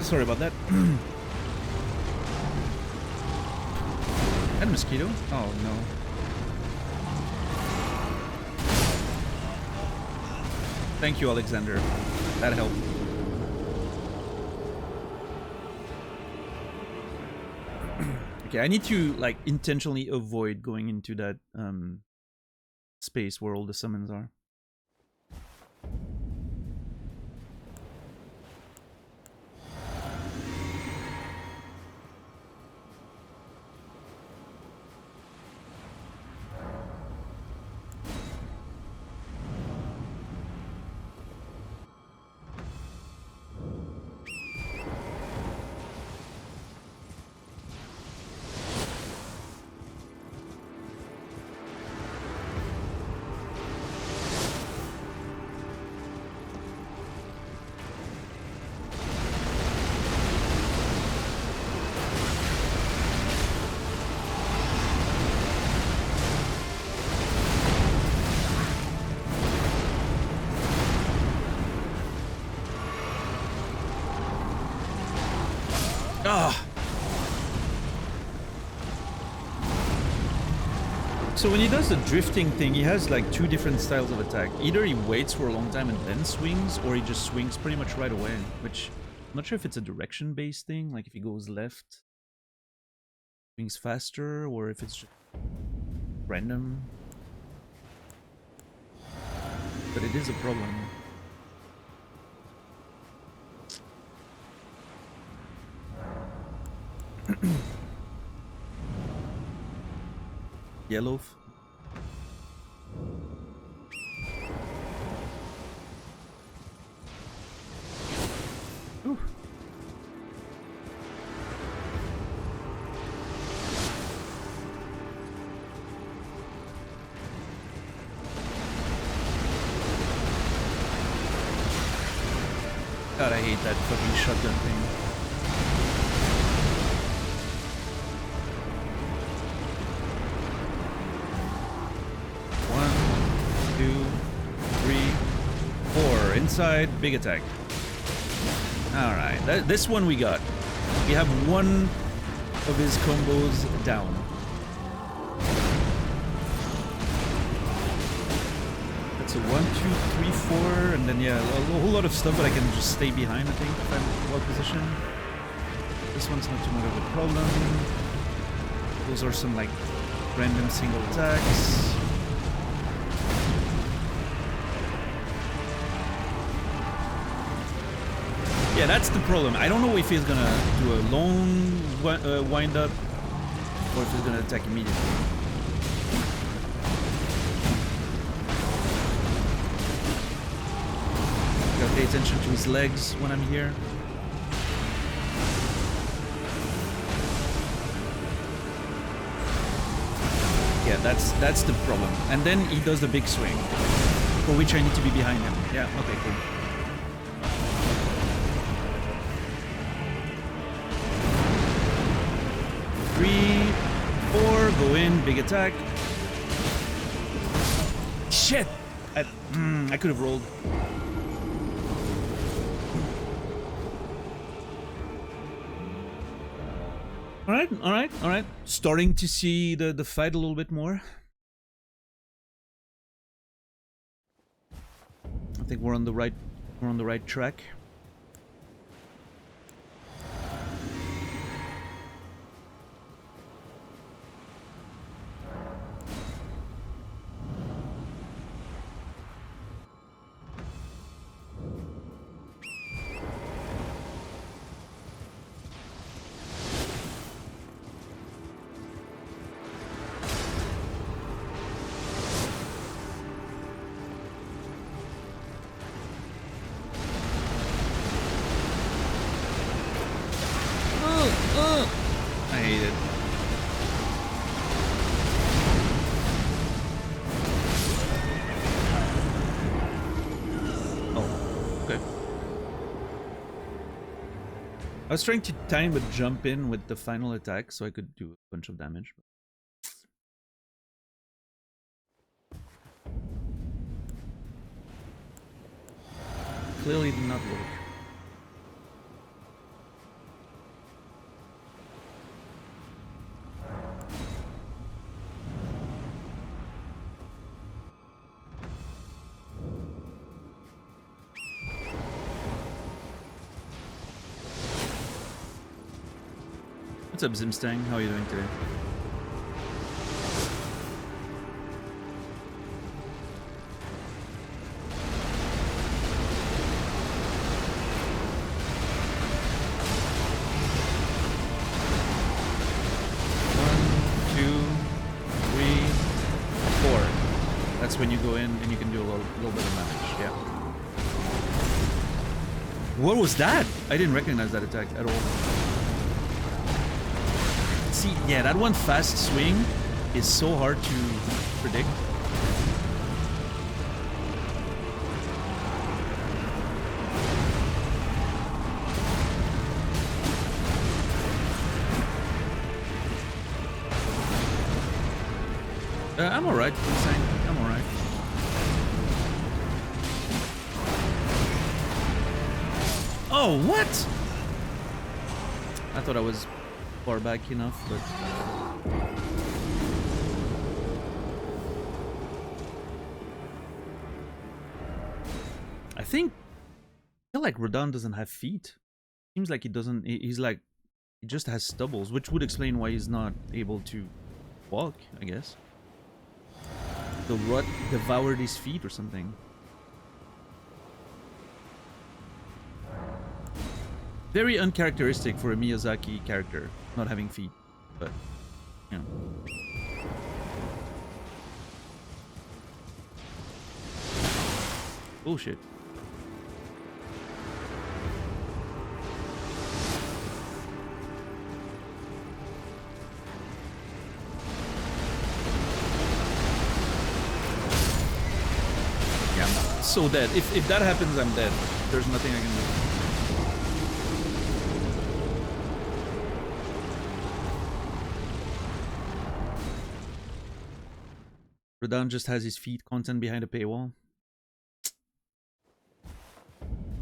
Sorry about that. And a mosquito? Oh no. Thank you, Alexander. That helped. Okay, I need to like intentionally avoid going into that space where all the summons are. So when he does the drifting thing, he has like two different styles of attack. Either he waits for a long time and then swings, or he just swings pretty much right away, which I'm not sure if it's a direction-based thing, like if he goes left, swings faster, or if it's just random. But it is a problem. Yellow. Ooh. God, I hate that fucking shotgun thing. Inside, big attack. Alright, this one we got. We have one of his combos down. That's a 1, 2, 3, 4, and then yeah, a whole lot of stuff, but I can just stay behind, I think, if I'm well positioned. This one's not too much of a problem. Those are some like random single attacks. Yeah, that's the problem. I don't know if he's gonna do a long wind up or if he's gonna attack immediately. Gotta pay attention to his legs when I'm here. Yeah, that's the problem. And then he does the big swing, for which I need to be behind him. Yeah, okay, cool. 3, 4, go in, big attack. Shit! I could have rolled. Alright. Starting to see the fight a little bit more. I think we're on the right track. I hate it. Oh, okay. I was trying to time a jump in with the final attack so I could do a bunch of damage. Clearly did not work. What's up, Zimstang? How are you doing today? That's when you go in and you can do a little bit of damage. Yeah. What was that? I didn't recognize that attack at all. See, yeah, that one fast swing is so hard to predict. I'm alright, I'm saying. I'm alright. Oh, what? I thought I was far back enough, but... I feel like Radahn doesn't have feet. Seems like he doesn't... He's like... He just has stubbles, which would explain why he's not able to walk, I guess. The rut devoured his feet or something. Very uncharacteristic for a Miyazaki character, not having feet, but, you know. Bullshit. Yeah, I'm so dead. If that happens, I'm dead. There's nothing I can do. Radahn just has his feet content behind a paywall.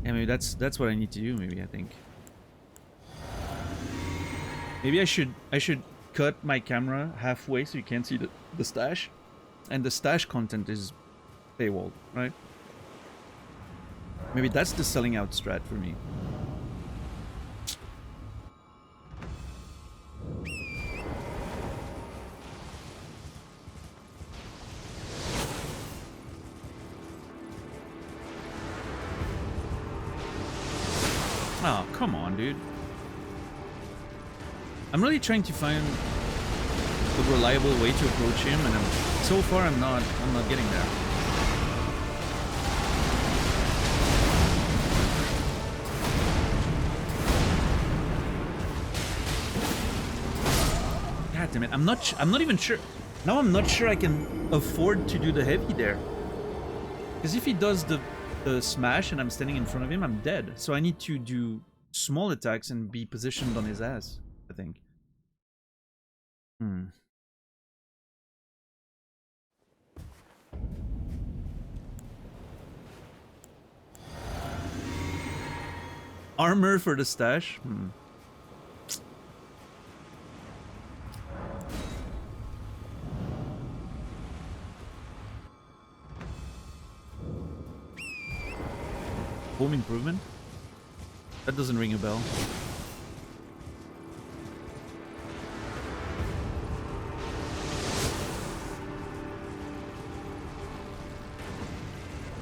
Yeah, maybe that's what I need to do. Maybe I think. Maybe I should cut my camera halfway so you can't see the stash, and the stash content is paywall, right? Maybe that's the selling out strat for me. Oh, come on, dude. I'm really trying to find a reliable way to approach him, and so far I'm not getting there. God damn it. I'm not even sure. Now I'm not sure I can afford to do the heavy there. Because if he does the smash and I'm standing in front of him, I'm dead. So I need to do small attacks and be positioned on his ass, I think. Armor for the stash? Home improvement? That doesn't ring a bell.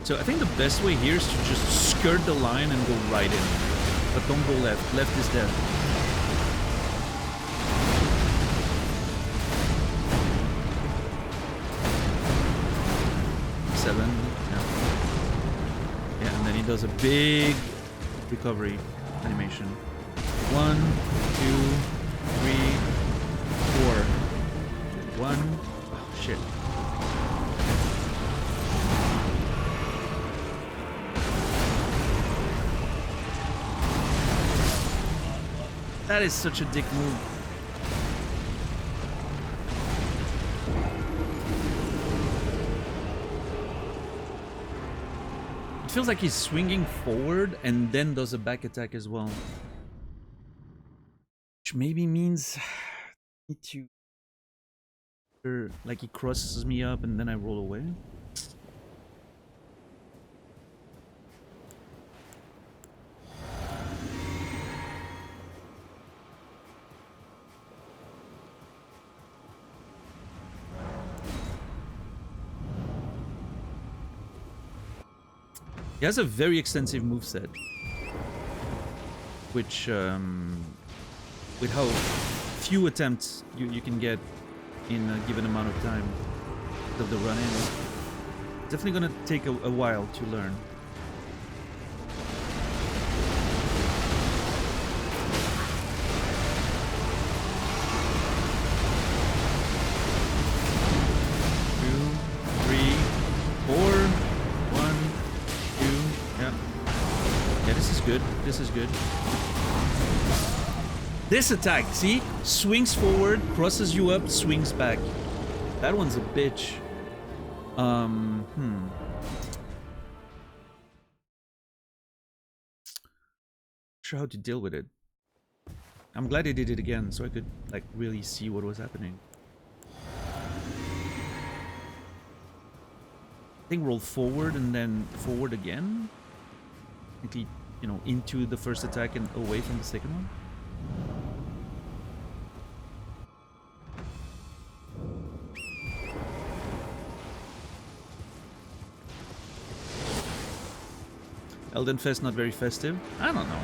So I think the best way here is to just skirt the line and go right in. But don't go left. Left is dead. Seven. Yeah, and then he does a big recovery animation. 1, 2, 3, 4. 1. Oh, shit. That is such a dick move. It feels like he's swinging forward and then does a back attack as well. Which maybe means I need to... Or like he crosses me up and then I roll away. He has a very extensive moveset, which, with how few attempts you can get in a given amount of time of the run-in, definitely gonna take a while to learn. This is good. This attack, see? Swings forward, crosses you up, swings back. That one's a bitch. Sure how to deal with it. I'm glad they did it again so I could like really see what was happening. I think roll forward and then forward again. Maybe, you know, into the first attack and away from the second one. Elden Fest not very festive? I don't know.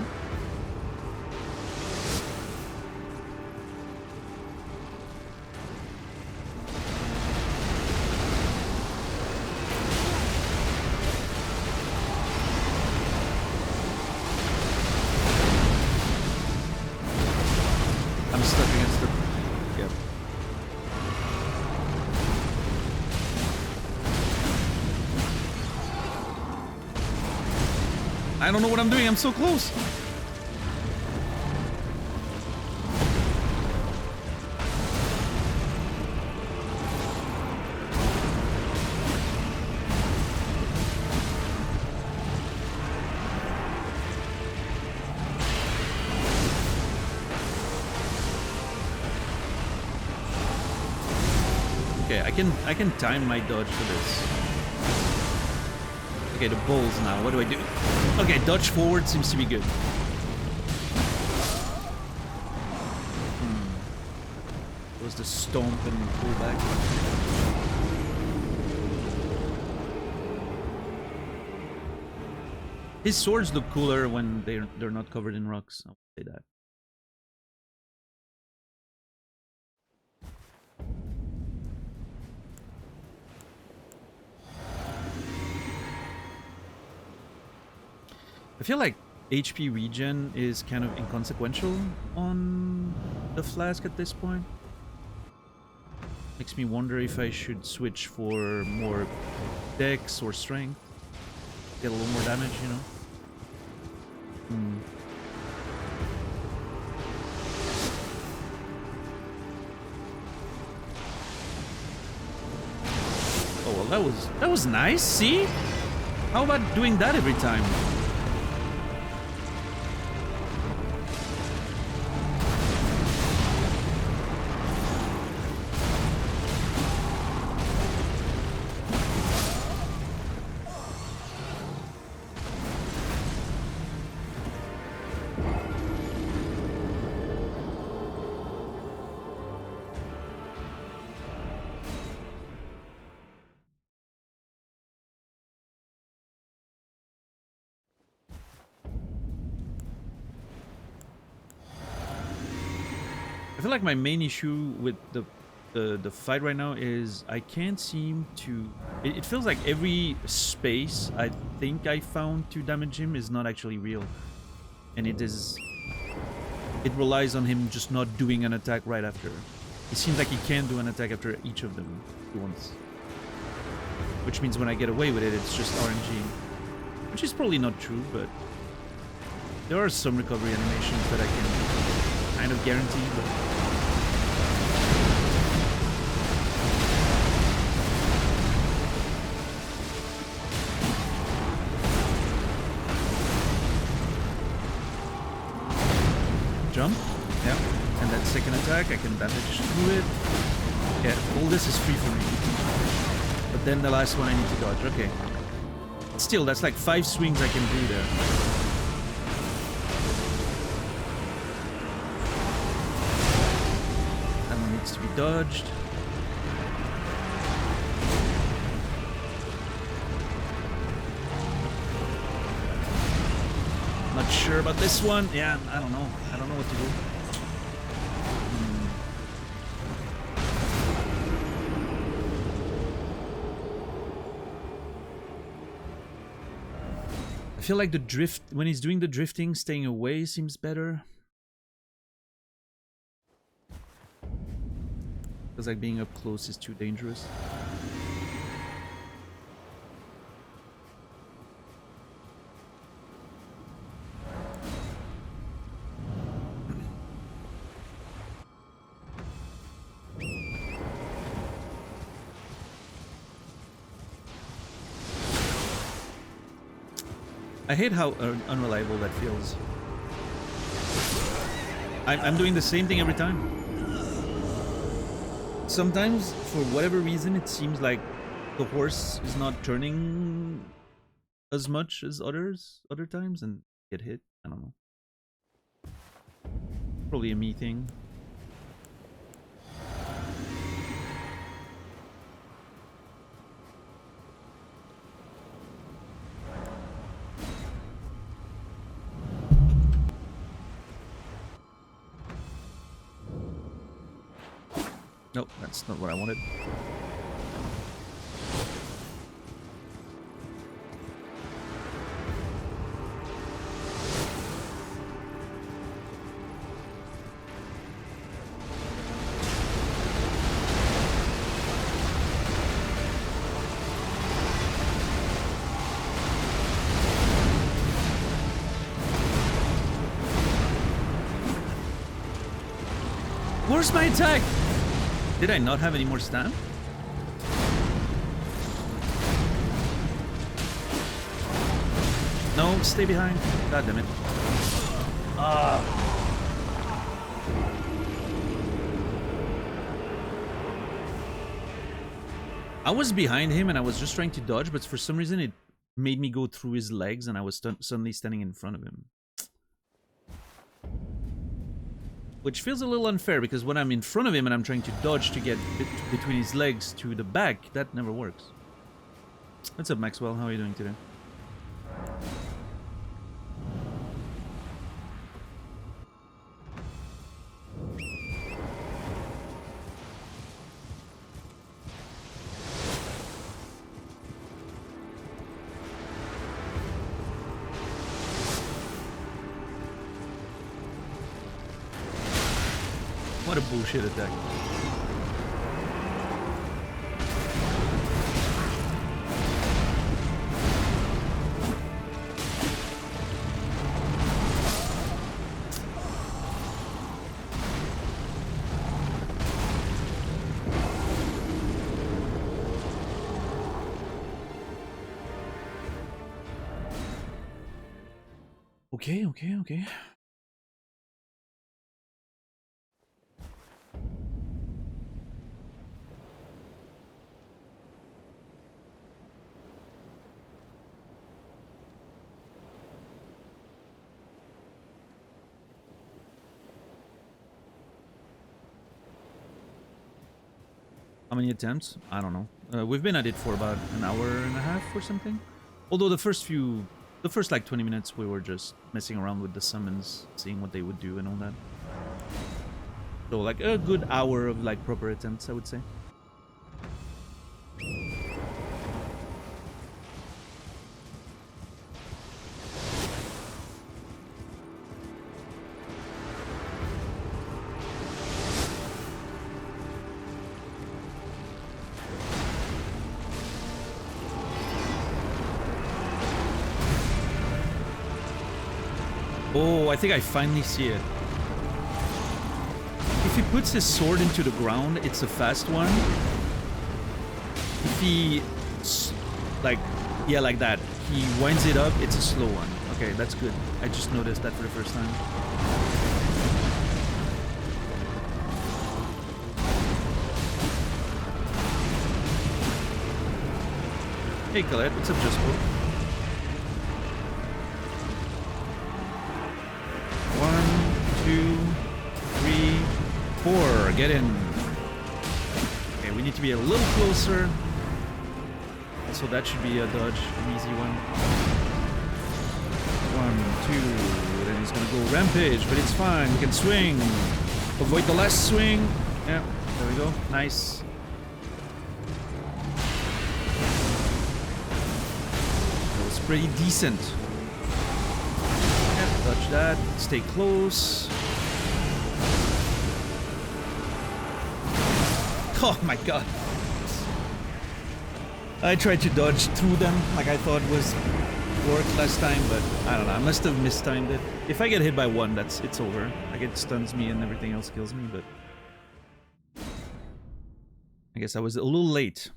I don't know what I'm doing, I'm so close. Okay, I can time my dodge for this. Okay, the balls now. What do I do? Okay, dodge forward seems to be good. Was the stomp and pull back? His swords look cooler when they're not covered in rocks. I'll say that. I feel like HP regen is kind of inconsequential on the flask at this point. Makes me wonder if I should switch for more dex or strength. Get a little more damage, you know? Oh well, that was nice, see? How about doing that every time? I feel like my main issue with the fight right now is I can't seem to... It feels like every space I think I found to damage him is not actually real. And it relies on him just not doing an attack right after. It seems like he can do an attack after each of them once. Which means when I get away with it, it's just RNG. Which is probably not true, but... there are some recovery animations that I can kind of guarantee, but... jump, yeah, and that second attack I can damage through it. Yeah, all this is free for me. But then the last one I need to dodge, okay. Still, that's like 5 swings I can do there. That one needs to be dodged. sure about this one. Yeah, I don't know. I don't know what to do. I feel like the drift, when he's doing the drifting, staying away seems better. Feels like being up close is too dangerous. I hate how unreliable that feels. I'm doing the same thing every time. Sometimes, for whatever reason, it seems like the horse is not turning as much as other times and get hit. I don't know. Probably a me thing. Nope, that's not what I wanted. Where's my attack? Did I not have any more stamina? No, stay behind. God damn it. I was behind him and I was just trying to dodge, but for some reason it made me go through his legs and I was suddenly standing in front of him. Which feels a little unfair, because when I'm in front of him and I'm trying to dodge to get between his legs to the back, that never works. What's up, Maxwell? How are you doing today? What a bullshit attack. Okay. How many attempts? I don't know. We've been at it for about an hour and a half or something. Although the first like 20 minutes we were just messing around with the summons, seeing what they would do and all that. So like a good hour of like proper attempts, I would say. Oh, I think I finally see it. If he puts his sword into the ground, it's a fast one. If he, like that, he winds it up, it's a slow one. Okay, that's good. I just noticed that for the first time. Hey Colette, what's up, Just Hope? 1, 2, 3, 4. Get in. Okay, we need to be a little closer. So that should be a dodge, an easy one. 1, 2, he's gonna go rampage, but it's fine. We can swing. Avoid the last swing. Yeah, there we go. Nice. That was pretty decent. Yeah, dodge that. Stay close. Oh my god. I tried to dodge through them like I thought was worked last time, but I don't know. I must have mistimed it. If I get hit by one, it's over. Like it stuns me and everything else kills me, but I guess I was a little late.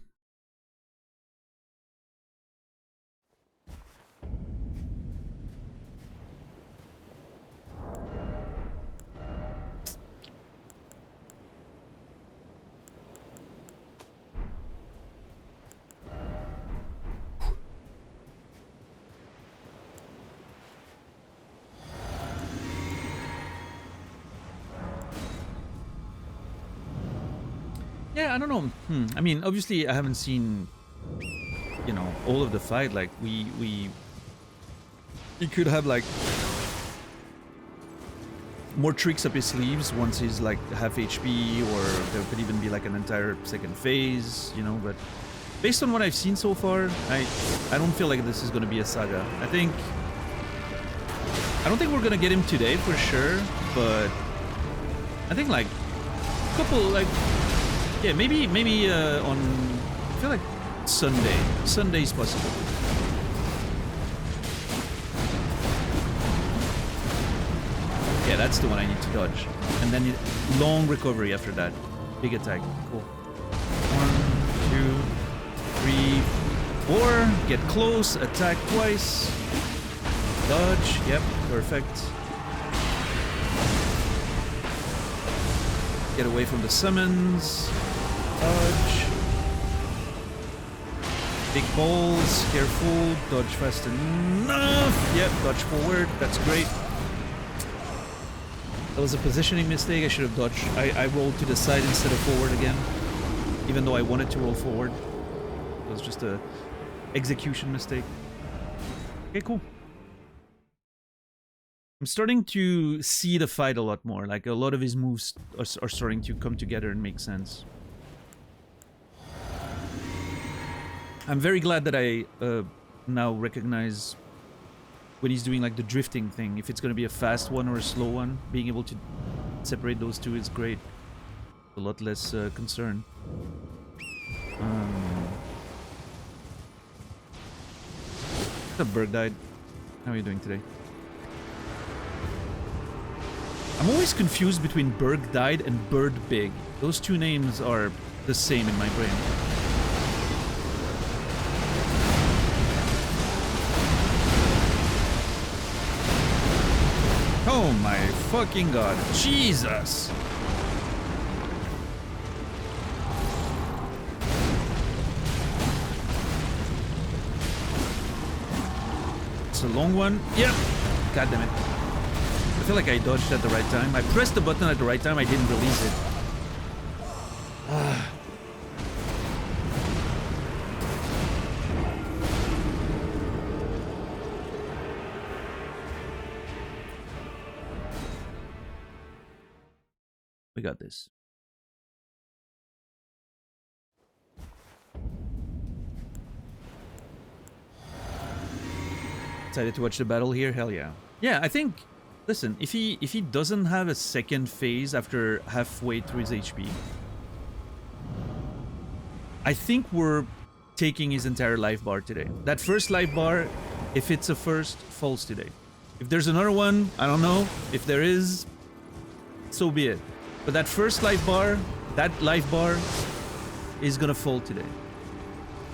Yeah, I don't know. I mean, obviously, I haven't seen, you know, all of the fight. Like, we could have like more tricks up his sleeves once he's like half HP, or there could even be like an entire second phase, you know. But based on what I've seen so far, I don't feel like this is gonna be a saga. I don't think we're gonna get him today for sure, but I think like a couple like. Yeah, maybe on, I feel like Sunday. Sunday is possible. Yeah, that's the one I need to dodge. And then long recovery after that. Big attack. Cool. 1, 2, 3, 4. Get close. Attack twice. Dodge. Yep, perfect. Get away from the summons. Dodge. Big balls, careful, dodge fast enough. Yep, dodge forward, that's great. That was a positioning mistake, I should have dodged. I rolled to the side instead of forward again. Even though I wanted to roll forward. It was just a execution mistake. Okay, cool. I'm starting to see the fight a lot more. Like, a lot of his moves are starting to come together and make sense. I'm very glad that I now recognize when he's doing like the drifting thing. If it's going to be a fast one or a slow one, being able to separate those two is great. A lot less concern. The bird died. How are you doing today? I'm always confused between Berg died and Bird Big. Those two names are the same in my brain. Oh my fucking god. Jesus! It's a long one. Yep. God damn it. I feel like I dodged at the right time. I pressed the button at the right time, I didn't release it. We got this. Excited to watch the battle here? Hell yeah. Yeah, I think, listen, if he doesn't have a second phase after halfway through his HP, I think we're taking his entire life bar today. That first life bar, if it's a first, falls today. If there's another one, I don't know. If there is, so be it. But that first life bar, is gonna fall today.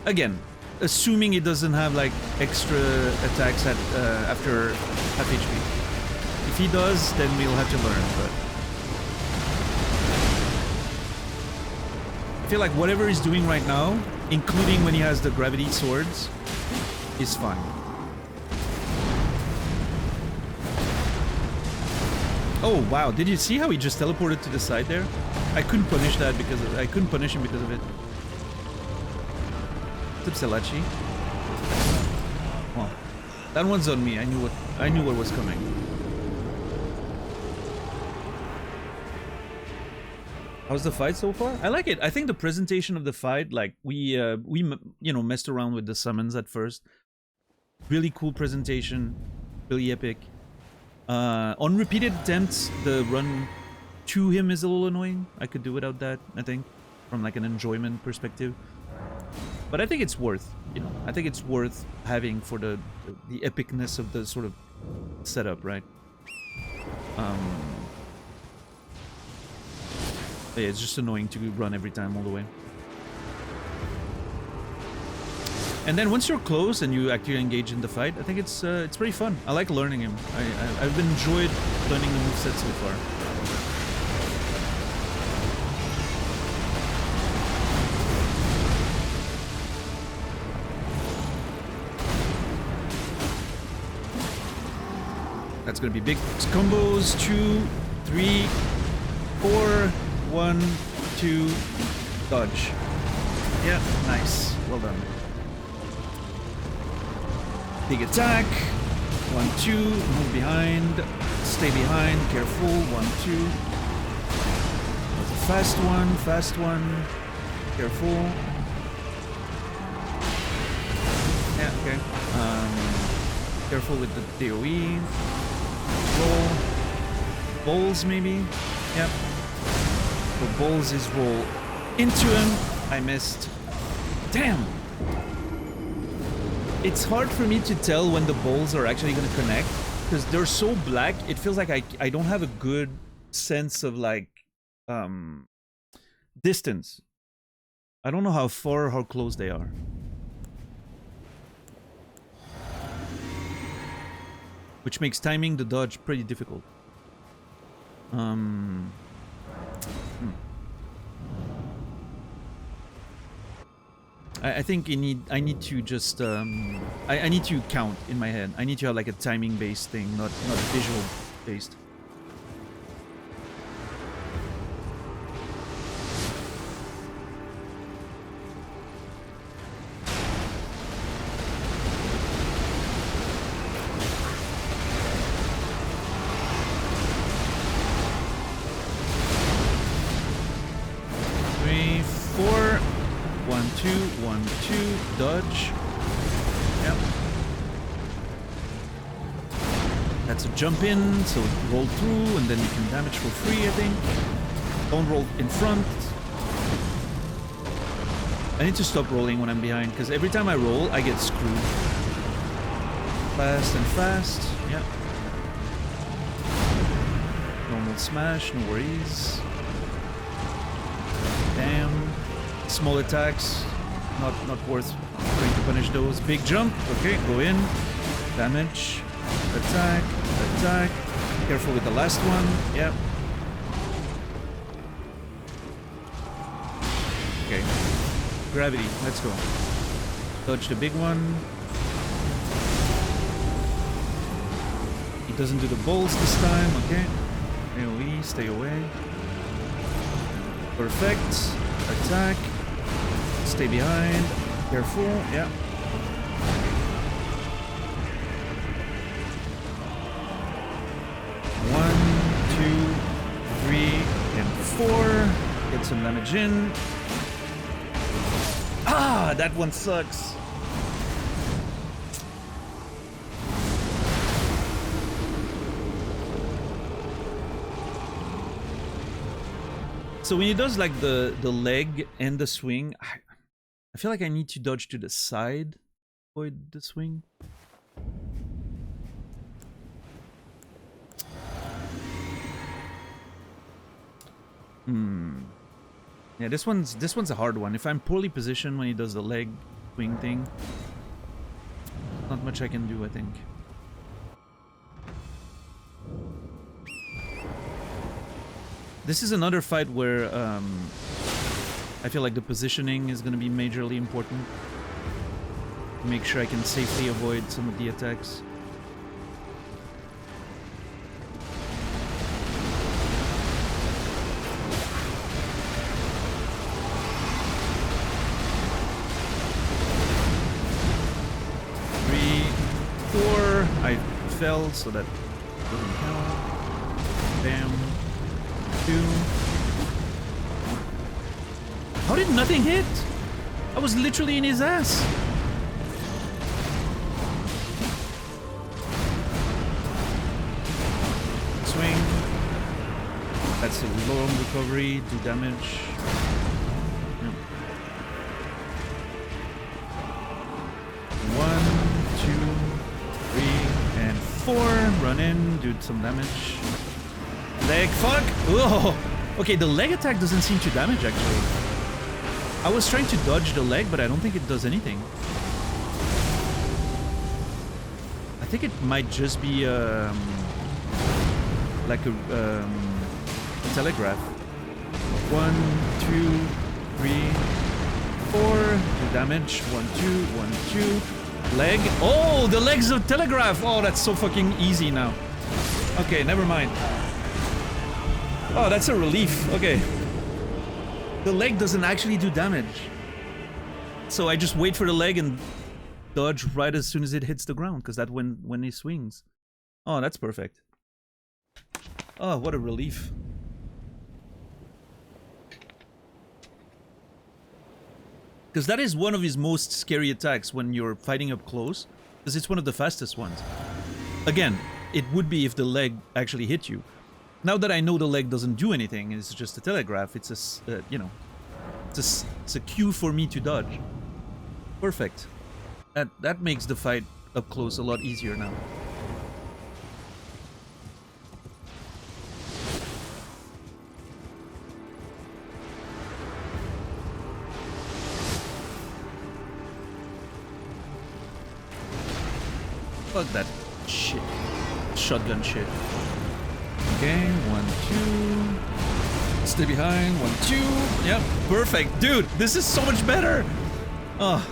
Again, assuming it doesn't have like extra attacks at after half HP. If he does, then we'll have to learn, but I feel like whatever he's doing right now, including when he has the gravity swords, is fine. Oh wow, did you see how he just teleported to the side there? I couldn't punish that because of, I couldn't punish him because of it. What's up, Selachi? Well, that one's on me. I knew what was coming. How's the fight so far? I like it. I think the presentation of the fight, like we you know, messed around with the summons at first. Really cool presentation, really epic. On repeated attempts, the run to him is a little annoying. I could do without that, I think, from like an enjoyment perspective. But I think it's worth, you know, I think it's worth having for the epicness of the sort of setup, right? But yeah, it's just annoying to run every time all the way. And then once you're close and you actually engage in the fight, I think it's pretty fun. I like learning him. I've enjoyed learning the moveset so far. That's gonna be big combos. 2, 3, 4, 1, 2, dodge. Yeah, nice. Well done. Big attack. 1, 2, move behind. Stay behind. Careful. 1, 2. That's a fast one. Careful. Yeah, okay. Careful with the DOE. Roll. Bowls, maybe? Yep. So bowls is roll into him. I missed. Damn! It's hard for me to tell when the bowls are actually going to connect, because they're so black, it feels like I don't have a good sense of, like, distance. I don't know how far or how close they are. Which makes timing the dodge pretty difficult. I think I need to just I need to count in my head. I need to have like a timing based thing, not visual based. Dodge. Yep. That's a jump in, so roll through, and then you can damage for free, I think. Don't roll in front. I need to stop rolling when I'm behind, because every time I roll, I get screwed. Fast and fast. Yep. Normal smash, no worries. Damn. Small attacks. Not worth trying to punish those. Big jump. Okay, go in. Damage. Attack. Attack. Careful with the last one. Yep. Okay. Gravity. Let's go. Dodge the big one. He doesn't do the bowls this time. Okay. AoE. Stay away. Perfect. Attack. Stay behind. Careful. Yeah. One, 2, 3, and 4. Get some damage in. Ah, that one sucks. So when he does like the leg and the swing, I feel like I need to dodge to the side, avoid the swing. Yeah, this one's a hard one. If I'm poorly positioned when he does the leg swing thing, not much I can do, I think. This is another fight where I feel like the positioning is going to be majorly important. Make sure I can safely avoid some of the attacks. I fell, so that doesn't count. Bam. 2. How did nothing hit? I was literally in his ass. Swing. That's a long recovery. Do damage. No. 1, 2, 3, and 4. Run in. Do some damage. Leg. Fuck. Oh. Okay, the leg attack doesn't seem to damage actually. I was trying to dodge the leg, but I don't think it does anything. I think it might just be like a telegraph. 1, 2, 3, 4. Do damage. 1, 2, 1, 2. Leg. Oh, the leg's a telegraph. Oh, that's so fucking easy now. Okay, never mind. Oh, that's a relief. Okay. The leg doesn't actually do damage. So I just wait for the leg and dodge right as soon as it hits the ground, because that's when he swings. Oh, that's perfect. Oh, what a relief. Because that is one of his most scary attacks when you're fighting up close, because it's one of the fastest ones. Again, it would be if the leg actually hit you. Now that I know the leg doesn't do anything, it's just a telegraph, it's a, you know, it's a cue for me to dodge. Perfect. That makes the fight up close a lot easier now. Fuck that shit. Shotgun shit. Okay, 1, 2. Stay behind. 1, 2. Yep, perfect. Dude, this is so much better. Oh.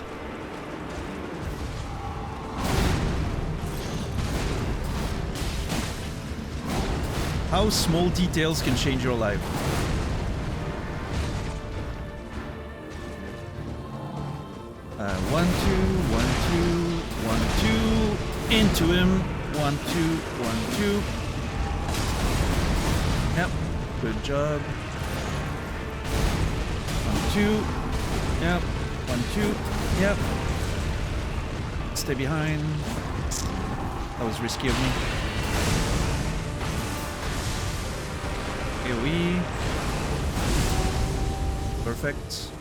How small details can change your life. One, two, 1, 2, 1, 2. Into him. 1, 2, 1, 2. Yep. Good job. 1, 2. Yep. 1, 2. Yep. Stay behind. That was risky of me. AoE. Perfect.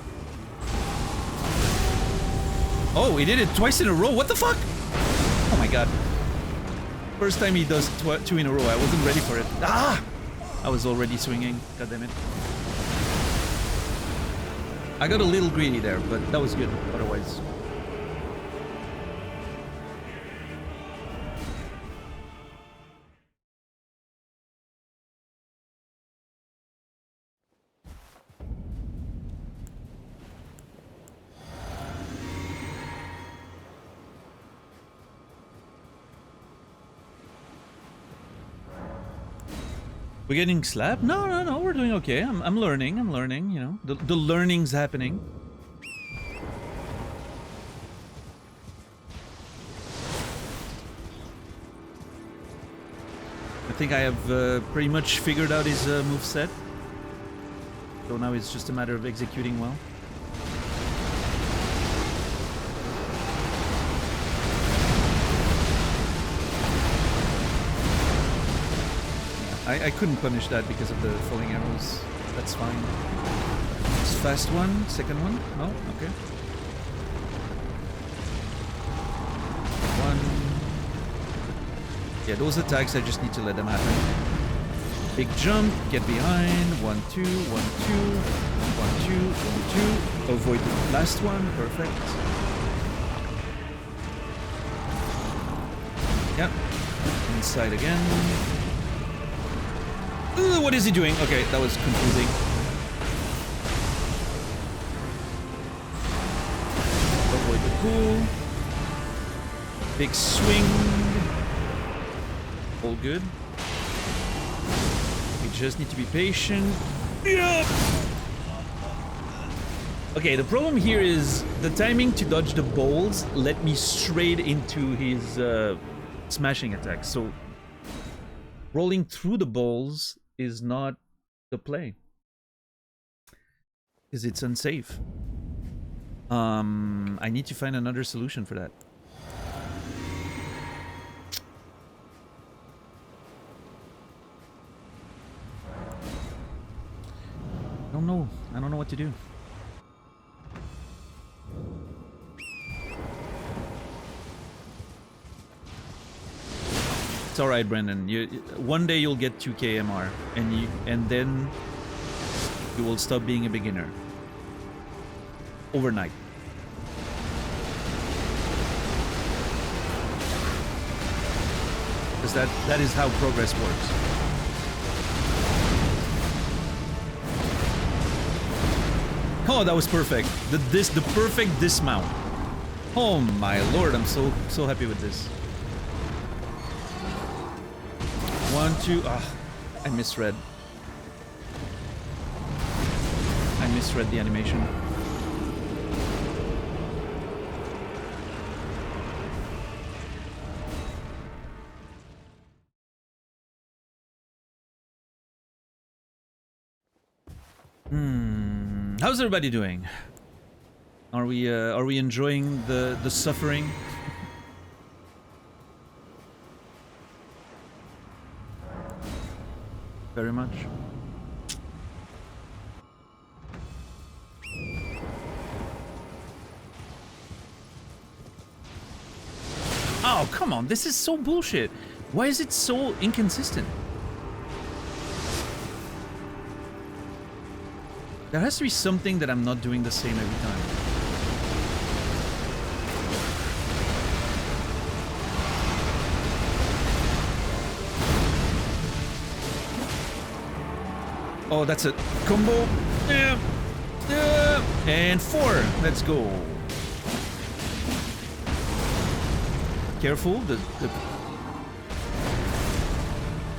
Oh, he did it twice in a row. What the fuck? Oh my god. First time he does 2 in a row. I wasn't ready for it. Ah! I was already swinging. God damn it. I got a little greedy there, but that was good otherwise. We're getting slapped? No, no, no, we're doing okay. I'm learning, you know. The learning's happening. I think I have pretty much figured out his moveset. So now it's just a matter of executing well. I couldn't punish that because of the falling arrows. That's fine. This fast one, second one? No? Okay. 1. Yeah, those attacks, I just need to let them happen. Big jump, get behind. 1, 2, 1, 2. 1, 2, 1, 2. Avoid the last one. Perfect. Yep. Inside again. What is he doing? Okay, that was confusing. Avoid the pool. Big swing. All good. We just need to be patient. Yeah. Okay, the problem here is the timing to dodge the balls led me straight into his smashing attack. So rolling through the balls is not the play. Because it's unsafe. I need to find another solution for that. I don't know. I don't know what to do. It's all right, Brendan. One day you'll get 2K MR, and then you will stop being a beginner. Overnight. Because that is how progress works. Oh, that was perfect. The perfect dismount. Oh my lord, I'm so happy with this. 1, 2. Ah, I misread. I misread the animation. How's everybody doing? Are we enjoying the suffering? Very much. Oh, come on. This is so bullshit. Why is it so inconsistent? There has to be something that I'm not doing the same every time. Oh, that's a combo. And 4. Let's go. Careful.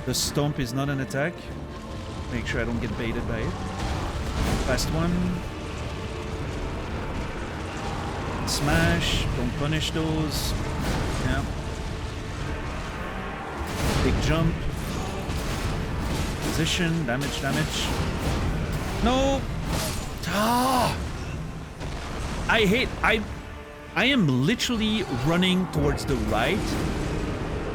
The stomp is not an attack. Make sure I don't get baited by it. Last one. Smash. Don't punish those. Yeah. Big jump. Position. Damage. No. Ah. I am literally running towards the right,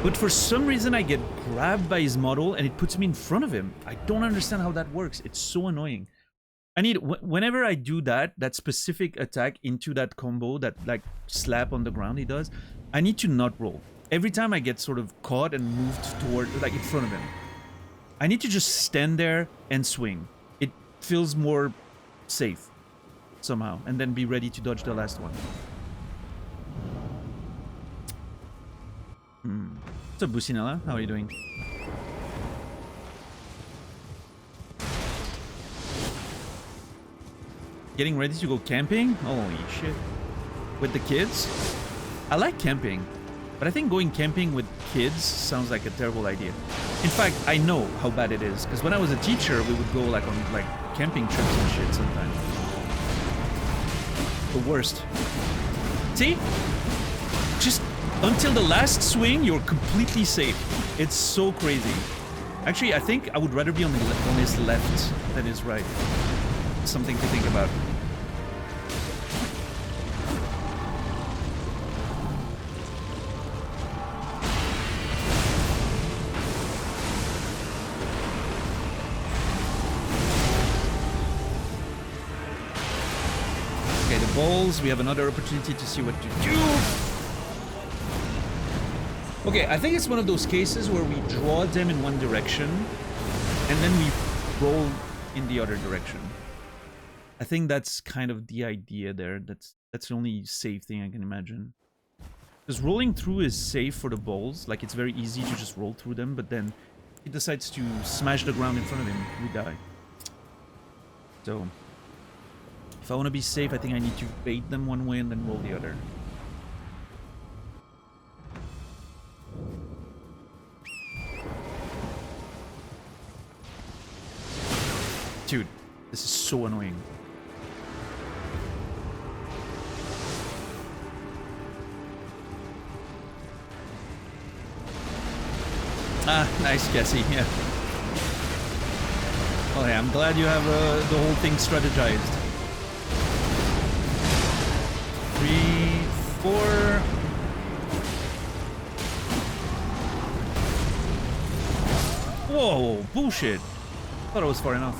but for some reason I get grabbed by his model and it puts me in front of him. I don't understand how that works. It's so annoying. I need, whenever I do that specific attack into that combo, that like slap on the ground he does, I need to not roll. Every time I get sort of caught and moved toward, like in front of him, I need to just stand there and swing. It feels more safe somehow, and then be ready to dodge the last one. What's up, Businella? How are you doing? Getting ready to go camping? Holy shit. With the kids? I like camping, but I think going camping with kids sounds like a terrible idea. In fact, I know how bad it is, because when I was a teacher, we would go like on like camping trips and shit sometimes. The worst. See? Just until the last swing, you're completely safe. It's so crazy. Actually, I think I would rather be on his left than his right. Something to think about. Okay, the balls. We have another opportunity to see what to do. Okay, I think it's one of those cases where we draw them in one direction and then we roll in the other direction. I think that's kind of the idea there. That's the only safe thing I can imagine. Because rolling through is safe for the balls. Like, it's very easy to just roll through them, but then he decides to smash the ground in front of him. We die. So, if I want to be safe, I think I need to bait them one way and then roll the other. Dude, this is so annoying. Ah, nice, Cassie, yeah. Oh yeah, I'm glad you have the whole thing strategized. 4. Whoa, bullshit. Thought it was far enough.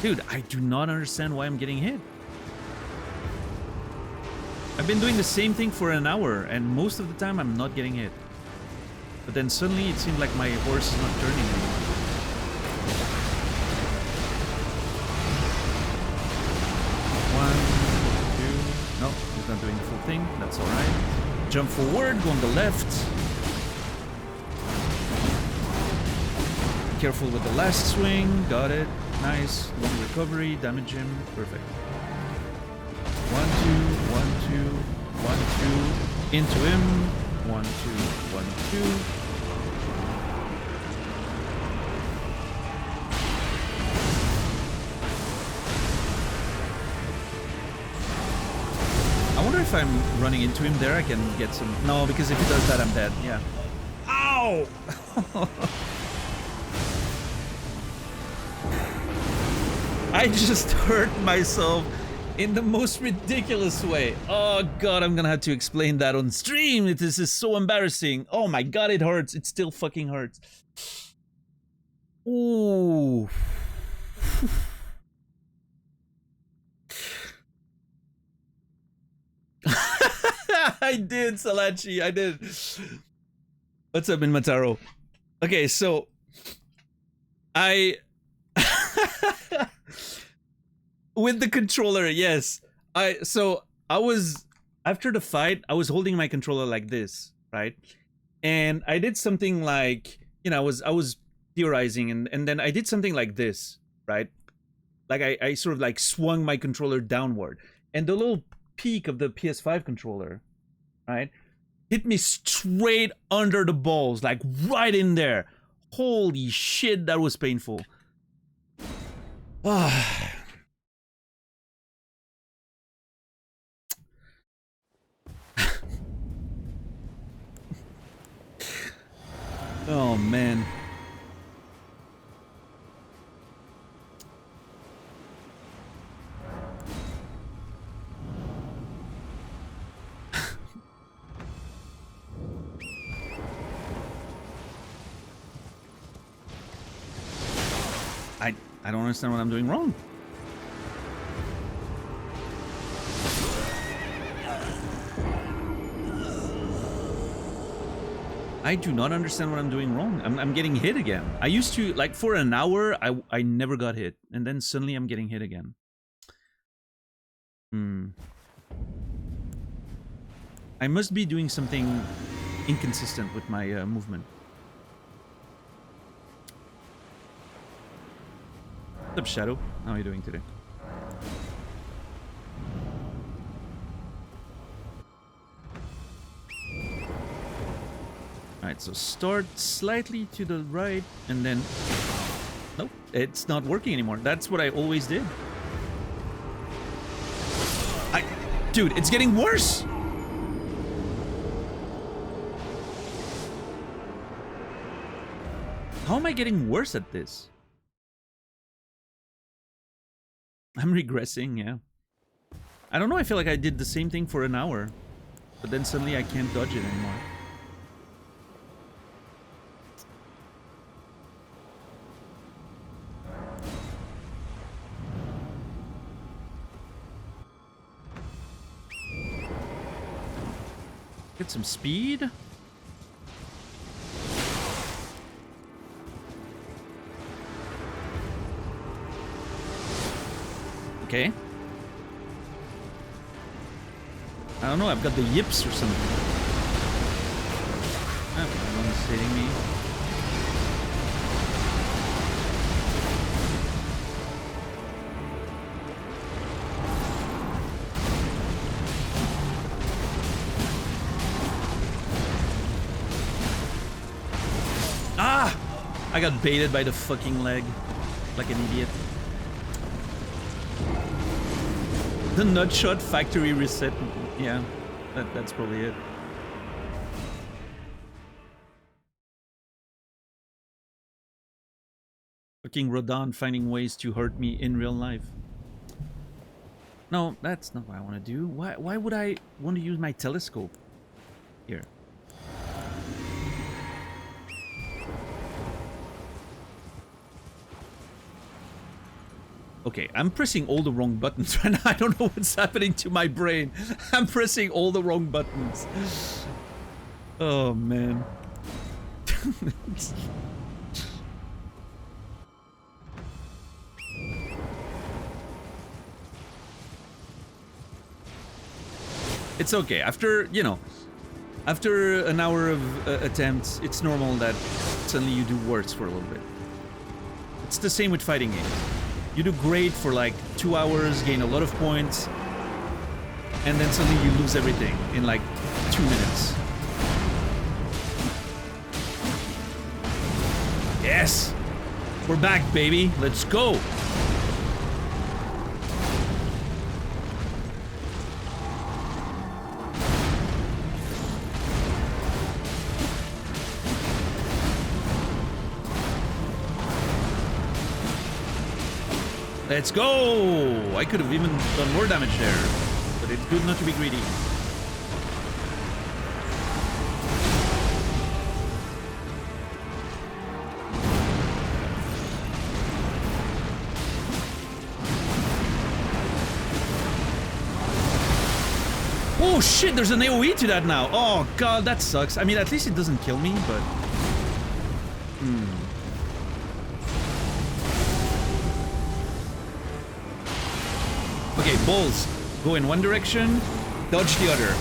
Dude, I do not understand why I'm getting hit. I've been doing the same thing for an hour, and most of the time I'm not getting hit. But then suddenly it seemed like my horse is not turning anymore. One, two... No, he's not doing the full thing. That's alright. Jump forward, go on the left. Careful with the last swing. Got it. Nice. Long recovery. Damage him. Perfect. 1, 2, 1, 2, 1, 2. Into him. 1, 2, 1, 2. I wonder if I'm running into him there, I can get some... No, because if he does that, I'm dead. Yeah. Ow! I just hurt myself in the most ridiculous way. Oh god, I'm gonna have to explain that on stream. This is so embarrassing. Oh my god, it hurts. It still fucking hurts. Ooh. I did, Salachi. I did. What's up, Minmataro? Okay, so with the controller, yes. I was after the fight, I was holding my controller like this, right? And I did something like, you know, I was theorizing, and then I did something like this, right? Like I sort of like swung my controller downward, and the little peak of the PS5 controller, right, hit me straight under the balls, like right in there. Holy shit, that was painful. Ah. Oh man. I don't understand what I'm doing wrong. I do not understand what I'm doing wrong. I'm getting hit again. I used to, like, for an hour, I never got hit. And then suddenly I'm getting hit again. I must be doing something inconsistent with my movement. What's up, Shadow? How are you doing today? Alright, so start slightly to the right, and then... Nope, it's not working anymore. That's what I always did. Dude, it's getting worse! How am I getting worse at this? I'm regressing, yeah. I don't know, I feel like I did the same thing for an hour. But then suddenly I can't dodge it anymore. Get some speed. Okay. I don't know, I've got the yips or something. Oh, no one's hitting me. I got baited by the fucking leg. Like an idiot. The nutshot factory reset. Yeah, that's probably it. Fucking Rodin finding ways to hurt me in real life. No, that's not what I want to do. Why would I want to use my telescope? Here. Okay, I'm pressing all the wrong buttons right now. I don't know what's happening to my brain. I'm pressing all the wrong buttons. Oh, man. It's okay. After, you know, after an hour of attempts, it's normal that suddenly you do worse for a little bit. It's the same with fighting games. You do great for like 2 hours, gain a lot of points, and then suddenly you lose everything in like 2 minutes. Yes! We're back, baby. Let's go! Let's go! I could have even done more damage there, but it's good not to be greedy. Oh shit, there's an AoE to that now. Oh god, that sucks. I mean, at least it doesn't kill me, but... Okay, balls. Go in one direction, dodge the other.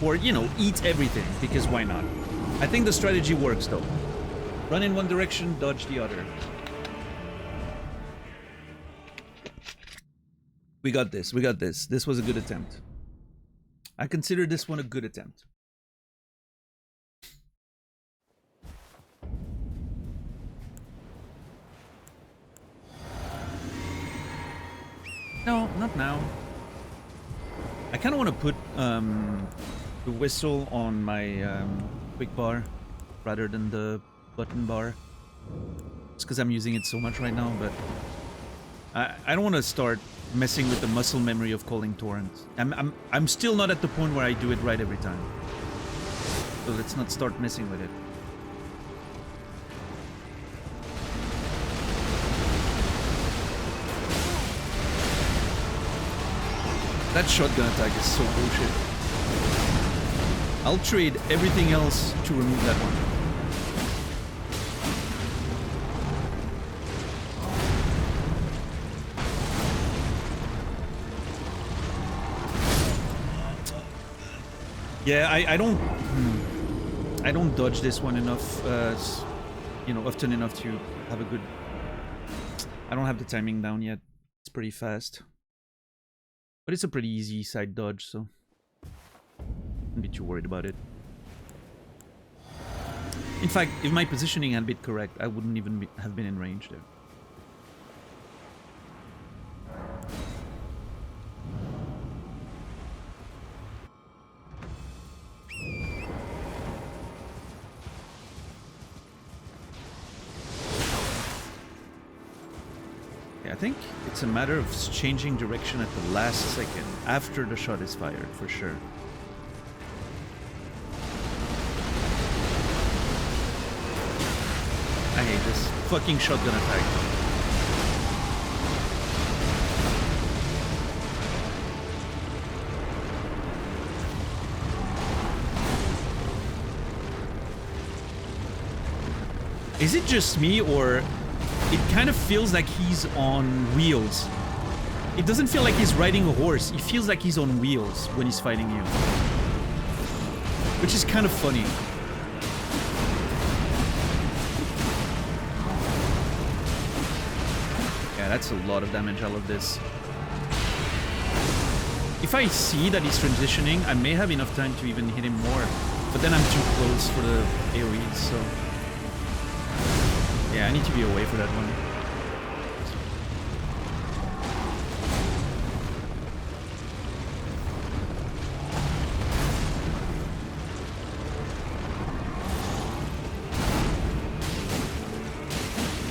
Or, you know, eat everything, because why not? I think the strategy works, though. Run in one direction, dodge the other. We got this, we got this. This was a good attempt. I consider this one a good attempt. No, not now. I kind of want to put the whistle on my quick bar rather than the button bar. It's because I'm using it so much right now, but I don't want to start messing with the muscle memory of calling torrents. I'm still not at the point where I do it right every time. So let's not start messing with it. That shotgun attack is so bullshit. I'll trade everything else to remove that one. Yeah, I don't dodge this one enough, you know, often enough to have a good... I don't have the timing down yet. It's pretty fast. But it's a pretty easy side dodge, so... Don't be too worried about it. In fact, if my positioning had been correct, I wouldn't even have been in range there. I think it's a matter of changing direction at the last second, after the shot is fired, for sure. I hate this fucking shotgun attack. Is it just me, or... It kind of feels like he's on wheels. It doesn't feel like he's riding a horse. It feels like he's on wheels when he's fighting you. Which is kind of funny. Yeah, that's a lot of damage. I love this. If I see that he's transitioning, I may have enough time to even hit him more. But then I'm too close for the AoEs, so... Yeah, I need to be away for that one.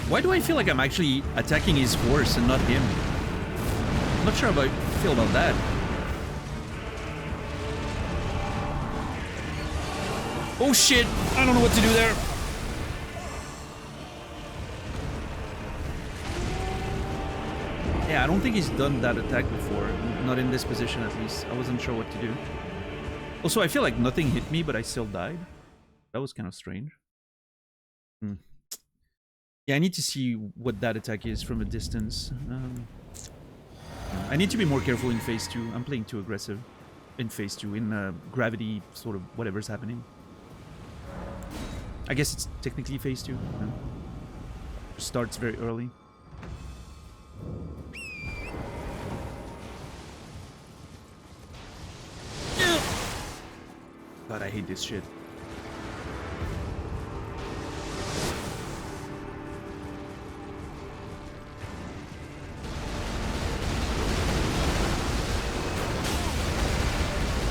Why do I feel like I'm actually attacking his horse and not him? I'm not sure how I feel about that. Oh shit! I don't know what to do there. Yeah, I don't think he's done that attack before. Not in this position, at least. I wasn't sure what to do. Also, I feel like nothing hit me, but I still died. That was kind of strange. Yeah, I need to see what that attack is from a distance. I need to be more careful in phase 2. I'm playing too aggressive in phase 2, in gravity, sort of whatever's happening. I guess it's technically phase 2. Yeah. Starts very early. God, I hate this shit.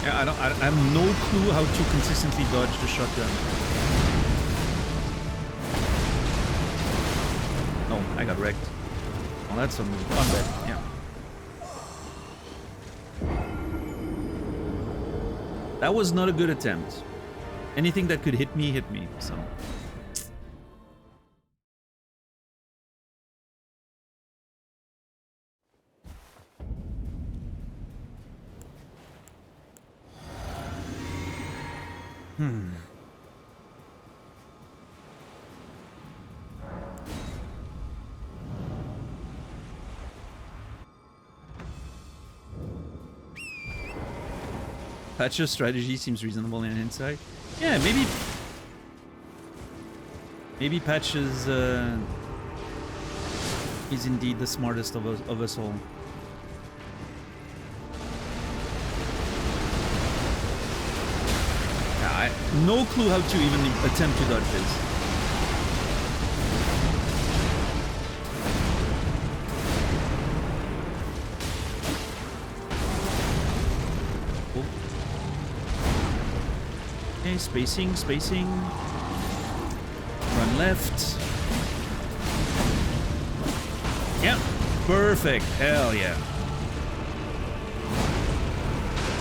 Yeah, I have no clue how to consistently dodge the shotgun. Oh, I got wrecked. Well, that's some undead, yeah. That was not a good attempt. Anything that could hit me, so... Patch's strategy seems reasonable in hindsight. Yeah, maybe... Maybe Patch is indeed the smartest of us all. Yeah, I no clue how to even attempt to dodge this. Okay, spacing. Run left. Yeah, perfect. Hell yeah.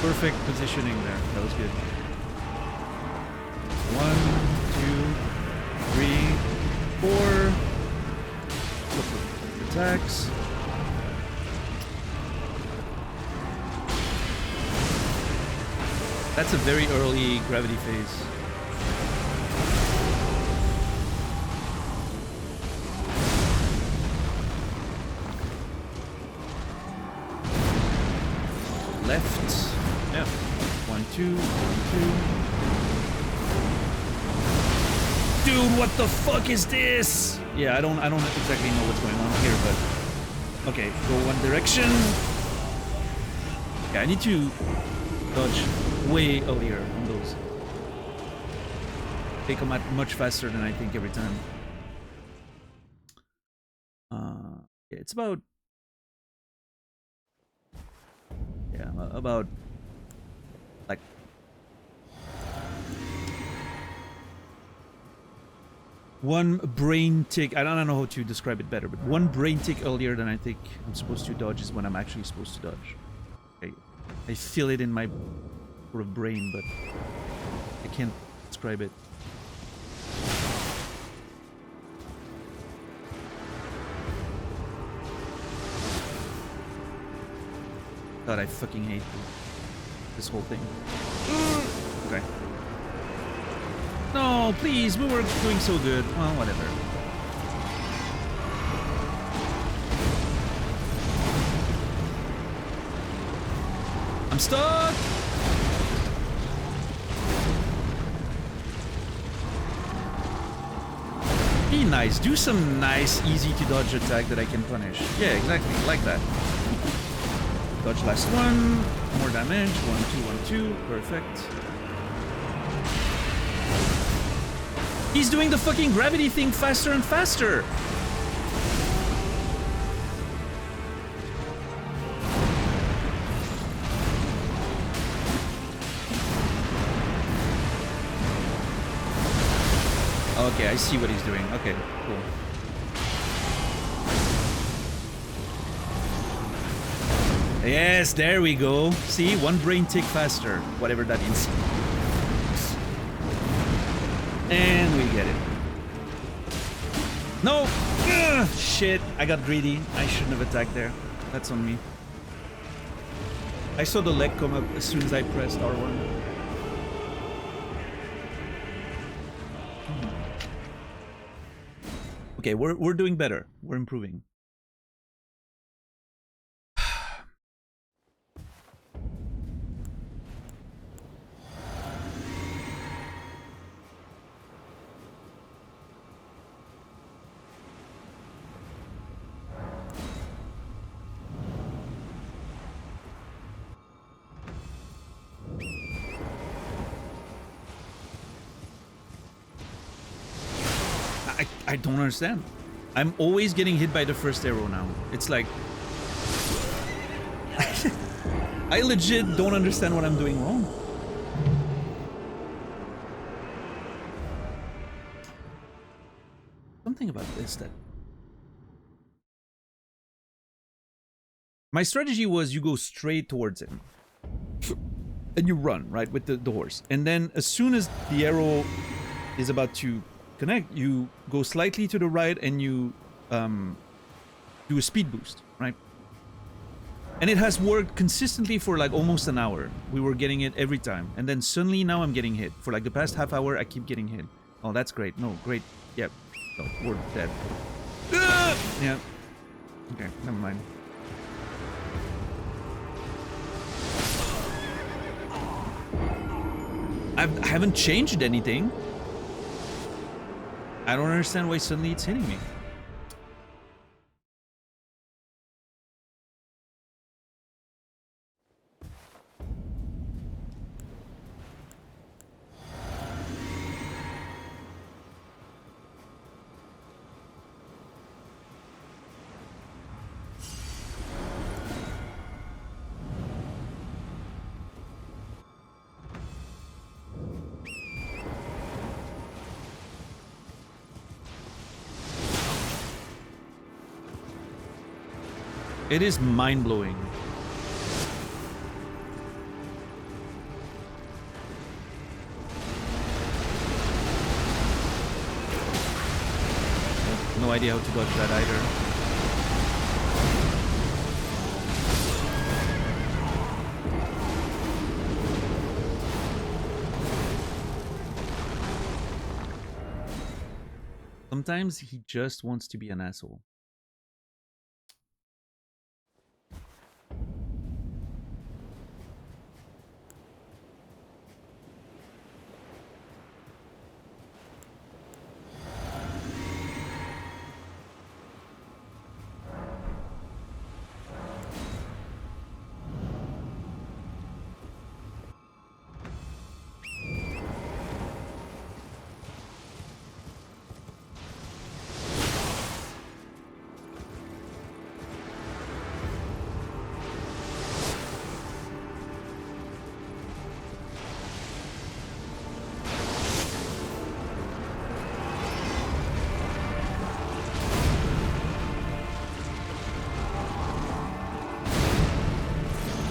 Perfect positioning there. That was good. 1, 2, 3, 4. Couple of attacks. That's a very early gravity phase. Left. Yeah. 1, 2, 1, 2. Dude, what the fuck is this? Yeah, I don't exactly know what's going on here, but okay, go one direction. Yeah, I need to dodge way earlier on those. They come out much faster than I think every time. Yeah, it's about... Yeah, about... like... one brain tick... I don't know how to describe it better, but one brain tick earlier than I think I'm supposed to dodge is when I'm actually supposed to dodge. I feel it in my sort of brain, but I can't describe it. God, I fucking hate this whole thing. Okay. No, please, we were doing so good. Well, whatever. I'm stuck! Be nice. Do some nice, easy to dodge attack that I can punish. Yeah, exactly. Like that. Dodge last one. More damage. 1, 2, 1, 2. Perfect. He's doing the fucking gravity thing faster and faster. Okay, I see what he's doing. Okay, cool. Yes, there we go. See, one brain tick faster, whatever that is. And we get it. No! Ugh, shit, I got greedy. I shouldn't have attacked there. That's on me. I saw the leg come up as soon as I pressed R1. Okay, we're doing better. We're improving. I don't understand. I'm always getting hit by the first arrow now. It's like... I legit don't understand what I'm doing wrong. Something about this that... My strategy was you go straight towards him. And you run, right, with the horse. And then as soon as the arrow is about to connect, you go slightly to the right and you do a speed boost, right? And it has worked consistently for like almost an hour. We were getting it every time. And then suddenly now I'm getting hit. For like the past half hour, I keep getting hit. Oh, that's great. No, great. Yeah. Oh, we're dead. Yeah. Okay, never mind. I haven't changed anything. I don't understand why suddenly it's hitting me. It is mind-blowing. No idea how to dodge that either. Sometimes he just wants to be an asshole.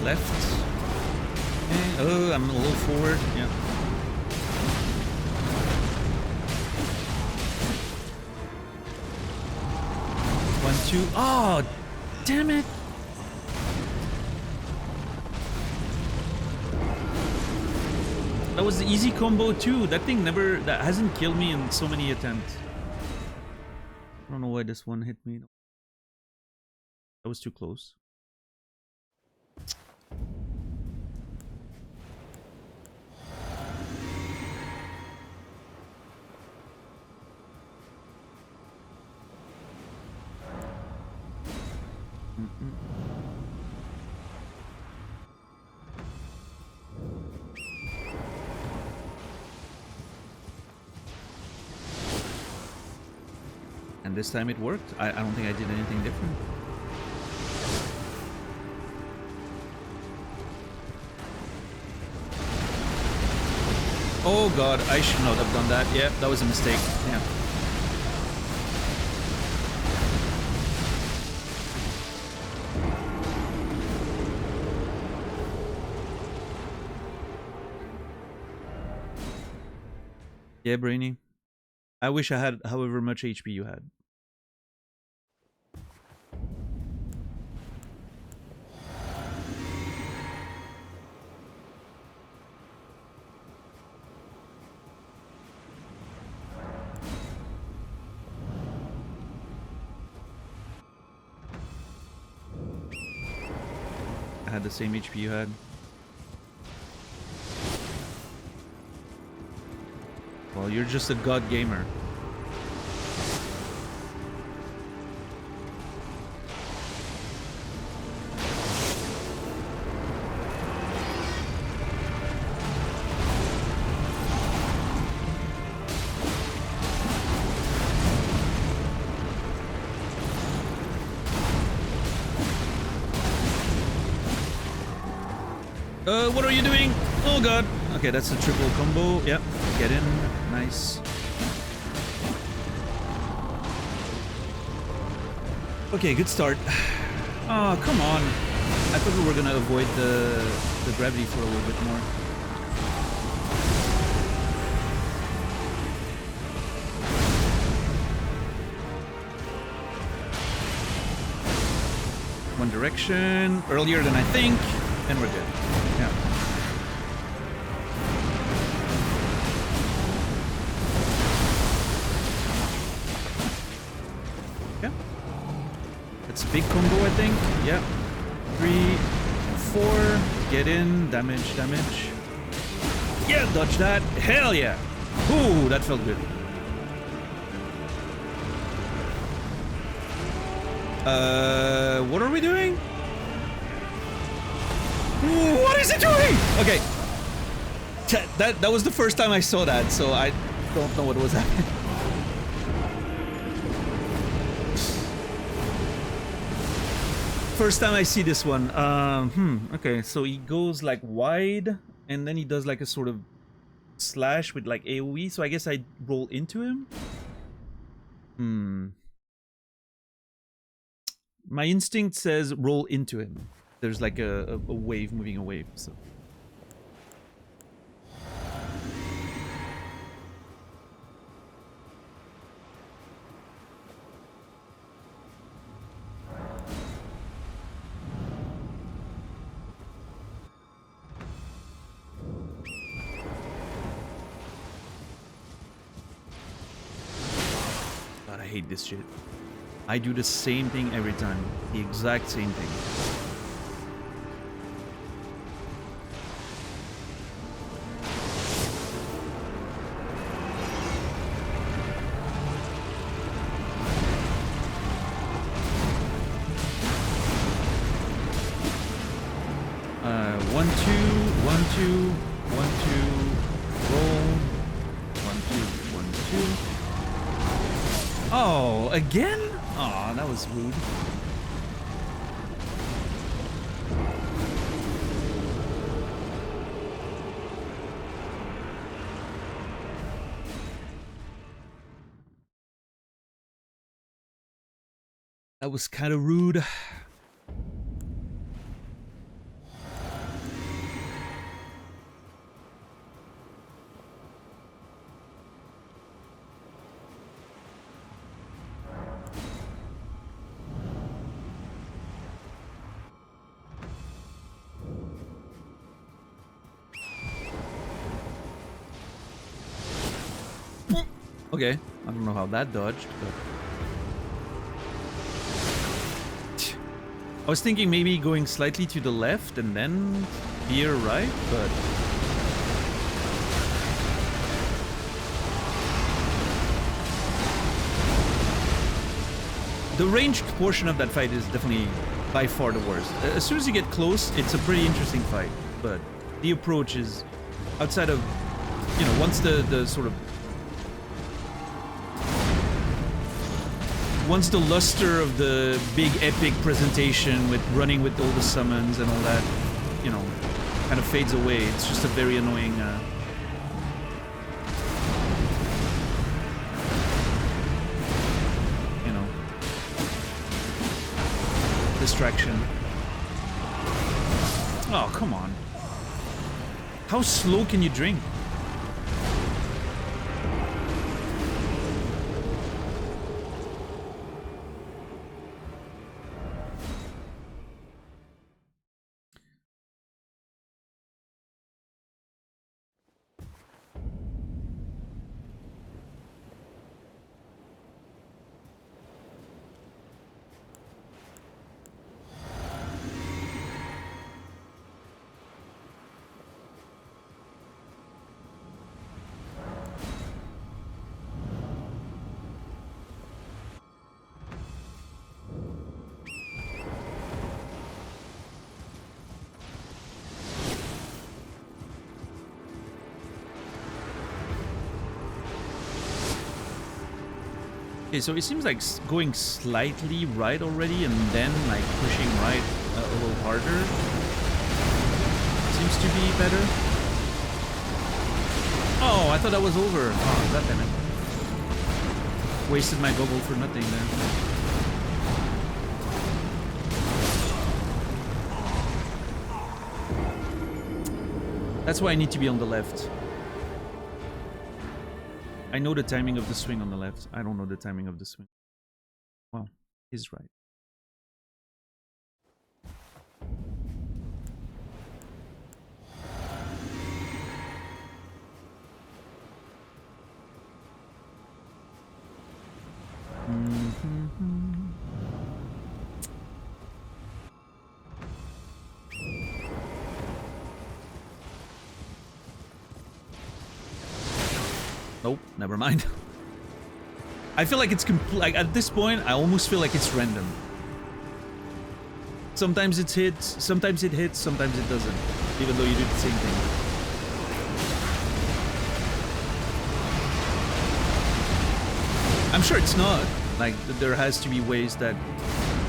Left. And, oh, I'm a little forward. Yeah. One, two. Oh, damn it. That was the easy combo too. That thing that hasn't killed me in so many attempts. I don't know why this one hit me. That was too close. And this time it worked. I don't think I did anything different. Oh god, I should not have done that. Yeah, that was a mistake. Yeah. Yeah, Brainy. I wish I had however much HP you had. I had the same HP you had. Well, you're just a god gamer. What are you doing? Oh god. Okay, that's a triple combo. Yep. Get in. Nice. Okay, good start. Oh, come on. I thought we were gonna avoid the gravity for a little bit more. One direction. Earlier than I think. And we're good. Yeah. Yeah. That's a big combo, I think. Yeah. 3, 4. Get in. Damage, damage. Yeah, dodge that. Hell yeah. Ooh, that felt good. What are we doing? What is it doing? Okay. That was the first time I saw that, so I don't know what was happening. First time I see this one. Okay, so he goes like wide, and then he does like a sort of slash with like AoE, so I guess I roll into him? My instinct says roll into him. There's like a wave moving away, so... God, I hate this shit. I do the same thing every time. The exact same thing. Again? Aw, that was rude. That was kind of rude. Okay, I don't know how that dodged, but... I was thinking maybe going slightly to the left and then veer right, but... The ranged portion of that fight is definitely by far the worst. As soon as you get close, it's a pretty interesting fight, but the approach is outside of, you know, once the sort of once the luster of the big epic presentation with running with all the summons and all that, you know, kind of fades away. It's just a very annoying you know, distraction. Oh, come on. How slow can you drink? Okay, so it seems like going slightly right already and then like pushing right a little harder seems to be better. Oh, I thought that was over. Oh, god damn it. Wasted my bubble for nothing there. That's why I need to be on the left. I know the timing of the swing on the left. I don't know the timing of the swing. Well, he's right. Nope, never mind. I feel like it's like at this point, I almost feel like it's random. Sometimes it hits, sometimes it doesn't, even though you do the same thing. I'm sure it's not. Like, there has to be ways that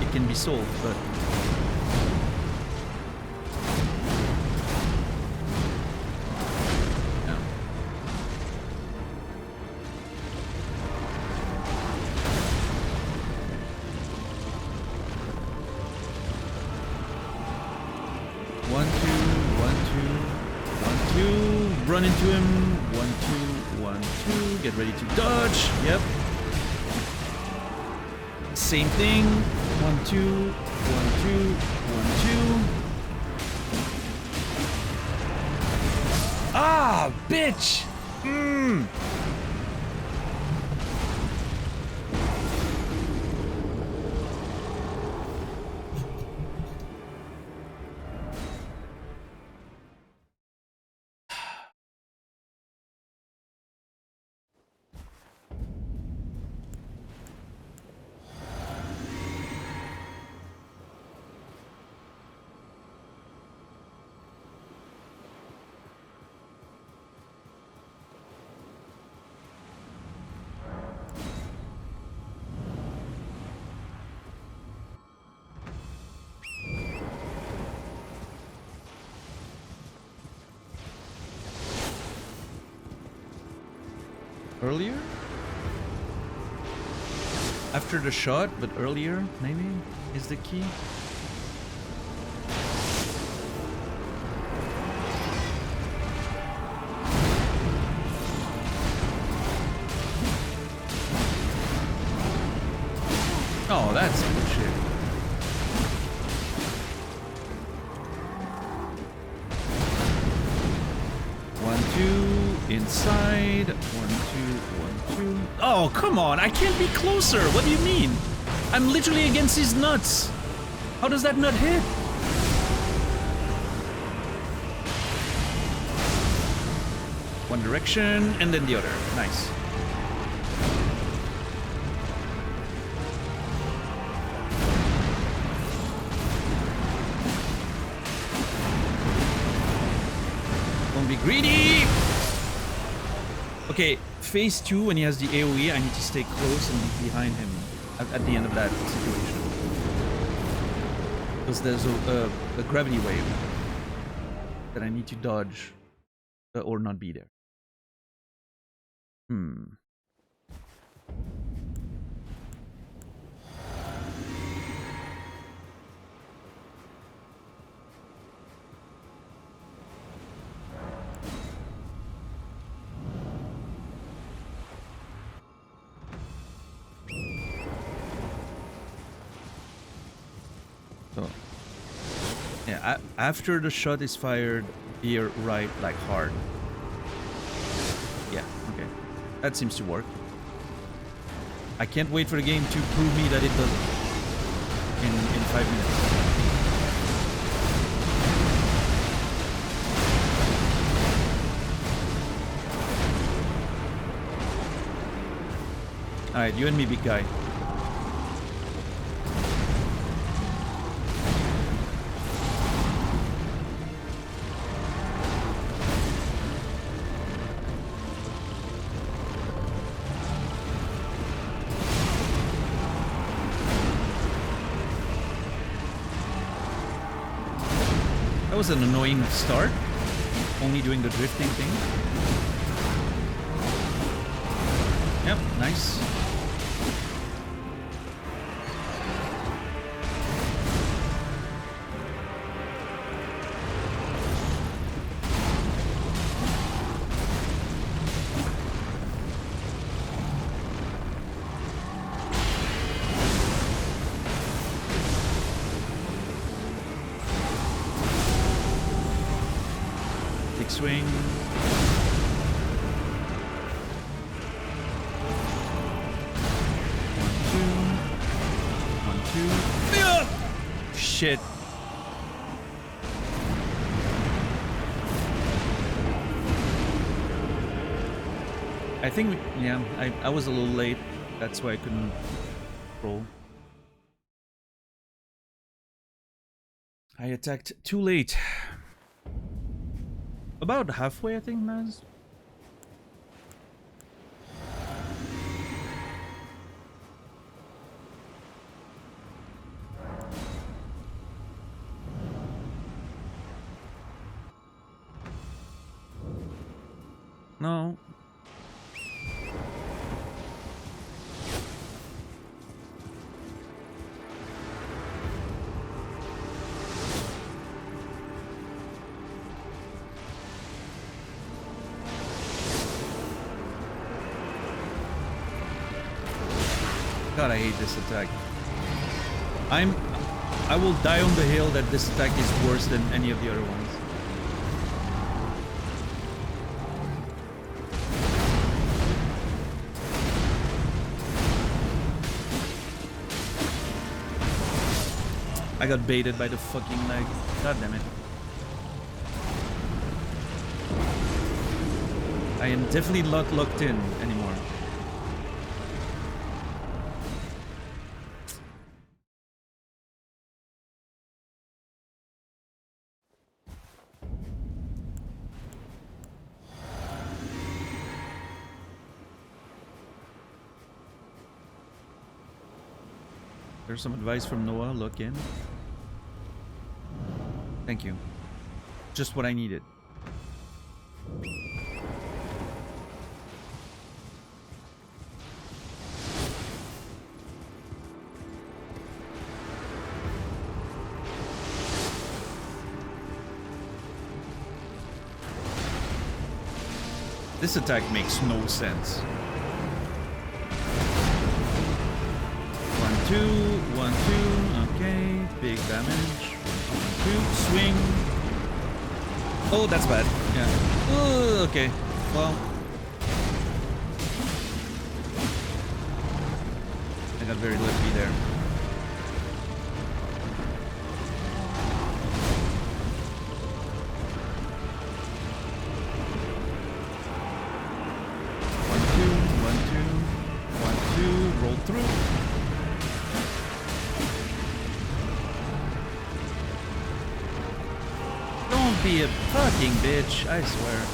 it can be solved, but... Run into him. 1, 2, 1, 2. Get ready to dodge. Yep. Same thing. 1, 2, 1, 2, 1, 2. Ah, bitch. Earlier? After the shot, but earlier, maybe, is the key? Oh, that's bullshit. Inside. 1, 2, 1, 2. Oh, come on. I can't be closer. What do you mean? I'm literally against his nuts. How does that nut hit? One direction and then the other. Nice. Don't be greedy. Okay, phase 2 when he has the AoE, I need to stay close and be behind him at the end of that situation. Because there's a gravity wave that I need to dodge or not be there. So, yeah, after the shot is fired, veer right like hard. Yeah, okay. That seems to work. I can't wait for the game to prove me that it does in 5 minutes. Alright, you and me, big guy. That was an annoying start, only doing the drifting thing. Yep, nice. Swing. 1, 2. Shit. I think, yeah, I was a little late. That's why I couldn't roll. I attacked too late. About halfway, I think, Maz. No. God, I hate this attack. I will die on the hill that this attack is worse than any of the other ones. I got baited by the fucking leg. God damn it. I am definitely not locked in anymore. There's some advice from Noah. Look in. Thank you. Just what I needed. This attack makes no sense. 1, 2, 1, 2. Okay, big damage. 1, 2, swing. Oh, that's bad. Yeah. Oh, okay. Well, I got very lucky there. Be a fucking bitch, I swear.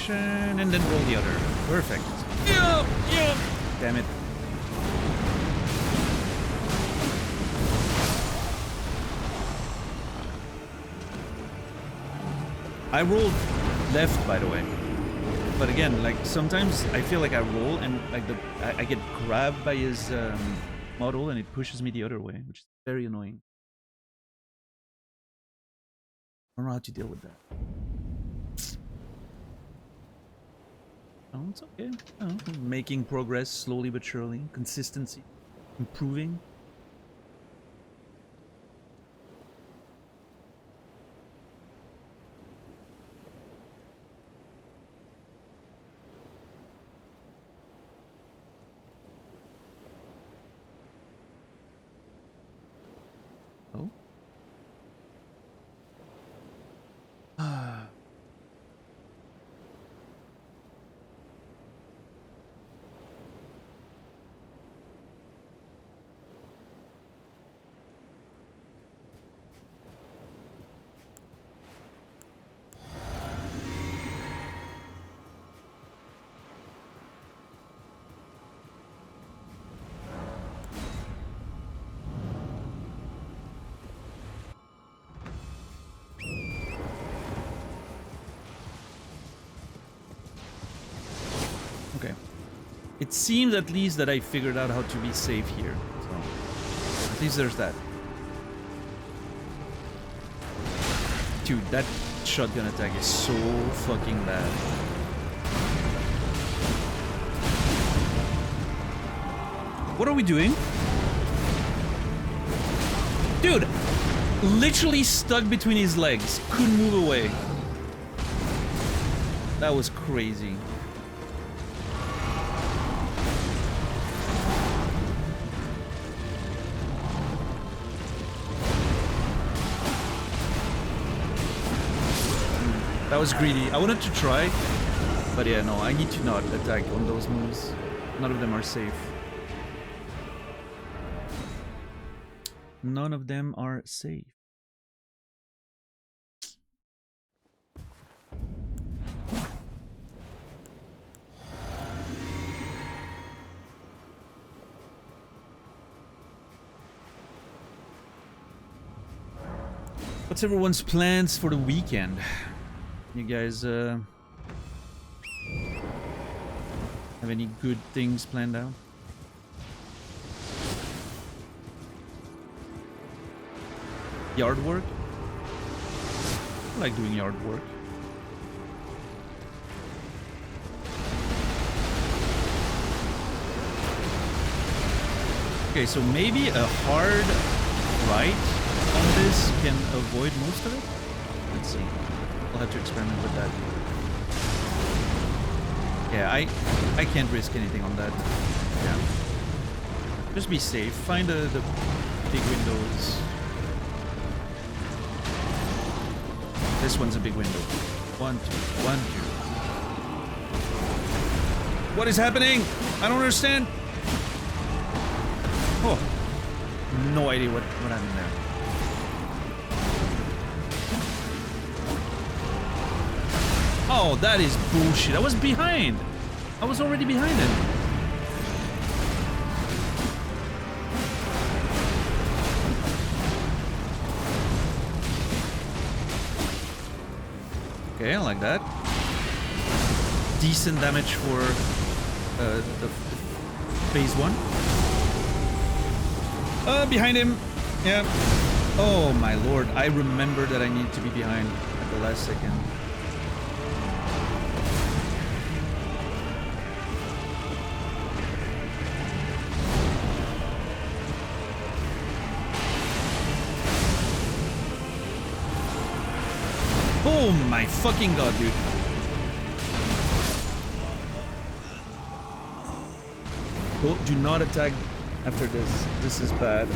direction and then roll the other. Perfect. Yeah, yeah. Damn it. I rolled left, by the way. But again, like sometimes I feel like I roll and like I get grabbed by his model and it pushes me the other way, which is very annoying. I don't know how to deal with that. Oh, it's okay. Oh, making progress slowly but surely. Consistency. Improving. Oh. Okay. It seems at least that I figured out how to be safe here. So, at least there's that. Dude, that shotgun attack is so fucking bad. What are we doing? Dude, literally stuck between his legs. Couldn't move away. That was crazy. That was greedy. I wanted to try, but yeah, no, I need to not attack on those moves. None of them are safe. None of them are safe. What's everyone's plans for the weekend? You guys have any good things planned out? Yard work? I like doing yard work. Okay, so maybe a hard right on this can avoid most of it? Let's see. I'll have to experiment with that. Yeah, I can't risk anything on that. Yeah. Just be safe. Find the big windows. This one's a big window. 1, 2, 1, 2. What is happening? I don't understand. Oh, no idea what happened there. Oh, that is bullshit. I was behind. I was already behind him. Okay, I like that. Decent damage for the phase 1. Behind him. Yeah. Oh my lord. I remember that I need to be behind at the last second. Oh my fucking god, dude. Do not attack after this. This is bad.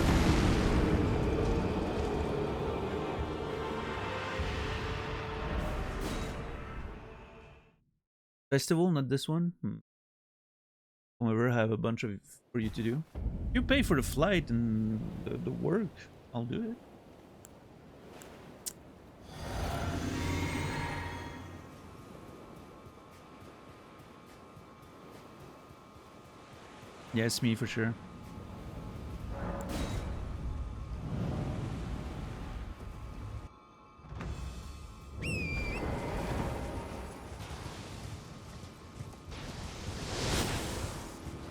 Festival, not this one? However, I have a bunch of for you to do. You pay for the flight and the work. I'll do it. Yes, me for sure.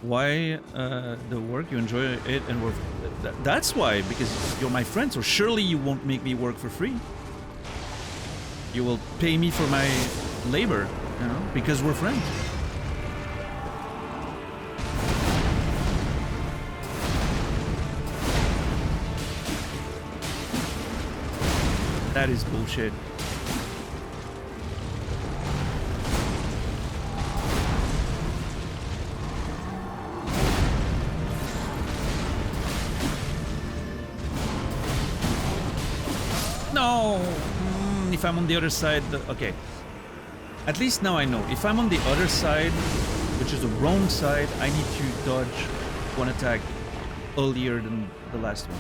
Why the work? You enjoy it and work. That's why, because you're my friend, so surely you won't make me work for free. You will pay me for my labor, you know, because we're friends. That is bullshit. No! If I'm on the other side... Okay. At least now I know. If I'm on the other side, which is the wrong side, I need to dodge one attack earlier than the last one.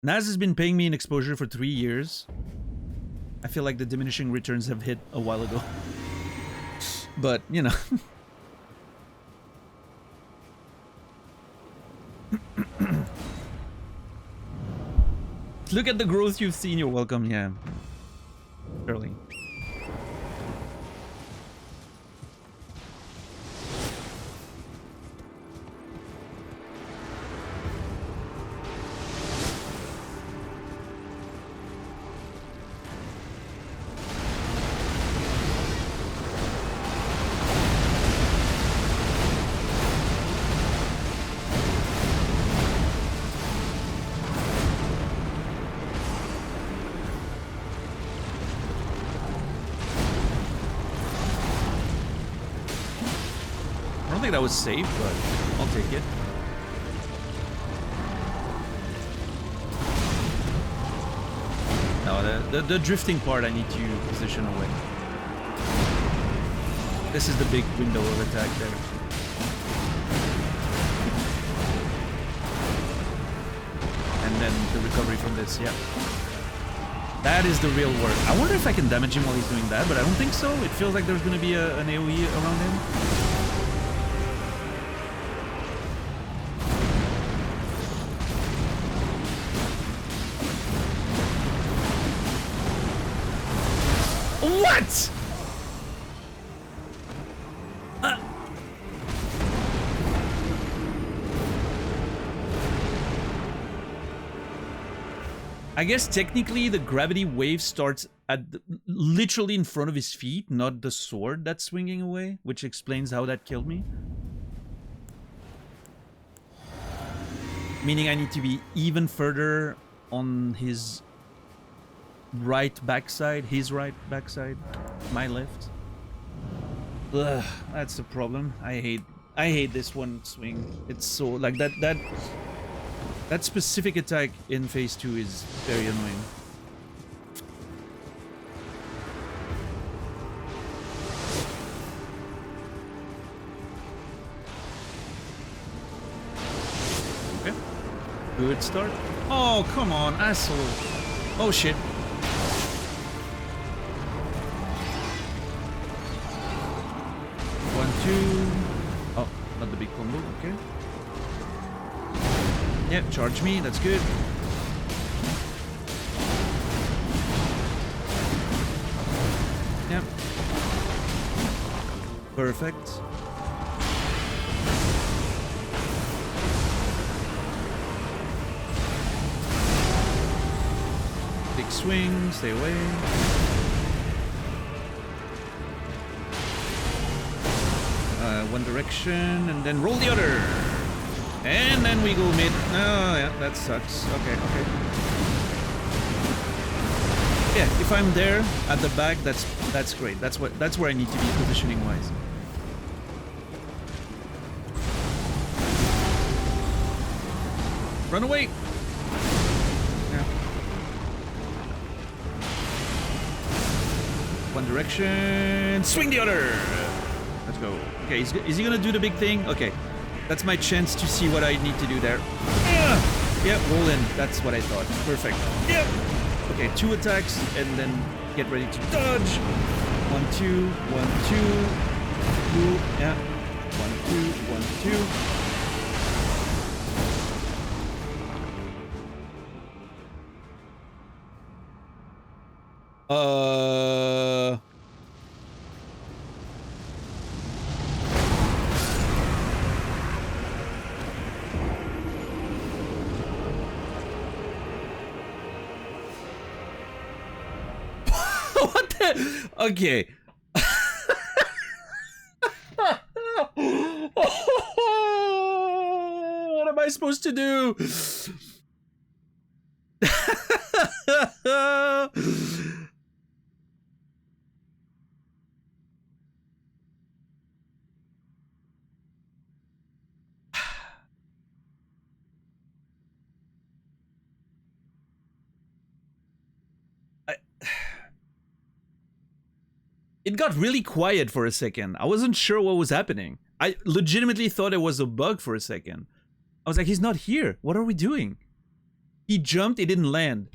Naz has been paying me in exposure for 3 years. I feel like the diminishing returns have hit a while ago. But, you know... Look at the growth you've seen. You're welcome. Yeah. Surely. That was safe, but I'll take it. No, the drifting part I need to position away. This is the big window of attack there. And then the recovery from this, yeah. That is the real work. I wonder if I can damage him while he's doing that, but I don't think so. It feels like there's going to be an AoE around him. What? I guess technically the gravity wave starts at literally in front of his feet, not the sword that's swinging away, which explains how that killed me. Meaning I need to be even further on his right backside, his right backside, my left. Ugh, that's the problem. I hate this one swing. It's so like that specific attack in phase 2 is very annoying. Okay. Good start. Oh, come on, asshole. Oh shit. Oh, not the big combo, okay. Yep, charge me, that's good. Yep. Perfect. Big swing, stay away. One direction and then roll the other, and then we go mid. Oh yeah, that sucks. Okay. Yeah, if I'm there at the back, that's great. That's where I need to be positioning wise. Run away. Yeah. One direction, swing the other. Let's go. Okay, is he gonna do the big thing? Okay, that's my chance to see what I need to do there. Yeah, roll in. That's what I thought. Perfect. Yep. Okay, 2 attacks and then get ready to dodge. 1, 2, 1, Ooh, yeah. 1, 2, 1, 2. What the? Okay. What am I supposed to do? It got really quiet for a second. I wasn't sure what was happening. I legitimately thought it was a bug for a second. I was like, he's not here. What are we doing? He jumped, it didn't land.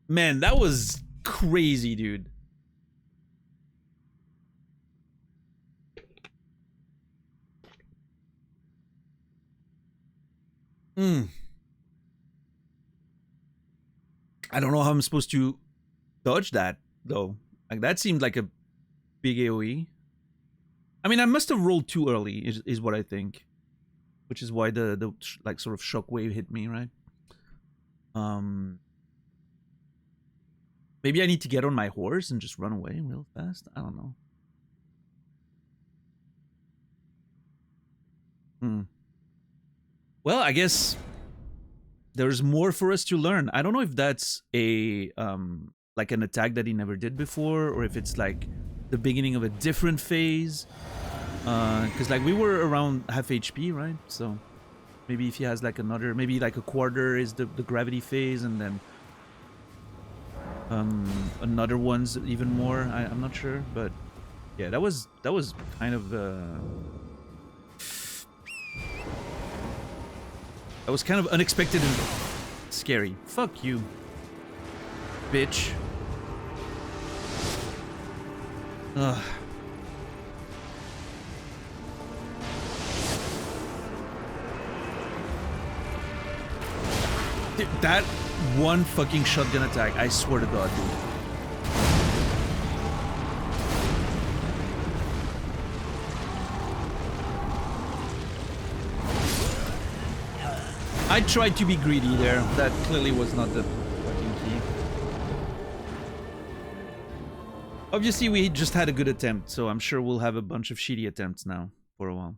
Man, that was crazy, dude. I don't know how I'm supposed to dodge that, though. Like, that seemed like a big AoE. I mean, I must have rolled too early, is what I think. Which is why the like, sort of shockwave hit me, right? Maybe I need to get on my horse and just run away real fast? I don't know. Well, I guess there's more for us to learn. I don't know if that's a like an attack that he never did before, or if it's like the beginning of a different phase. Because like we were around half HP, right? So maybe if he has like another, maybe like a quarter is the gravity phase, and then another one's even more. I'm not sure, but yeah, that was kind of that was kind of unexpected and scary. Fuck you, bitch. Ugh. Dude, that one fucking shotgun attack, I swear to God, dude. I tried to be greedy there. That clearly was not the fucking key. Obviously, we just had a good attempt, so I'm sure we'll have a bunch of shitty attempts now for a while.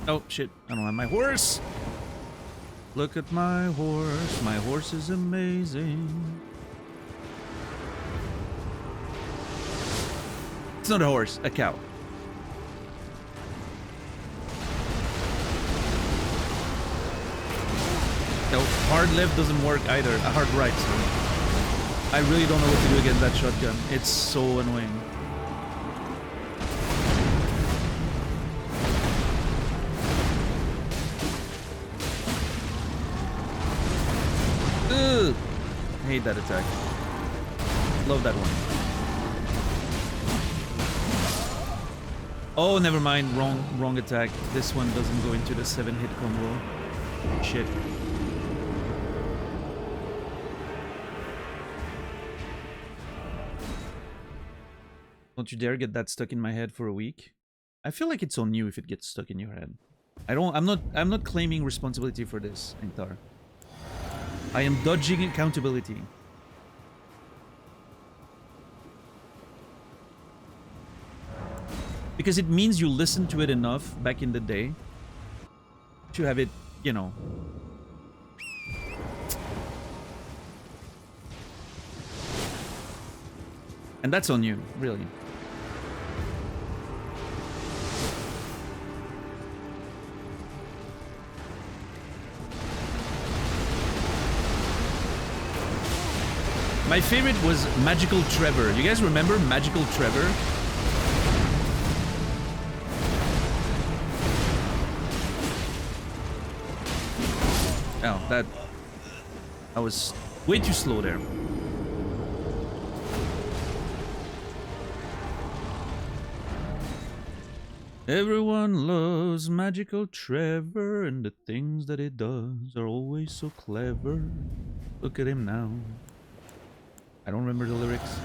Oh, shit. I don't have my horse. Look at my horse. My horse is amazing. It's not a horse, a cow. No, hard left doesn't work either. A hard right, sorry. I really don't know what to do against that shotgun. It's so annoying. Ugh. I hate that attack. Love that one. Oh, never mind. Wrong attack. This one doesn't go into the 7-hit combo. Shit. Don't you dare get that stuck in my head for a week. I feel like it's on you if it gets stuck in your head. I'm not claiming responsibility for this, Ingtar. I am dodging accountability. because it means you listened to it enough back in the day to have it, you know. And that's on you, really. My favorite was Magical Trevor. You guys remember Magical Trevor? Oh, that... I was way too slow there. Everyone loves Magical Trevor, and the things that he does are always so clever. Look at him now. I don't remember the lyrics.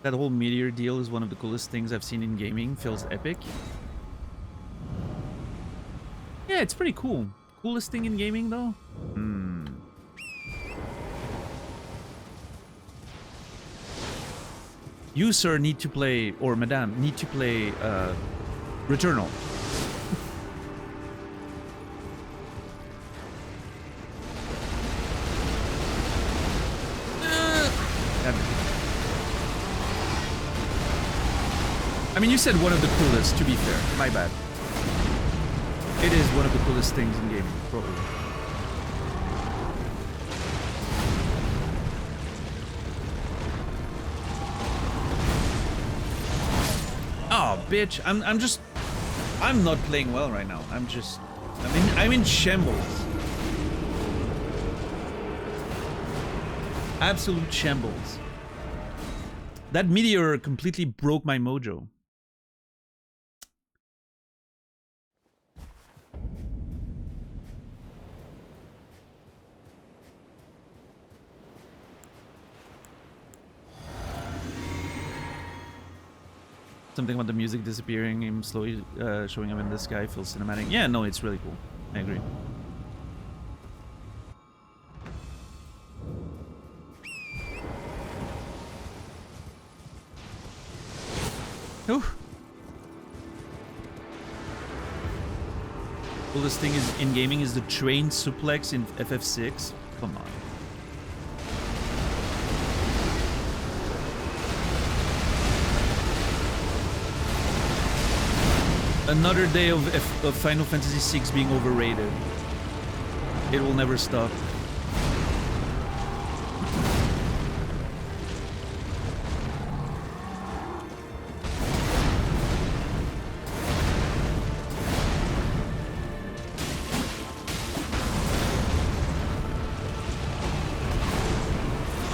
That whole meteor deal is one of the coolest things I've seen in gaming. Feels epic. Yeah, it's pretty cool. Coolest thing in gaming, though? You, sir, need to play, or madame, need to play Returnal. I mean, you said one of the coolest, to be fair. My bad. It is one of the coolest things in gaming, probably. Oh, bitch. I'm not playing well right now. I'm in shambles. Absolute shambles. That meteor completely broke my mojo. Something about the music disappearing, him slowly showing up in the sky feels cinematic. Yeah, no, it's really cool. I agree. Ooh. Coolest thing is in gaming is the train suplex in FF6. Come on. Another day of Final Fantasy VI being overrated. It will never stop.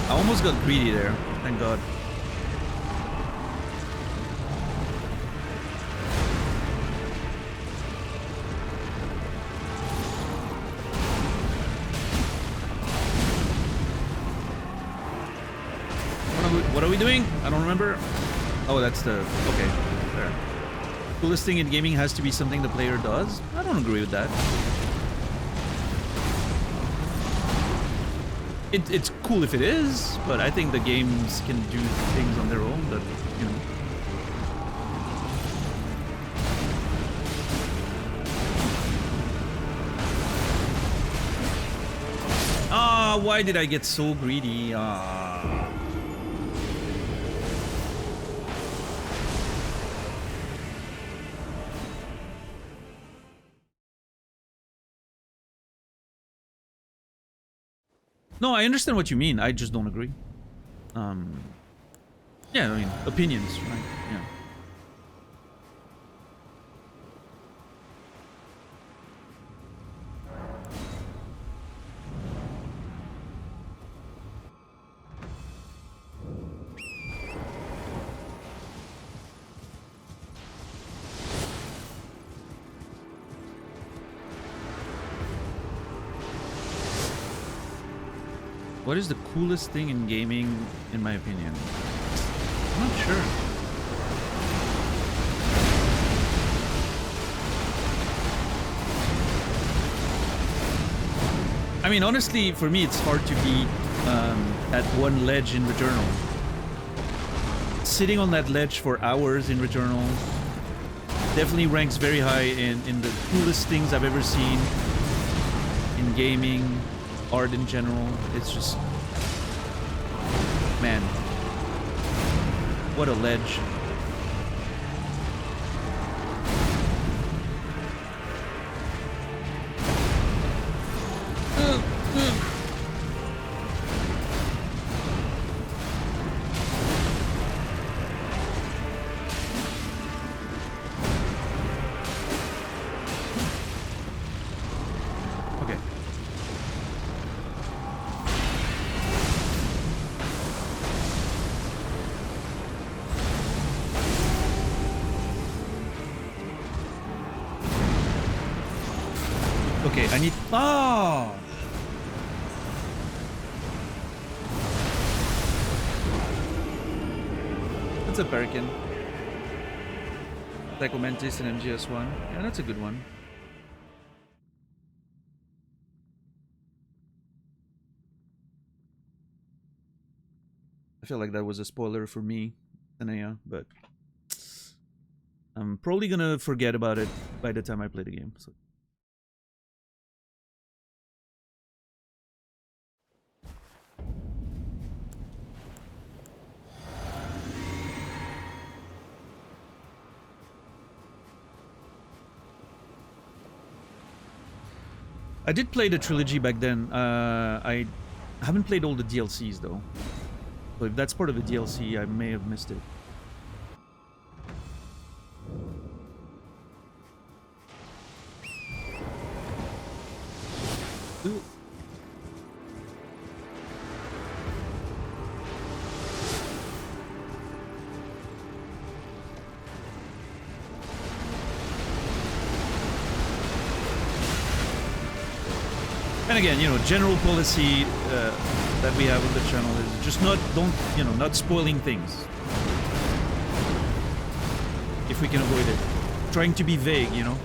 I almost got greedy there, thank God. What are we doing? I don't remember. Oh, that's the... Okay, there. Coolest thing in gaming has to be something the player does? I don't agree with that. It's cool if it is, but I think the games can do things on their own that, you know... Ah, why did I get so greedy? Ah... No, I understand what you mean. I just don't agree. Yeah, I mean, opinions, right? Yeah. What is the coolest thing in gaming, in my opinion? I'm not sure. I mean, honestly, for me, it's hard to beat that one ledge in Returnal. sitting on that ledge for hours in Returnal. Definitely ranks very high in the coolest things I've ever seen in gaming, art in general. It's just, man, what a ledge. Okay, I need... Oh! That's a Berrican. Psychomantis and MGS1. Yeah, that's a good one. I feel like that was a spoiler for me, Tanea, but I'm probably gonna forget about it by the time I play the game. So. I did play the trilogy back then. I haven't played all the DLCs though. So if that's part of the DLC, I may have missed it. Ooh. And again, you know, general policy that we have on the channel is just not spoiling things. If we can avoid it. Trying to be vague, you know.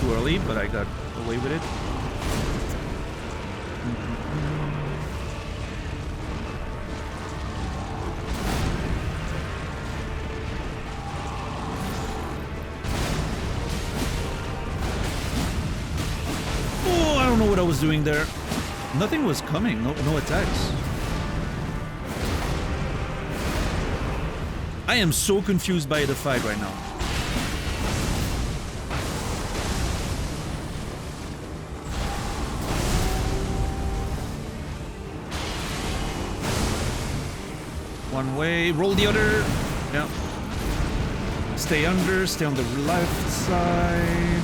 Too early, but I got away with it. What I was doing there. Nothing was coming, no attacks. I am so confused by the fight right now. One way, roll the other. Yeah. Stay under, stay on the left side.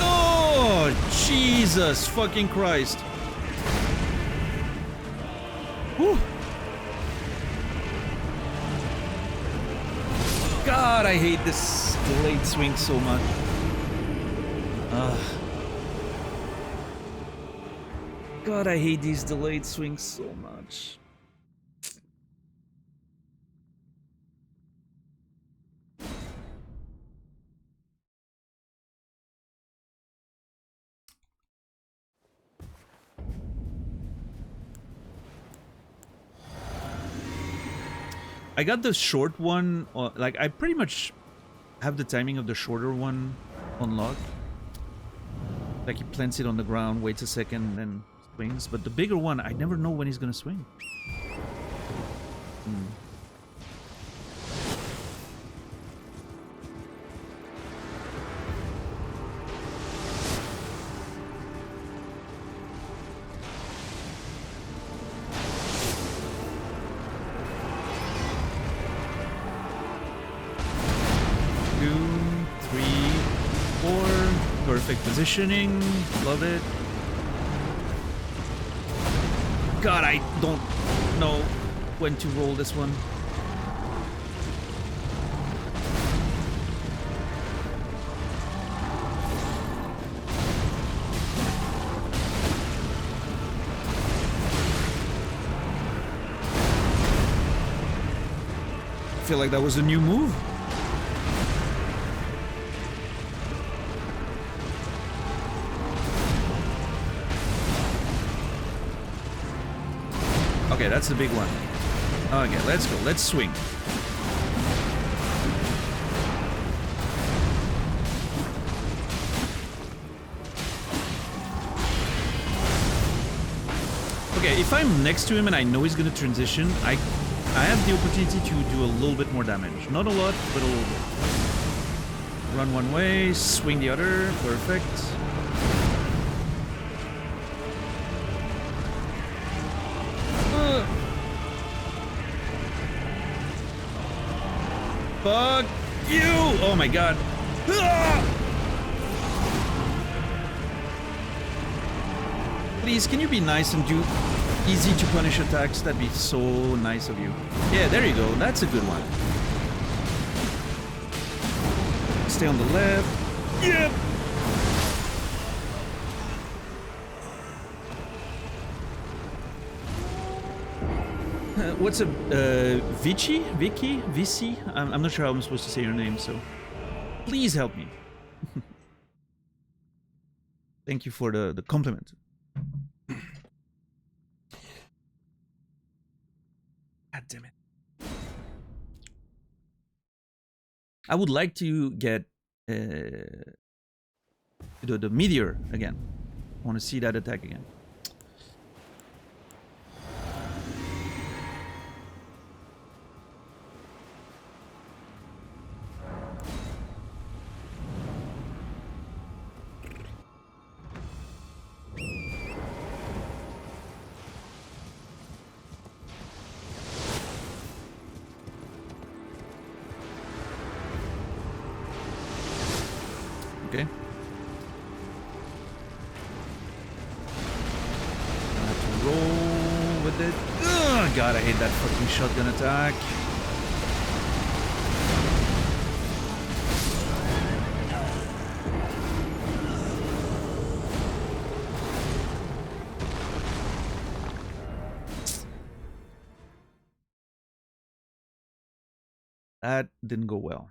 Oh, Jesus fucking Christ. Whew. God, I hate this delayed swing so much. God, I hate these delayed swings so much. I got the short one, like I pretty much have the timing of the shorter one unlocked. Like he plants it on the ground, waits a second, then swings. But the bigger one, I never know when he's gonna swing. Perfect positioning, love it. God, I don't know when to roll this one. I feel like that was a new move. Okay, that's the big one. Okay, let's go. Let's swing. Okay, if I'm next to him and I know he's gonna transition, I have the opportunity to do a little bit more damage. Not a lot, but a little bit. Run one way, swing the other. Perfect. Fuck you! Oh my god. Please, can you be nice and do easy to punish attacks? That'd be so nice of you. Yeah, there you go. That's a good one. Stay on the left. Yep. What's up, Vici? I'm not sure how I'm supposed to say your name, so please help me. Thank you for the compliment. God damn it. I would like to get the meteor again. I want to see that attack again. Okay. I have to roll with it. Ugh, God, I hate that fucking shotgun attack. That didn't go well.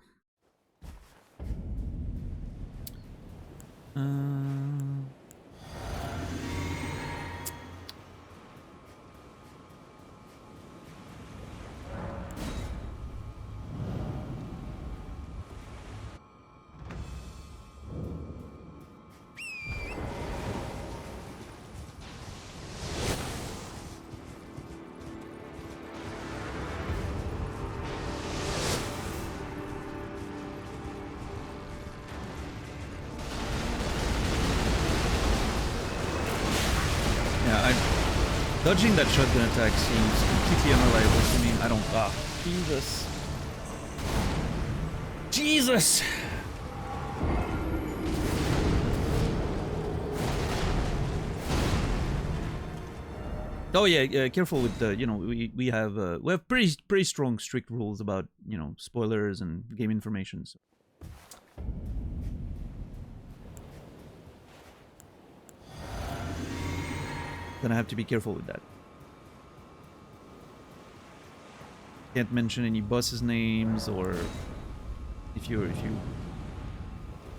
Dodging that shotgun attack seems completely unreliable to me. I don't... Ah, Jesus. Jesus! Oh yeah, careful with the, you know, we have pretty strong, strict rules about, you know, spoilers and game information. So. Gonna have to be careful with that. Can't mention any bosses' names, or if you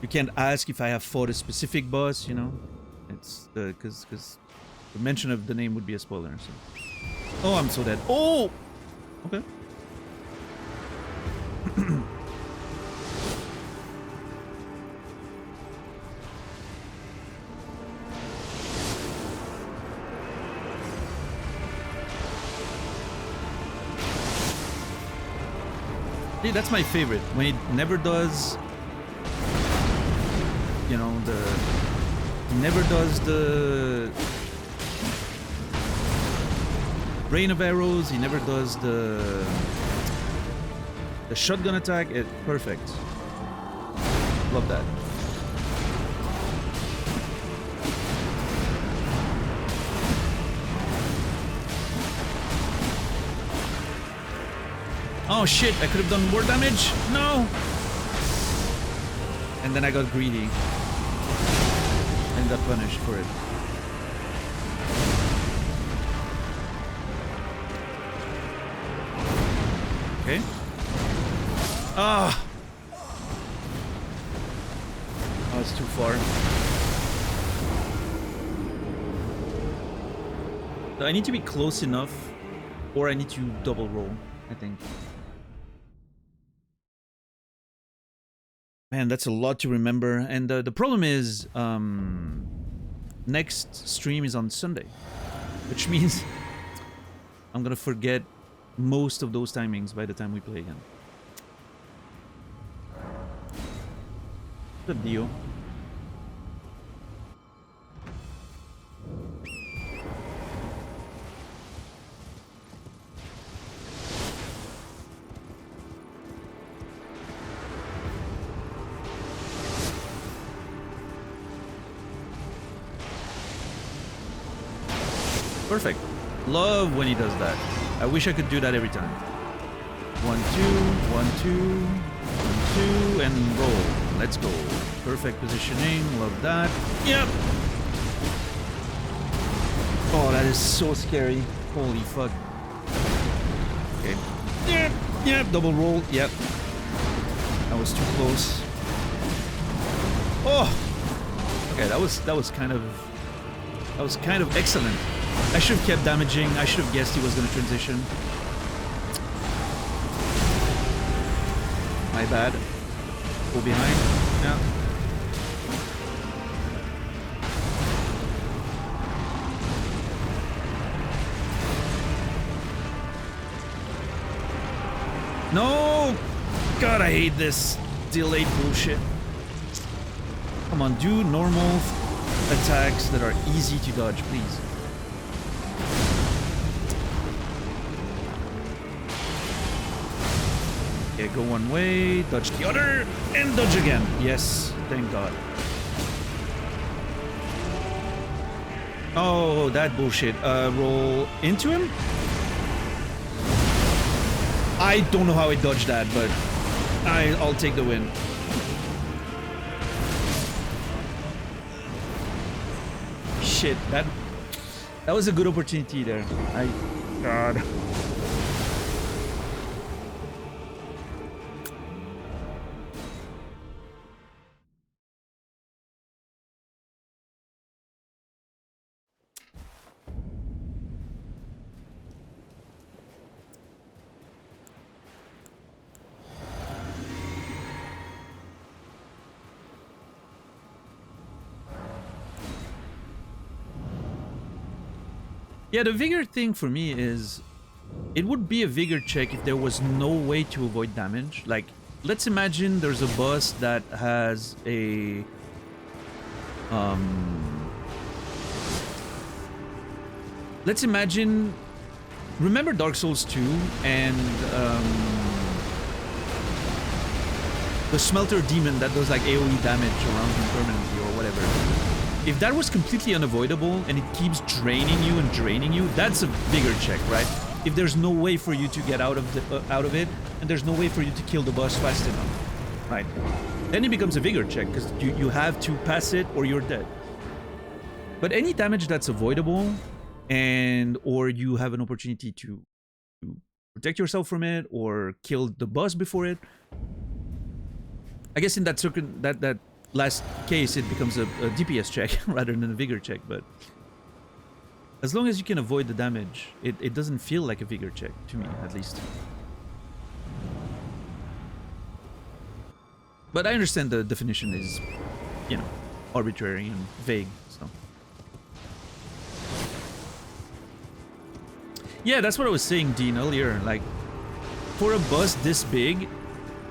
can't ask if I have fought a specific boss. You know, it's because the mention of the name would be a spoiler. So. Oh, I'm so dead. Oh, okay. See, that's my favorite, when it never does, you know, never does the rain of arrows, he never does the shotgun attack. Perfect. Love that. Oh shit, I could have done more damage? No! And then I got greedy. And got punished for it. Okay. Ah! Oh, it's too far. So I need to be close enough Or I need to double roll, I think. Man, that's a lot to remember. And the problem is, next stream is on Sunday, which means I'm gonna forget most of those timings by the time we play again. Good deal. Perfect. Love when he does that. I wish I could do that every time. 1, 2, 1, 2, 1, 2, and roll. Let's go. Perfect positioning. Love that. Yep. Oh, that is so scary. Holy fuck. Okay. Yep. Yep. Double roll. Yep. That was too close. Oh. Okay, that was kind of excellent. I should have kept damaging. I should have guessed he was going to transition. My bad. Go behind. Yeah. No! God, I hate this delayed bullshit. Come on, do normal attacks that are easy to dodge, please. Okay, go one way, dodge the other, and dodge again. Yes, thank God. Oh, that bullshit. Roll into him? I don't know how I dodged that, but I'll take the win. Shit, that was a good opportunity there. God. Yeah, the vigor thing for me is, it would be a vigor check if there was no way to avoid damage. Like, let's imagine there's a boss that has a... Let's imagine... Remember Dark Souls 2 and the Smelter Demon that does like AoE damage around him permanently or whatever. If that was completely unavoidable and it keeps draining you, that's a vigor check, right? If there's no way for you to get out of it, and there's no way for you to kill the boss fast enough, right? Then it becomes a vigor check because you have to pass it or you're dead. But any damage that's avoidable, or you have an opportunity to protect yourself from it or kill the boss before it, I guess in that that last case, it becomes a DPS check rather than a vigor check, but as long as you can avoid the damage, it doesn't feel like a vigor check, to me, at least. But I understand the definition is, you know, arbitrary and vague, so... Yeah, that's what I was saying, Dean, earlier. Like, for a boss this big,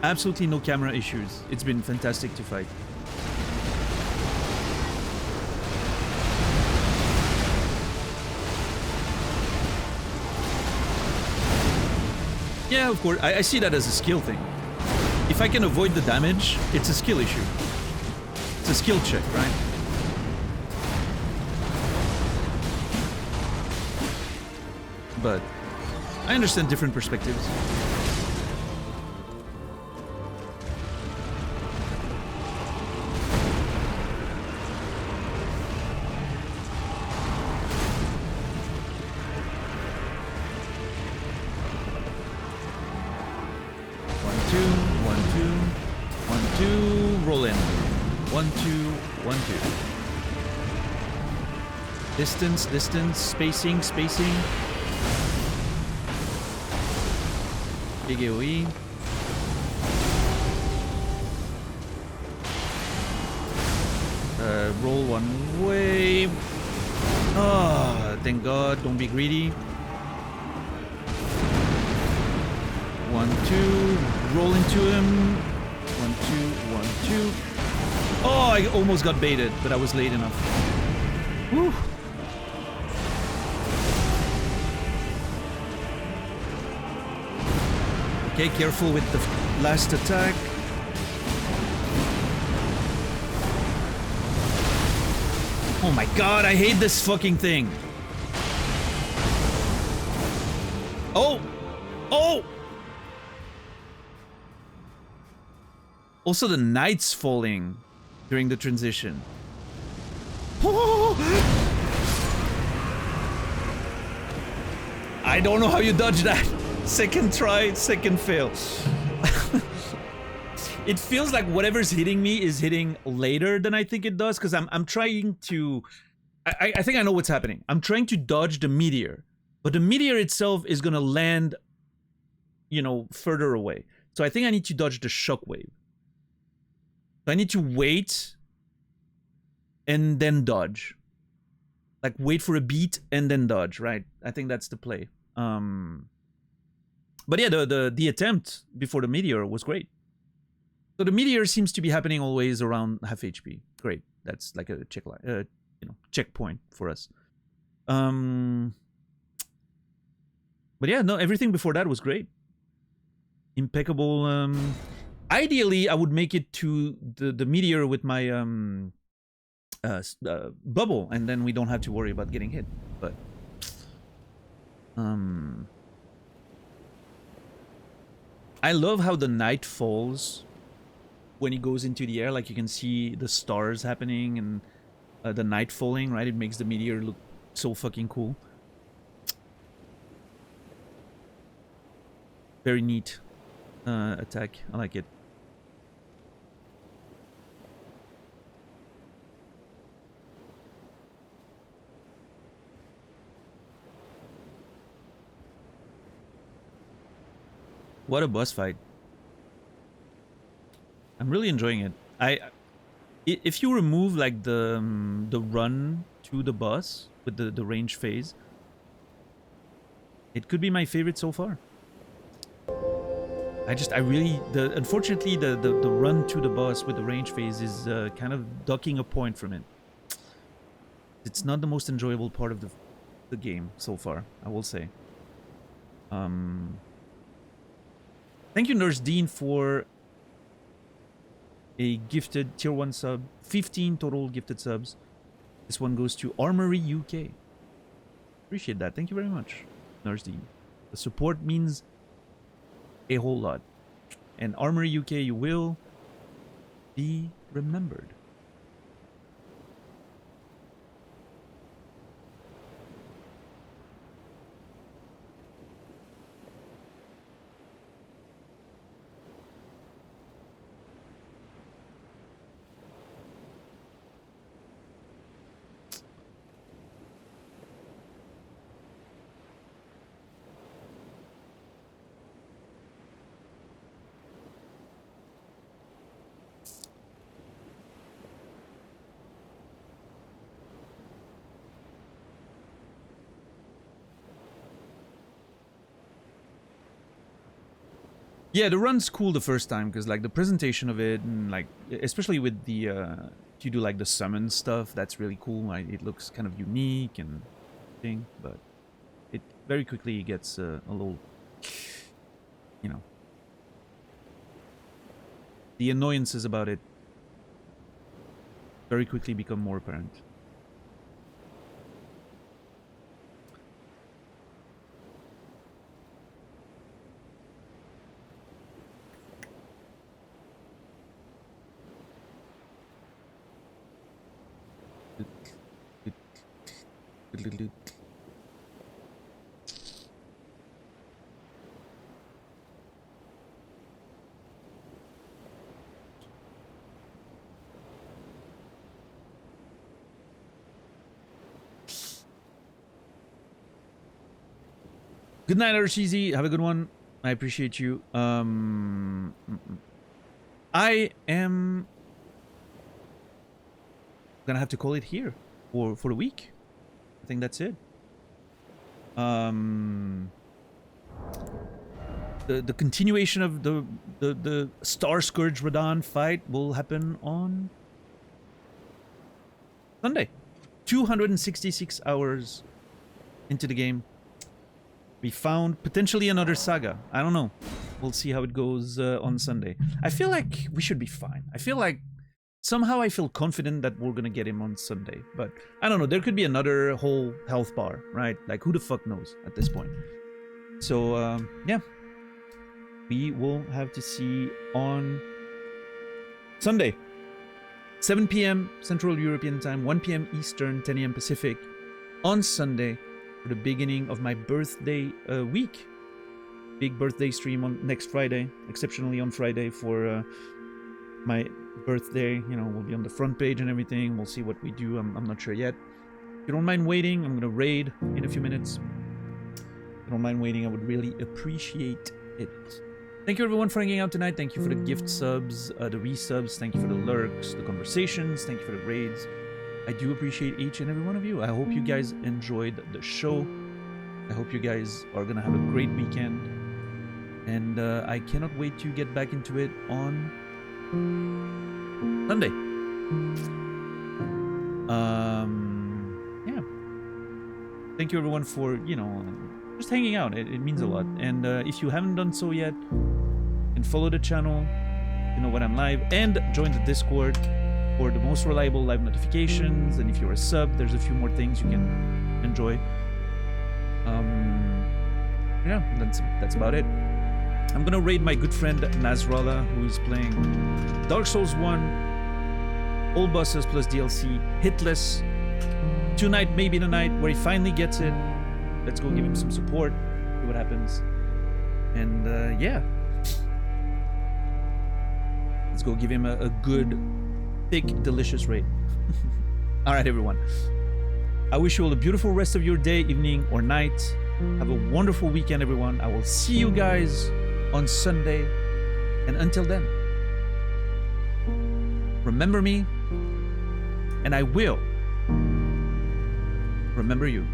absolutely no camera issues. It's been fantastic to fight. Yeah, of course. I see that as a skill thing. If I can avoid the damage, it's a skill issue. It's a skill check, right? But I understand different perspectives. Distance, spacing. Big AoE. Roll one way. Ah, thank God. Don't be greedy. 1, 2. Roll into him. 1, 2, 1, 2. Oh, I almost got baited, but I was late enough. Whew. Okay, careful with the last attack. Oh my God, I hate this fucking thing. Oh! Oh! Also, the night's falling during the transition. Oh! I don't know how you dodge that. Second try, second fail. It feels like whatever's hitting me is hitting later than I think it does, because I'm trying to... I think I know what's happening. I'm trying to dodge the meteor, but the meteor itself is gonna land, you know, further away. So I think I need to dodge the shockwave. I need to wait and then dodge. Like wait for a beat and then dodge, right? I think that's the play. But yeah, the attempt before the meteor was great. So the meteor seems to be happening always around half HP. Great. That's like a checkpoint for us. But yeah, no, everything before that was great. Impeccable. Ideally, I would make it to the meteor with my bubble, and then we don't have to worry about getting hit. But I love how the night falls when he goes into the air. Like you can see the stars happening and the night falling, right? It makes the meteor look so fucking cool. Very neat attack. I like it. What a boss fight. I'm really enjoying it. If you remove like the run to the boss with the range phase, it could be my favorite so far. Unfortunately the run to the boss with the range phase is kind of docking a point from it. It's not the most enjoyable part of the game so far, I will say. Thank you, Nurse Dean, for a gifted tier 1 sub. 15 total gifted subs. This one goes to Armory UK. Appreciate that. Thank you very much, Nurse Dean. The support means a whole lot. And Armory UK, you will be remembered. Yeah, the run's cool the first time because like the presentation of it and like especially with the you do like the summon stuff, that's really cool. Like, it looks kind of unique and thing, but it very quickly gets a little, you know, the annoyances about it very quickly become more apparent. Good night, Archeesy. Have a good one. I appreciate you. I am gonna have to call it here for the week. I think that's it. The continuation of the Star Scourge Radahn fight will happen on Sunday. 266 hours into the game. We found potentially another saga. I don't know. We'll see how it goes on Sunday. I feel like we should be fine. I feel like somehow I feel confident that we're gonna get him on Sunday. But I don't know. There could be another whole health bar, right? Like who the fuck knows at this point. So yeah. We will have to see on Sunday. 7 p.m. Central European Time, 1 p.m. Eastern, 10 a.m. Pacific on Sunday for the beginning of my birthday week. Big birthday stream on next Friday, exceptionally on Friday for my birthday. You know, we'll be on the front page and everything. We'll see what we do. I'm not sure yet. If you don't mind waiting, I'm going to raid in a few minutes. If you don't mind waiting, I would really appreciate it. Thank you everyone for hanging out tonight. Thank you for the gift subs, the resubs. Thank you for the lurks, the conversations. Thank you for the raids. I do appreciate each and every one of you. I hope you guys enjoyed the show. I hope you guys are gonna have a great weekend. And I cannot wait to get back into it on Sunday. Yeah. Thank you everyone for, you know, just hanging out. It means a lot. And if you haven't done so yet, you can follow the channel, you know when I'm live, and join the Discord for the most reliable live notifications. And if you're a sub, there's a few more things you can enjoy. Yeah, that's about it. I'm gonna raid my good friend Nasrallah, who is playing Dark Souls 1, all bosses plus DLC, hitless. Tonight may be the night where he finally gets it. Let's go give him some support, see what happens. And yeah. Let's go give him a good, thick, delicious raid. Alright everyone. I wish you all a beautiful rest of your day, evening, or night. Have a wonderful weekend everyone. I will see you guys on Sunday. And until then, remember me, and I will remember you.